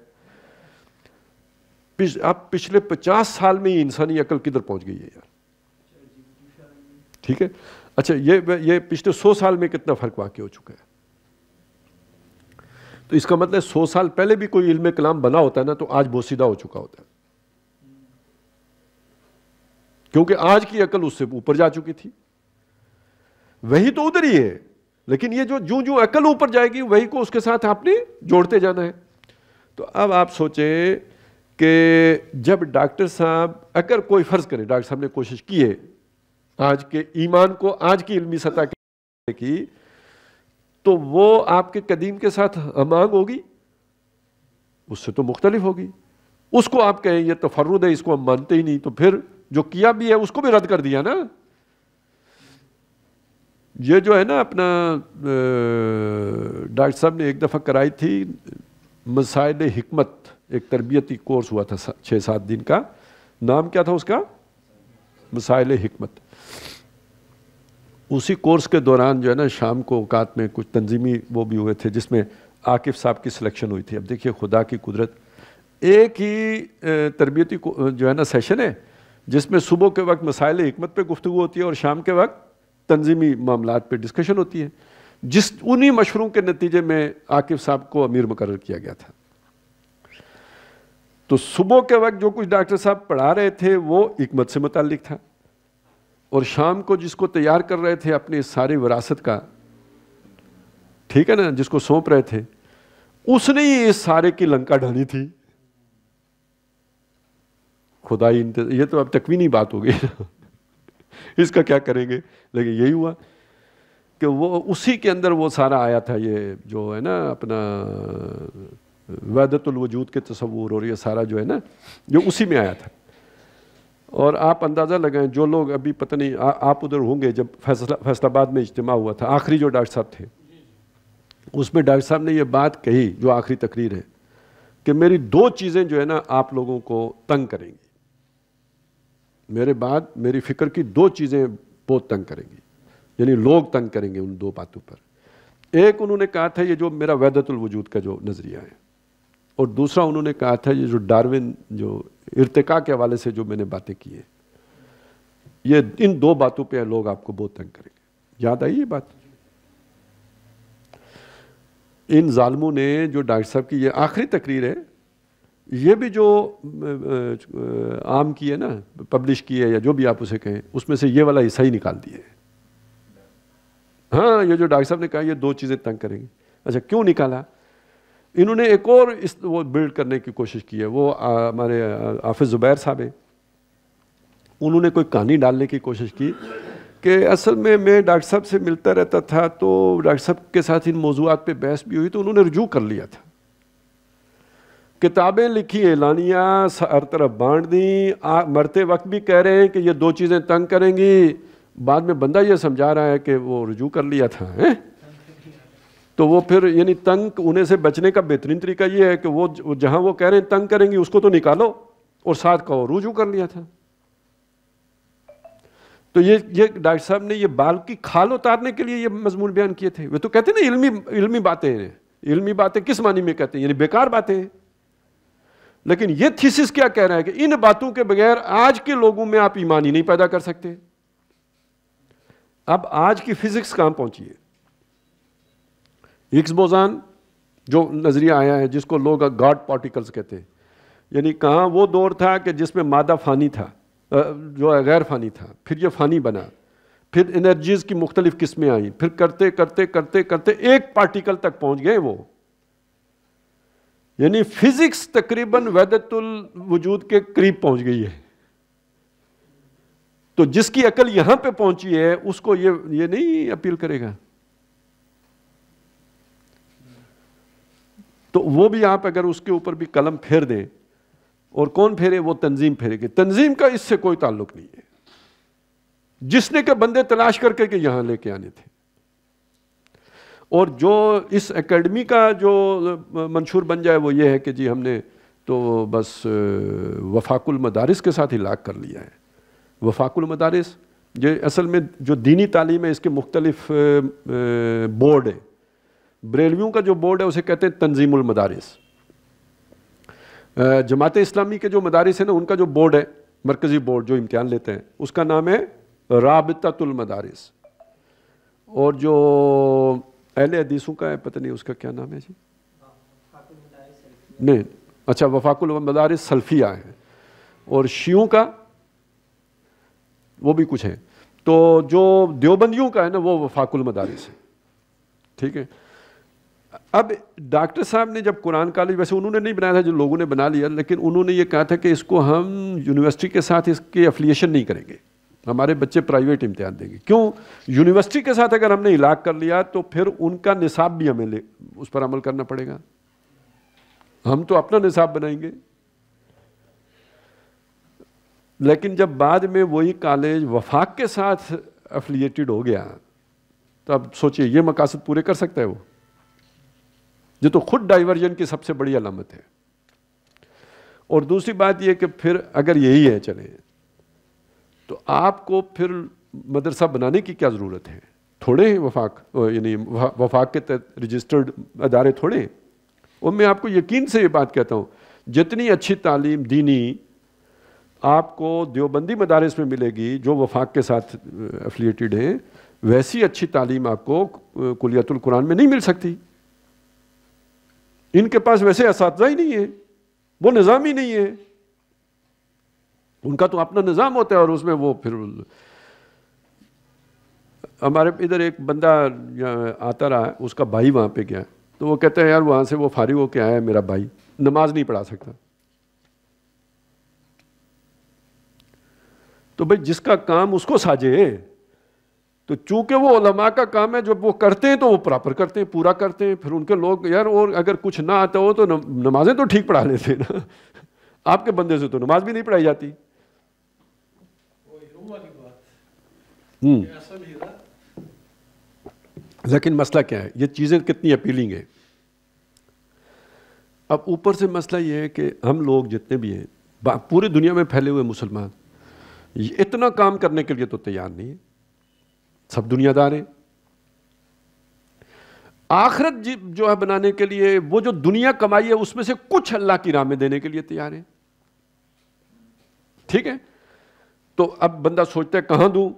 اب پچھلے 50 سال میں انسانی عقل کدھر پہنچ گئی ہے یار. ٹھیک ہے، اچھا یہ پچھلے 100 سال میں کتنا فرق واقع ہو چکا ہے. تو اس کا مطلب 100 سال پہلے بھی کوئی علم کلام بنا ہوتا ہے نا تو آج بوسیدہ ہو چکا ہوتا ہے، کیونکہ آج کی عقل اس سے اوپر جا چکی تھی. وہی تو ادھر ہی ہے، لیکن یہ جو عقل اوپر جائے گی وہی کو اس کے ساتھ آپ نے جوڑتے جانا ہے. تو اب آپ سوچیں کہ جب ڈاکٹر صاحب، اگر کوئی فرض کرے ڈاکٹر صاحب نے کوشش کی ہے آج کے ایمان کو آج کی علمی سطح کی، تو وہ آپ کے قدیم کے ساتھ ہمانگ ہوگی؟ اس سے تو مختلف ہوگی. اس کو آپ کہیں یہ تفرد ہے، اس کو ہم مانتے ہی نہیں، تو پھر جو کیا بھی ہے اس کو بھی رد کر دیا نا. یہ جو ہے نا اپنا ڈاکٹر صاحب نے ایک دفعہ کرائی تھی مسائل حکمت، ایک تربیتی کورس ہوا تھا 6-7 دن کا. نام کیا تھا اس کا؟ مسائل حکمت. اسی کورس کے دوران جو ہے نا شام کو اوقات میں کچھ تنظیمی وہ بھی ہوئے تھے جس میں عاقف صاحب کی سلیکشن ہوئی تھی. اب دیکھیے خدا کی قدرت، ایک ہی تربیتی جو ہے نا سیشن ہے جس میں صبح کے وقت مسائل حکمت پہ گفتگو ہوتی ہے اور شام کے وقت تنظیمی معاملات پہ ڈسکشن ہوتی ہے. انہی مشوروں کے نتیجے میں عاقف صاحب کو امیر مقرر کیا گیا تھا. تو صبح کے وقت جو کچھ ڈاکٹر صاحب پڑھا رہے تھے وہ حکمت سے متعلق تھا، اور شام کو جس کو تیار کر رہے تھے اپنی ساری وراثت کا، ٹھیک ہے نا، جس کو سونپ رہے تھے اس نے ہی اس سارے کی لنکا ڈھانی تھی. خدائی یہ تو اب تکوینی بات ہو گئی اس کا کیا کریں گے. لیکن یہی ہوا کہ وہ اسی کے اندر وہ سارا آیا تھا، یہ جو ہے نا اپنا وحدت الوجود کے تصور، اور یہ سارا جو ہے نا جو اسی میں آیا تھا. اور آپ اندازہ لگائیں جو لوگ ابھی پتہ نہیں آپ ادھر ہوں گے جب فیصل آباد میں اجتماع ہوا تھا، آخری جو ڈاکٹر صاحب تھے اس میں ڈاکٹر صاحب نے یہ بات کہی جو آخری تقریر ہے کہ میری 2 چیزیں جو ہے نا آپ لوگوں کو تنگ کریں گی، میرے بعد میری فکر کی 2 چیزیں بہت تنگ کریں گی، یعنی لوگ تنگ کریں گے ان 2 باتوں پر. ایک انہوں نے کہا تھا یہ جو میرا وحدت الوجود کا جو نظریہ ہے، اور دوسرا انہوں نے کہا تھا یہ جو ڈاروین جو ارتقاء کے حوالے سے جو میں نے باتیں کی ہیں، یہ ان 2 باتوں پہ لوگ آپ کو بہت تنگ کریں گے. یاد آئی یہ بات؟ ان ظالموں نے جو ڈاکٹر صاحب کی یہ آخری تقریر ہے، یہ بھی جو عام کی ہے نا، پبلش کی ہے یا جو بھی آپ اسے کہیں، اس میں سے یہ والا حصہ ہی نکال دیا ہے. ہاں، یہ جو ڈاکٹر صاحب نے کہا یہ 2 چیزیں تنگ کریں گی. اچھا کیوں نکالا؟ انہوں نے ایک اور وہ بلڈ کرنے کی کوشش کی ہے. وہ ہمارے حافظ زبیر صاحب ہیں، انہوں نے کوئی کہانی ڈالنے کی کوشش کی کہ اصل میں ڈاکٹر صاحب سے ملتا رہتا تھا تو ڈاکٹر صاحب کے ساتھ ان موضوعات پہ بحث بھی ہوئی تو انہوں نے رجوع کر لیا تھا، کتابیں لکھی، اعلانیہ ہر طرف بانٹ دیں، مرتے وقت بھی کہہ رہے ہیں کہ یہ 2 چیزیں تنگ کریں گی، بعد میں بندہ یہ سمجھا رہا ہے کہ وہ رجوع کر لیا تھا تو وہ پھر یعنی تنگ ہونے سے بچنے کا بہترین طریقہ یہ ہے کہ وہ جہاں وہ کہہ رہے ہیں تنگ کریں گی اس کو تو نکالو اور ساتھ کہو رجوع کر لیا تھا. تو یہ ڈاکٹر صاحب نے یہ بال کی کھال اتارنے کے لیے یہ مضمون بیان کیے تھے. وہ تو کہتے ہیں نا علمی باتیں ہیں. علمی باتیں کس معنی میں کہتے ہیں؟ یعنی بیکار باتیں ہیں. لیکن یہ تھیسس کیا کہہ رہا ہے کہ ان باتوں کے بغیر آج کے لوگوں میں آپ ایمان ہی نہیں پیدا کر سکتے. اب آج کی فزکس کہاں پہنچی ہے؟ ہگس بوزان جو نظریہ آیا ہے جس کو لوگ گاڈ پارٹیکلز کہتے ہیں، یعنی کہاں وہ دور تھا کہ جس میں مادہ فانی تھا جو غیر فانی تھا، پھر یہ فانی بنا، پھر انرجیز کی مختلف قسمیں آئیں، پھر کرتے کرتے کرتے کرتے ایک پارٹیکل تک پہنچ گئے وہ. یعنی فزکس تقریباً وحدت الوجود کے قریب پہنچ گئی ہے. تو جس کی عقل یہاں پہ پہنچی ہے اس کو یہ نہیں اپیل کرے گا. تو وہ بھی آپ اگر اس کے اوپر بھی قلم پھیر دیں، اور کون پھیرے؟ وہ تنظیم پھیرے گی. تنظیم کا اس سے کوئی تعلق نہیں ہے. جس نے کہ بندے تلاش کر کے یہاں لے کے آنے تھے. اور جو اس اکیڈمی کا جو منشور بن جائے وہ یہ ہے کہ جی ہم نے تو بس وفاق المدارس کے ساتھ ہی لاک کر لیا ہے. وفاق المدارس یہ اصل میں جو دینی تعلیم ہے اس کے مختلف بورڈ ہے. بریلویوں کا جو بورڈ ہے اسے کہتے ہیں تنظیم المدارس. جماعت اسلامی کے جو مدارس ہیں نا ان کا جو بورڈ ہے، مرکزی بورڈ جو امتحان لیتے ہیں، اس کا نام ہے رابطۃ المدارس. اور جو اہل حدیثوں کا ہے پتہ نہیں اس کا کیا نام ہے جی، نہیں اچھا وفاق المدارس سلفیہ ہے. اور شیعوں کا وہ بھی کچھ ہے. تو جو دیوبندیوں کا ہے نا وہ وفاق المدارس ہے. ٹھیک ہے. اب ڈاکٹر صاحب نے جب قرآن کالج، ویسے انہوں نے نہیں بنایا تھا، جو لوگوں نے بنا لیا، لیکن انہوں نے یہ کہا تھا کہ اس کو ہم یونیورسٹی کے ساتھ اس کی افیلیشن نہیں کریں گے، ہمارے بچے پرائیویٹ امتحان دیں گے. کیوں؟ یونیورسٹی کے ساتھ اگر ہم نے ہلاک کر لیا تو پھر ان کا نصاب بھی ہمیں اس پر عمل کرنا پڑے گا. ہم تو اپنا نصاب بنائیں گے. لیکن جب بعد میں وہی کالج وفاق کے ساتھ افیلیٹڈ ہو گیا تو اب سوچئے یہ مقاصد پورے کر سکتا ہے وہ؟ یہ تو خود ڈائیورژن کی سب سے بڑی علامت ہے. اور دوسری بات یہ کہ پھر اگر یہی ہے چلیں تو آپ کو پھر مدرسہ بنانے کی کیا ضرورت ہے؟ تھوڑے ہیں وفاق، یعنی وفاق کے تحت رجسٹرڈ ادارے تھوڑے ہیں. اور میں آپ کو یقین سے یہ بات کہتا ہوں، جتنی اچھی تعلیم دینی آپ کو دیوبندی مدارس میں ملے گی جو وفاق کے ساتھ افیلیٹڈ ہیں، ویسی اچھی تعلیم آپ کو کلیت القرآن میں نہیں مل سکتی. ان کے پاس ویسے اساتذہ ہی نہیں ہے، وہ نظام ہی نہیں ہے. ان کا تو اپنا نظام ہوتا ہے اور اس میں وہ پھر ہمارے ادھر ایک بندہ آتا رہا، اس کا بھائی وہاں پہ گیا تو وہ کہتا ہے یار وہاں سے وہ فارغ ہو کے آیا ہے میرا بھائی، نماز نہیں پڑھا سکتا. تو بھئی جس کا کام اس کو ساجے، تو چونکہ وہ علماء کا کام ہے جب وہ کرتے ہیں تو وہ پراپر کرتے ہیں، پورا کرتے ہیں. پھر ان کے لوگ یار اور اگر کچھ نہ آتا ہو تو نمازیں تو ٹھیک پڑھا لیتے نا. آپ کے بندے سے تو نماز بھی نہیں پڑھائی جاتی. لیکن مسئلہ کیا ہے؟ یہ چیزیں کتنی اپیلنگ ہیں. اب اوپر سے مسئلہ یہ ہے کہ ہم لوگ جتنے بھی ہیں پوری دنیا میں پھیلے ہوئے مسلمان اتنا کام کرنے کے لیے تو تیار نہیں ہے. سب دنیا دار ہیں. آخرت جو ہے بنانے کے لیے وہ جو دنیا کمائی ہے اس میں سے کچھ اللہ کی راہ میں دینے کے لیے تیار ہیں. ٹھیک ہے. تو اب بندہ سوچتا ہے کہاں دوں،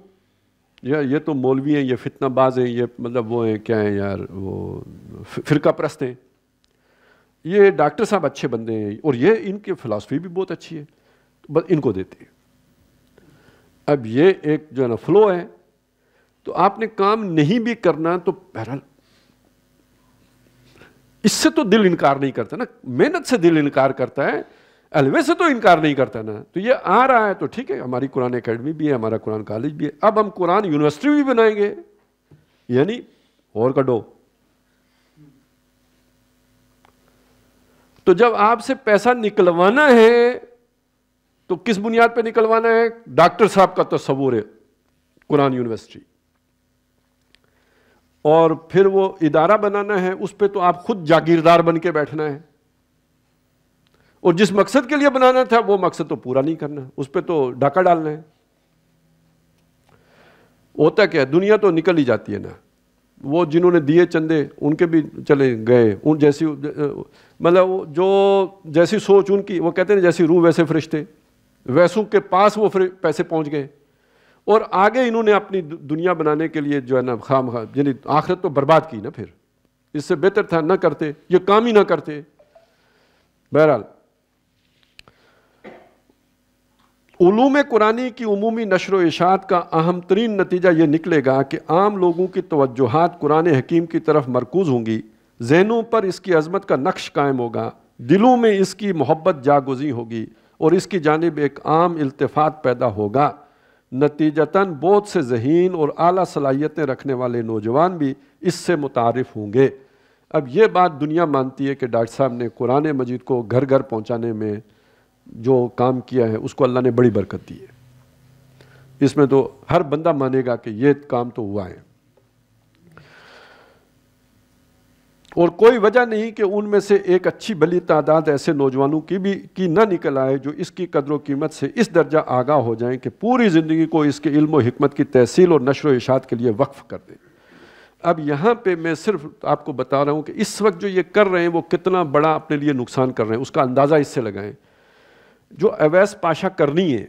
یہ تو مولوی ہیں، یہ فتنہ باز ہیں، یہ مطلب وہ ہیں کیا ہیں یار، وہ فرقہ پرست ہیں. یہ ڈاکٹر صاحب اچھے بندے ہیں اور یہ ان کی فلسفی بھی بہت اچھی ہے، بس ان کو دیتے ہیں. اب یہ ایک جو ہے نا فلو ہے. تو آپ نے کام نہیں بھی کرنا تو بہرحال اس سے تو دل انکار نہیں کرتا نا. محنت سے دل انکار کرتا ہے. الوے سے تو انکار نہیں کرتا نا. تو یہ آ رہا ہے تو ٹھیک ہے, ہماری قرآن اکیڈمی بھی ہے, ہمارا قرآن کالج بھی ہے, اب ہم قرآن یونیورسٹی بھی بنائیں گے, یعنی اور کڈو. تو جب آپ سے پیسہ نکلوانا ہے تو کس بنیاد پہ نکلوانا ہے؟ ڈاکٹر صاحب کا تصور ہے قرآن یونیورسٹی, اور پھر وہ ادارہ بنانا ہے, اس پہ تو آپ خود جاگیردار بن کے بیٹھنا ہے, اور جس مقصد کے لیے بنانا تھا وہ مقصد تو پورا نہیں کرنا, اس پہ تو ڈاکہ ڈالنا ہے. ہوتا کیا ہے, دنیا تو نکل ہی جاتی ہے نا. وہ جنہوں نے دیے چندے ان کے بھی چلے گئے, ان جیسی مطلب جو جیسی سوچ ان کی, وہ کہتے ہیں جیسی روح ویسے فرشتے, ویسوں کے پاس وہ پیسے پہنچ گئے, اور آگے انہوں نے اپنی دنیا بنانے کے لیے جو ہے نا خام خواہ, یعنی آخرت تو برباد کی نا. پھر اس سے بہتر تھا نہ کرتے, یہ کام ہی نہ کرتے. بہرحال علوم قرآنی کی عمومی نشر و اشاعت کا اہم ترین نتیجہ یہ نکلے گا کہ عام لوگوں کی توجہات قرآن حکیم کی طرف مرکوز ہوں گی, ذہنوں پر اس کی عظمت کا نقش قائم ہوگا, دلوں میں اس کی محبت جاگزیں ہوگی, اور اس کی جانب ایک عام التفات پیدا ہوگا. نتیجتاً بہت سے ذہین اور اعلیٰ صلاحیتیں رکھنے والے نوجوان بھی اس سے متعارف ہوں گے. اب یہ بات دنیا مانتی ہے کہ ڈاکٹر صاحب نے قرآن مجید کو گھر گھر پہنچانے میں جو کام کیا ہے اس کو اللہ نے بڑی برکت دی ہے. اس میں تو ہر بندہ مانے گا کہ یہ کام تو ہوا ہے, اور کوئی وجہ نہیں کہ ان میں سے ایک اچھی بھلی تعداد ایسے نوجوانوں کی نہ نکل آئے جو اس کی قدر و قیمت سے اس درجہ آگاہ ہو جائیں کہ پوری زندگی کو اس کے علم و حکمت کی تحصیل اور نشر و اشاعت کے لیے وقف کر دیں. اب یہاں پہ میں صرف آپ کو بتا رہا ہوں کہ اس وقت جو یہ کر رہے ہیں وہ کتنا بڑا اپنے لیے نقصان کر رہے ہیں, اس کا اندازہ اس سے لگائیں. جو اویس پاشا کرنی ہے,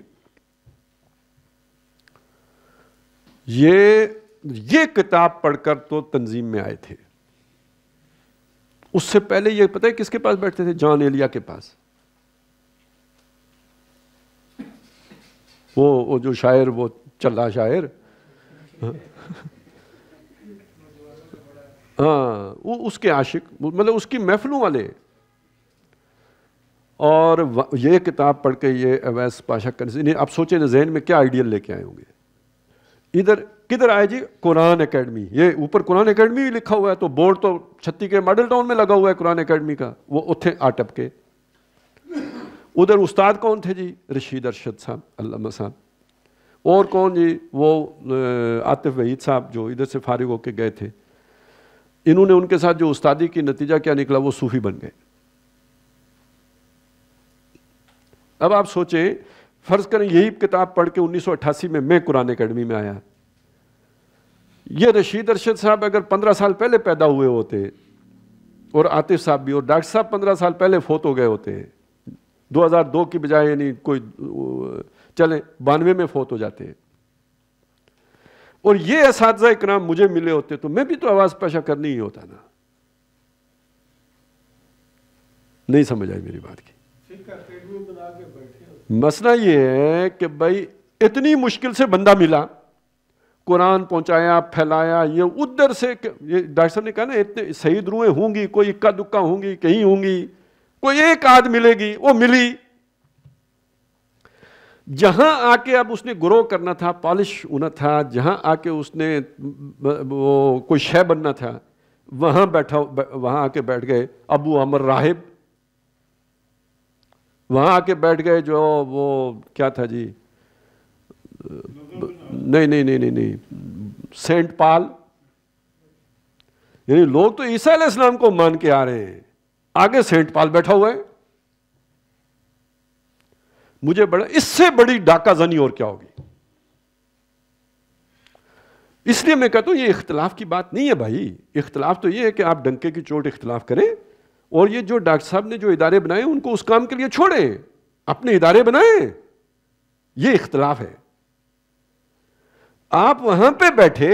یہ کتاب پڑھ کر تو تنظیم میں آئے تھے. اس سے پہلے یہ پتہ ہے کس کے پاس بیٹھتے تھے؟ جان ایلیا کے پاس. وہ جو شاعر, وہ چلا شاعر, ہاں وہ اس کے عاشق, مطلب اس کی محفلوں والے. اور یہ کتاب پڑھ کے یہ اویس پاشا کرنی, آپ سوچیں نا ذہن میں کیا آئیڈیل لے کے آئے ہوں گے. ادھر کدھر آئے جی؟ Quran academy. یہ اوپر قرآن اکیڈمی بھی لکھا ہوا ہے, تو بورڈ تو چھتی کے ماڈل ٹاؤن میں لگا ہوا ہے قرآن اکیڈمی کا, وہ اتھے آٹپ کے. ادھر استاد کون تھے جی؟ رشید ارشد صاحب, علامہ صاحب. اور کون جی؟ وہ عاطف وحید صاحب جو ادھر سے فارغ ہو کے گئے تھے. انہوں نے ان کے ساتھ جو استادی کی نتیجہ کیا نکلا, وہ صوفی بن گئے. اب آپ سوچیں, فرض کریں یہی کتاب پڑھ کے 1988 میں قرآن اکیڈمی میں آیا. یہ رشید ارشد صاحب اگر 15 سال پہلے پیدا ہوئے ہوتے, اور عاطف صاحب بھی, اور ڈاکٹر صاحب 15 سال پہلے فوت ہو گئے ہوتے, 2002 کی بجائے, یعنی کوئی چلیں 92 میں فوت ہو جاتے, اور یہ اساتذہ اکرام مجھے ملے ہوتے, تو میں بھی تو آواز پاشا کرنی ہی ہوتا نا. نہیں سمجھ آئی میری بات کی. مسئلہ یہ ہے کہ بھائی اتنی مشکل سے بندہ ملا, قرآن پہنچایا, پھیلایا. یہ ادھر سے, یہ ڈاکٹر صاحب نے کہا نا اتنے شہید روحیں ہوں گی, کوئی اکا دکا ہوں گی, کہیں ہوں گی, کوئی ایک آدھ ملے گی, وہ ملی. جہاں آ کے اب اس نے گرو کرنا تھا, پالش ہونا تھا, جہاں آ کے اس نے وہ کوئی شے بننا تھا, وہاں آ کے بیٹھ گئے ابو عمر راہب. وہاں آ کے بیٹھ گئے جو وہ کیا تھا جی, نہیں سینٹ پال. یعنی لوگ تو عیسیٰ علیہ السلام کو مان کے آ رہے ہیں, آگے سینٹ پال بیٹھا ہوا ہے. مجھے بڑا, اس سے بڑی ڈاکہ زنی اور کیا ہوگی. اس لیے میں کہتا ہوں یہ اختلاف کی بات نہیں ہے بھائی. اختلاف تو یہ ہے کہ آپ ڈنکے کی چوٹ اختلاف کریں, اور یہ جو ڈاکٹر صاحب نے جو ادارے بنائے ان کو اس کام کے لیے چھوڑیں, اپنے ادارے بنائیں. یہ اختلاف ہے. آپ وہاں پہ بیٹھے,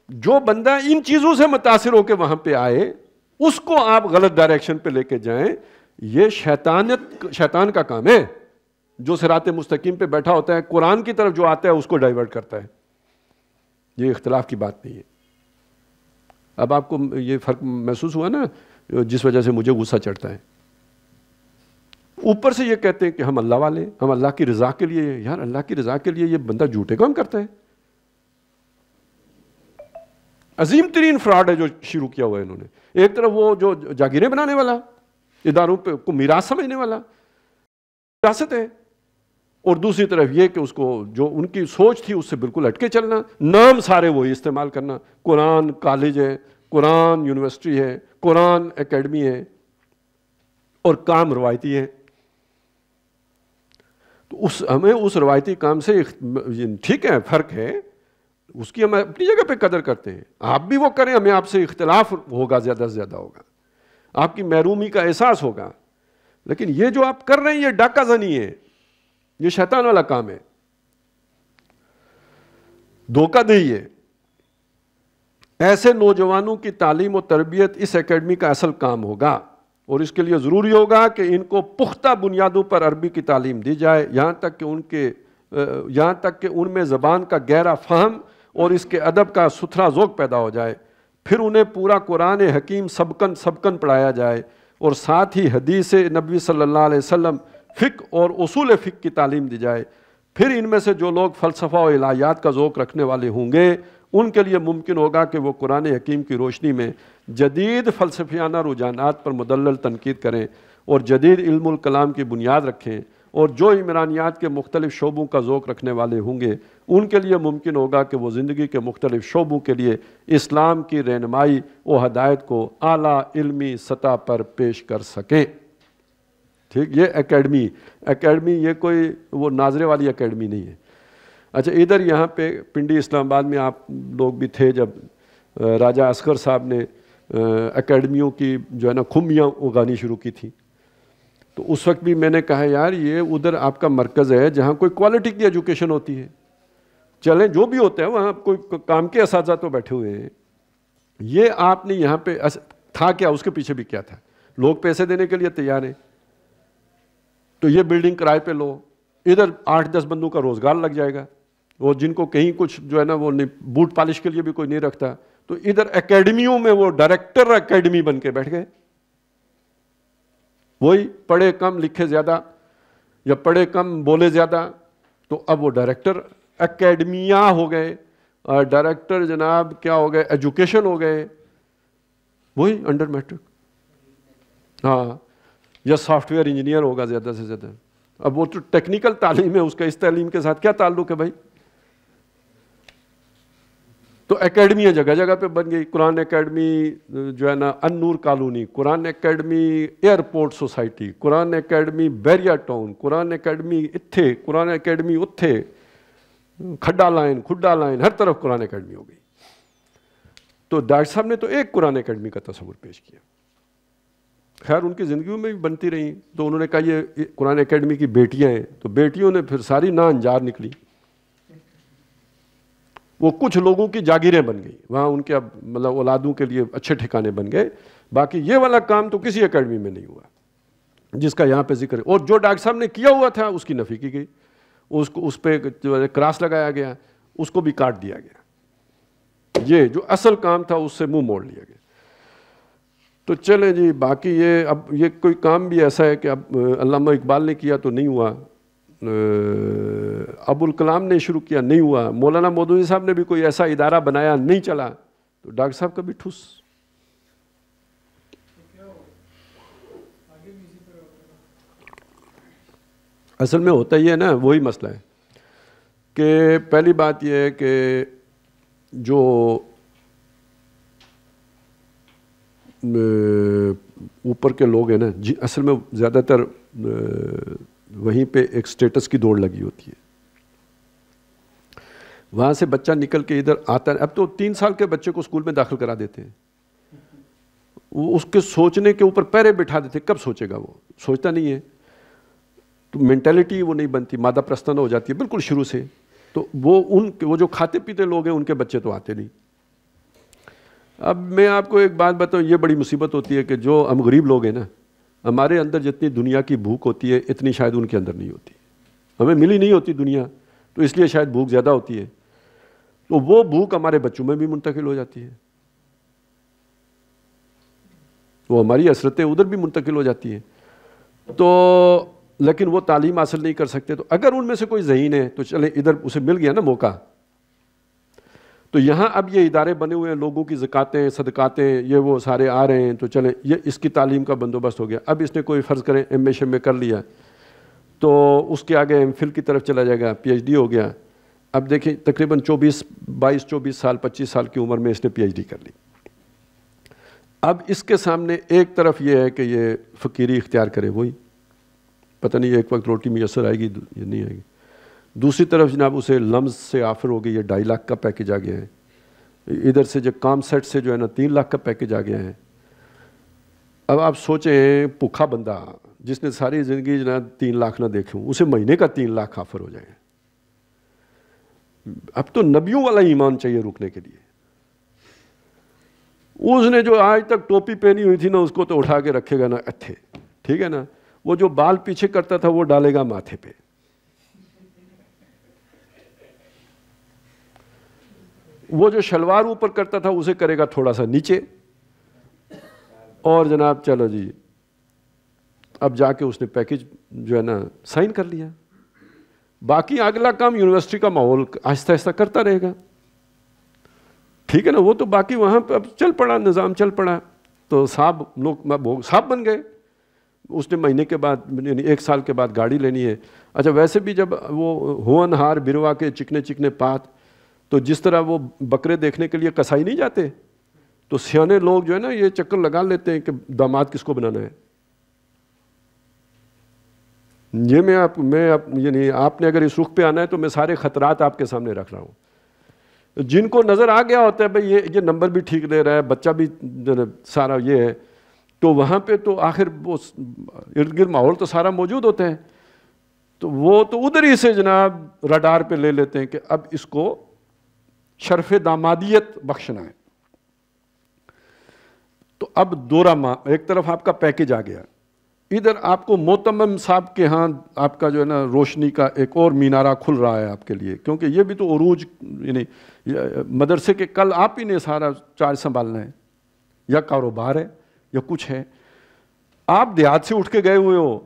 جو بندہ ان چیزوں سے متاثر ہو کے وہاں پہ آئے, اس کو آپ غلط ڈائریکشن پہ لے کے جائیں. یہ شیطان کا کام ہے, جو صراط مستقیم پہ بیٹھا ہوتا ہے, قرآن کی طرف جو آتا ہے اس کو ڈائیورٹ کرتا ہے. یہ اختلاف کی بات نہیں ہے. اب آپ کو یہ فرق محسوس ہوا نا, جس وجہ سے مجھے غصہ چڑھتا ہے. اوپر سے یہ کہتے ہیں کہ ہم اللہ والے، ہم اللہ کی رضا کے لیے. یار اللہ کی رضا کے لیے یہ بندہ جھوٹے کام کرتا ہے. عظیم ترین فراڈ ہے جو شروع کیا ہوا ہے انہوں نے. ایک طرف وہ جو جاگیریں بنانے والا، اداروں پہ کو میراث سمجھنے والا، وراثت ہے، اور دوسری طرف یہ کہ اس کو جو ان کی سوچ تھی اس سے بالکل ہٹ کے چلنا، نام سارے وہی استعمال کرنا. قرآن کالج ہے، قرآن یونیورسٹی ہے، قرآن اکیڈمی ہے، اور کام روایتی ہے. تو ہمیں اس روایتی کام سے ٹھیک ہے فرق ہے، اس کی ہم اپنی جگہ پہ قدر کرتے ہیں. آپ بھی وہ کریں، ہمیں آپ سے اختلاف ہوگا، زیادہ سے زیادہ ہوگا، آپ کی محرومی کا احساس ہوگا. لیکن یہ جو آپ کر رہے ہیں یہ ڈاکہ زنی ہے، یہ شیطان والا کام ہے، دھوکہ دہی ہے. ایسے نوجوانوں کی تعلیم و تربیت اس اکیڈمی کا اصل کام ہوگا، اور اس کے لیے ضروری ہوگا کہ ان کو پختہ بنیادوں پر عربی کی تعلیم دی جائے، یہاں تک کہ ان میں زبان کا گہرا فہم اور اس کے ادب کا ستھرا ذوق پیدا ہو جائے. پھر انہیں پورا قرآن حکیم سبکن پڑھایا جائے، اور ساتھ ہی حدیث نبوی صلی اللہ علیہ وسلم، فقہ اور اصول فقہ کی تعلیم دی جائے. پھر ان میں سے جو لوگ فلسفہ و الہیات کا ذوق رکھنے والے ہوں گے ان کے لیے ممکن ہوگا کہ وہ قرآن حکیم کی روشنی میں جدید فلسفیانہ رجحانات پر مدلل تنقید کریں اور جدید علم الکلام کی بنیاد رکھیں. اور جو عمرانیات کے مختلف شعبوں کا ذوق رکھنے والے ہوں گے ان کے لیے ممکن ہوگا کہ وہ زندگی کے مختلف شعبوں کے لیے اسلام کی رہنمائی و ہدایت کو اعلیٰ علمی سطح پر پیش کر سکیں. ٹھیک، یہ اکیڈمی یہ کوئی وہ ناظرے والی اکیڈمی نہیں ہے. اچھا، ادھر یہاں پہ پنڈی اسلام آباد میں آپ لوگ بھی تھے جب راجہ اصغر صاحب نے اکیڈمیوں کی جو ہے نا کھمبیاں اگانی شروع کی تھی. تو اس وقت بھی میں نے کہا یار یہ ادھر آپ کا مرکز ہے جہاں کوئی کوالٹی کی ایجوکیشن ہوتی ہے. چلیں جو بھی ہوتا ہے وہاں کوئی کام کے اساتذہ تو بیٹھے ہوئے ہیں. یہ آپ نے یہاں پہ تھا کیا، اس کے پیچھے بھی کیا تھا؟ لوگ پیسے دینے کے لیے تیار ہیں تو یہ بلڈنگ کرائے پہ لو، ادھر 8-10 بندوں کا روزگار لگ جائے گا. وہ جن کو کہیں کچھ جو ہے نا وہ بوٹ پالش کے لیے بھی کوئی نہیں رکھتا، تو ادھر اکیڈمیوں میں وہ ڈائریکٹر اکیڈمی بن کے بیٹھ گئے. وہی پڑھے کم لکھے زیادہ یا پڑھے کم بولے زیادہ، تو اب وہ ڈائریکٹر اکیڈمیاں ہو گئے. ڈائریکٹر جناب کیا ہو گئے، ایجوکیشن ہو گئے، وہی انڈر میٹرک، ہاں، یا سافٹ ویئر انجینئر ہوگا زیادہ سے زیادہ. اب وہ تو ٹیکنیکل تعلیم ہے، اس کا اس تعلیم کے ساتھ کیا تعلق ہے بھائی؟ تو اکیڈمیاں جگہ جگہ پہ بن گئی. قرآن اکیڈمی جو ہے نا النور کالونی، قرآن اکیڈمی ایئرپورٹ سوسائٹی، قرآن اکیڈمی بیریا ٹاؤن، قرآن اکیڈمی اتھے، قرآن اکیڈمی اتھے، کھڈا لائن، ہر طرف قرآن اکیڈمی ہو گئی. تو ڈاکٹر صاحب نے تو ایک قرآن اکیڈمی کا تصور پیش کیا. خیر ان کی زندگیوں میں بھی بنتی رہی. تو انہوں نے کہا یہ قرآن اکیڈمی کی بیٹیاں ہیں، تو بیٹیوں نے پھر ساری نا انجار نکلی. وہ کچھ لوگوں کی جاگیریں بن گئی وہاں، ان کے اب مطلب اولادوں کے لیے اچھے ٹھکانے بن گئے. باقی یہ والا کام تو کسی اکیڈمی میں نہیں ہوا جس کا یہاں پہ ذکر ہے. اور جو ڈاکٹر صاحب نے کیا ہوا تھا اس کی نفی کی گئی، اس پہ کراس لگایا گیا، اس کو بھی کاٹ دیا گیا. یہ جو اصل کام تھا اس سے منہ موڑ لیا گیا. تو چلیں جی، باقی اب یہ کوئی کام بھی ایسا ہے کہ اب علامہ اقبال نے کیا تو نہیں ہوا، ابوالکلام نے شروع کیا نہیں ہوا، مولانا مودودی صاحب نے بھی کوئی ایسا ادارہ بنایا نہیں چلا، تو ڈاکٹر صاحب کا بھی ٹھوس. اصل میں ہوتا ہی ہے نا، وہی مسئلہ ہے کہ پہلی بات یہ ہے کہ جو اوپر کے لوگ ہیں نا، اصل میں زیادہ تر وہیں پہ ایک سٹیٹس کی دوڑ لگی ہوتی ہے. وہاں سے بچہ نکل کے ادھر آتا ہے. اب تو 3 سال کے بچے کو اسکول میں داخل کرا دیتے ہیں، وہ اس کے سوچنے کے اوپر پیرے بٹھا دیتے. کب سوچے گا؟ وہ سوچتا نہیں ہے. تو مینٹیلٹی وہ نہیں بنتی، مادہ پرستانہ ہو جاتی ہے بالکل شروع سے. تو وہ جو کھاتے پیتے لوگ ہیں ان کے بچے تو آتے نہیں. اب میں آپ کو ایک بات بتاؤں، یہ بڑی مصیبت ہوتی ہے کہ جو ہم غریب لوگ ہیں نا، ہمارے اندر جتنی دنیا کی بھوک ہوتی ہے اتنی شاید ان کے اندر نہیں ہوتی. ہمیں ملی نہیں ہوتی دنیا، تو اس لیے شاید بھوک زیادہ ہوتی ہے. تو وہ بھوک ہمارے بچوں میں بھی منتقل ہو جاتی ہے، وہ ہماری حسرتیں ادھر بھی منتقل ہو جاتی ہیں. تو لیکن وہ تعلیم حاصل نہیں کر سکتے. تو اگر ان میں سے کوئی ذہین ہے تو چلیں ادھر اسے مل گیا نا موقع. تو یہاں اب یہ ادارے بنے ہوئے ہیں, لوگوں کی زکاتیں صدقاتیں یہ وہ سارے آ رہے ہیں, تو چلیں یہ اس کی تعلیم کا بندوبست ہو گیا. اب اس نے کوئی فرض کریں ایم اے شم اے کر لیا تو اس کے آگے ایم فل کی طرف چلا جائے گا, پی ایچ ڈی ہو گیا. اب دیکھیں تقریباً 22 سال 25 سال کی عمر میں اس نے پی ایچ ڈی کر لی. اب اس کے سامنے ایک طرف یہ ہے کہ یہ فقیری اختیار کرے, وہی پتہ نہیں ایک وقت روٹی میسر آئے گی یا نہیں آئے گی. دوسری طرف جناب اسے لمز سے آفر ہو گئی, یہ 2.5 لاکھ کا پیکج آ گیا ہے. ادھر سے جو کام سیٹ سے جو ہے نا 3 لاکھ کا پیکج آ گیا ہے. اب آپ سوچیں بھوکھا بندہ جس نے ساری زندگی جناب 3 لاکھ نہ دیکھوں, اسے مہینے کا 3 لاکھ آفر ہو جائے. اب تو نبیوں والا ایمان چاہیے رکنے کے لیے. اس نے جو آج تک ٹوپی پہنی ہوئی تھی نا اس کو تو اٹھا کے رکھے گا نا اتھے, ٹھیک ہے نا. وہ جو بال پیچھے کرتا تھا وہ ڈالے گا ماتھے پہ. وہ جو شلوار اوپر کرتا تھا اسے کرے گا تھوڑا سا نیچے. اور جناب چلو جی اب جا کے اس نے پیکج جو ہے نا سائن کر لیا. باقی اگلا کام یونیورسٹی کا ماحول آہستہ آہستہ کرتا رہے گا, ٹھیک ہے نا. وہ تو باقی وہاں پہ اب چل پڑا, نظام چل پڑا, تو صاحب لوگ صاحب بن گئے. اس نے مہینے کے بعد یعنی 1 سال کے بعد گاڑی لینی ہے. اچھا ویسے بھی جب وہ ہون ہار بروا کے چکنے چکنے پات, تو جس طرح وہ بکرے دیکھنے کے لیے کسائی نہیں جاتے, تو سیانے لوگ جو ہے نا یہ چکر لگا لیتے ہیں کہ داماد کس کو بنانا ہے. یہ میں یعنی آپ نے اگر اس رخ پہ آنا ہے تو میں سارے خطرات آپ کے سامنے رکھ رہا ہوں. جن کو نظر آ گیا ہوتا ہے بھئی یہ نمبر بھی ٹھیک لے رہا ہے, بچہ بھی سارا یہ ہے, تو وہاں پہ تو آخر وہ ارد گرد ماحول تو سارا موجود ہوتا ہے, تو وہ تو ادھر ہی سے جناب رڈار پہ لے لیتے ہیں کہ اب اس کو شرف دامادیت بخشنا ہے. تو اب دورہ ایک طرف آپ کا پیکج آ گیا, ادھر آپ کو موتمم صاحب کے ہاں آپ کا جو ہے نا روشنی کا ایک اور مینارہ کھل رہا ہے آپ کے لیے, کیونکہ یہ بھی تو عروج یعنی مدرسے کے کل آپ ہی نے سارا چارج سنبھالنا ہے, یا کاروبار ہے یا کچھ ہے. آپ دیہات سے اٹھ کے گئے ہوئے ہو,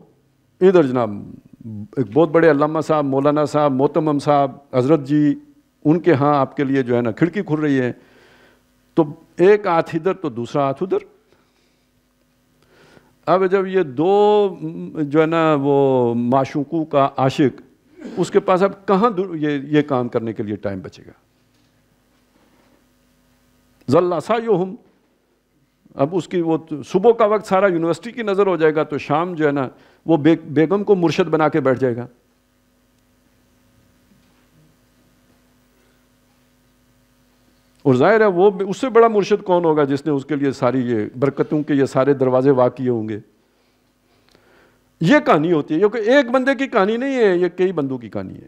ادھر جناب ایک بہت بڑے علامہ صاحب مولانا صاحب موتمم صاحب حضرت جی ان کے ہاں آپ کے لیے جو ہے نا کھڑکی کھل رہی ہے, تو ایک ہاتھ ادھر تو دوسرا ہاتھ ادھر. اب جب یہ دو جو ہے نا وہ معشوقوں کا عاشق, اس کے پاس اب کہاں یہ کام کرنے کے لیے ٹائم بچے گا. ظل سعیہم, اب اس کی وہ صبح کا وقت سارا یونیورسٹی کی نظر ہو جائے گا, تو شام جو ہے نا وہ بیگم کو مرشد بنا کے بیٹھ جائے گا. اور ظاہر ہے وہ اس سے بڑا مرشد کون ہوگا جس نے اس کے لیے ساری یہ برکتوں کے یہ سارے دروازے واقع ہوں گے. یہ کہانی ہوتی ہے, کیونکہ ایک بندے کی کہانی نہیں ہے, یہ کئی بندوں کی کہانی ہے.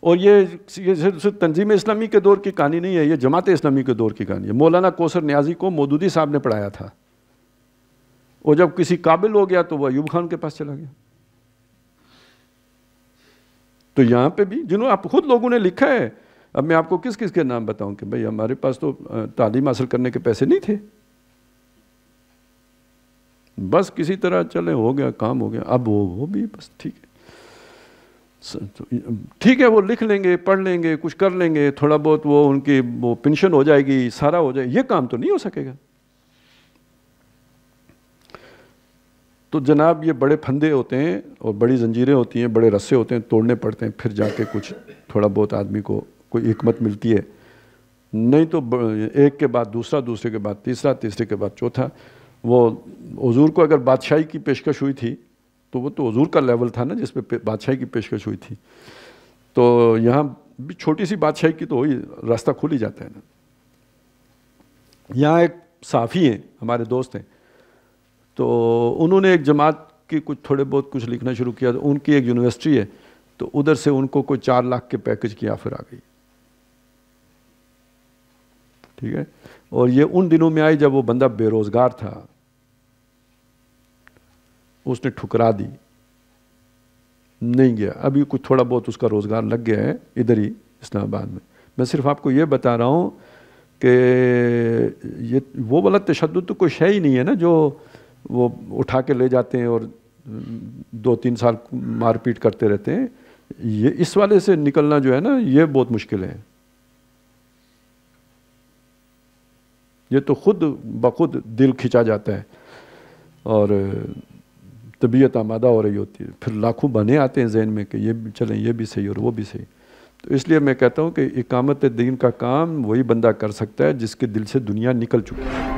اور یہ صرف تنظیم اسلامی کے دور کی کہانی نہیں ہے, یہ جماعت اسلامی کے دور کی کہانی ہے. مولانا کوثر نیازی کو مودودی صاحب نے پڑھایا تھا, اور جب کسی قابل ہو گیا تو وہ ایوب خان کے پاس چلا گیا. تو یہاں پہ بھی جنہوں آپ خود لوگوں نے لکھا ہے, اب میں آپ کو کس کس کے نام بتاؤں کہ بھئی ہمارے پاس تو تعلیم حاصل کرنے کے پیسے نہیں تھے, بس کسی طرح چلے ہو گیا کام ہو گیا. اب وہ بھی بس ٹھیک ہے وہ لکھ لیں گے پڑھ لیں گے کچھ کر لیں گے, تھوڑا بہت وہ ان کی وہ پینشن ہو جائے گی, سارا ہو جائے, یہ کام تو نہیں ہو سکے گا. تو جناب یہ بڑے پھندے ہوتے ہیں اور بڑی زنجیریں ہوتی ہیں, بڑے رسے ہوتے ہیں, توڑنے پڑتے ہیں, پھر جا کے کچھ تھوڑا بہت آدمی کو کوئی حکمت ملتی ہے. نہیں تو ایک کے بعد دوسرا, دوسرے کے بعد تیسرا, تیسرے کے بعد چوتھا. وہ حضور کو اگر بادشاہی کی پیشکش ہوئی تھی تو وہ تو حضور کا لیول تھا نا جس پہ بادشاہی کی پیشکش ہوئی تھی, تو یہاں بھی چھوٹی سی بادشاہی کی تو وہی راستہ کھل ہی جاتا ہے نا. یہاں ایک صحافی ہیں ہمارے دوست ہیں, تو انہوں نے ایک جماعت کی کچھ تھوڑے بہت کچھ لکھنا شروع کیا. تو ان کی ایک یونیورسٹی ہے, تو ادھر سے ان کو کوئی 4 لاکھ کے پیکج کی آفر آ گئی, ٹھیک ہے. اور یہ ان دنوں میں آئی جب وہ بندہ بے روزگار تھا, اس نے ٹھکرا دی, نہیں گیا. ابھی کچھ تھوڑا بہت اس کا روزگار لگ گیا ہے ادھر ہی اسلام آباد میں. میں صرف آپ کو یہ بتا رہا ہوں کہ یہ وہ والا تشدد تو کوئی شے ہی نہیں ہے نا جو وہ اٹھا کے لے جاتے ہیں اور 2-3 سال مار پیٹ کرتے رہتے ہیں. یہ اس والے سے نکلنا جو ہے نا یہ بہت مشکل ہے. یہ تو خود بخود دل کھنچا جاتا ہے اور طبیعت آمادہ ہو رہی ہوتی ہے. پھر لاکھوں بنے آتے ہیں ذہن میں کہ یہ بھی چلیں، یہ بھی صحیح اور وہ بھی صحیح. تو اس لیے میں کہتا ہوں کہ اقامت دین کا کام وہی بندہ کر سکتا ہے جس کے دل سے دنیا نکل چکی ہے.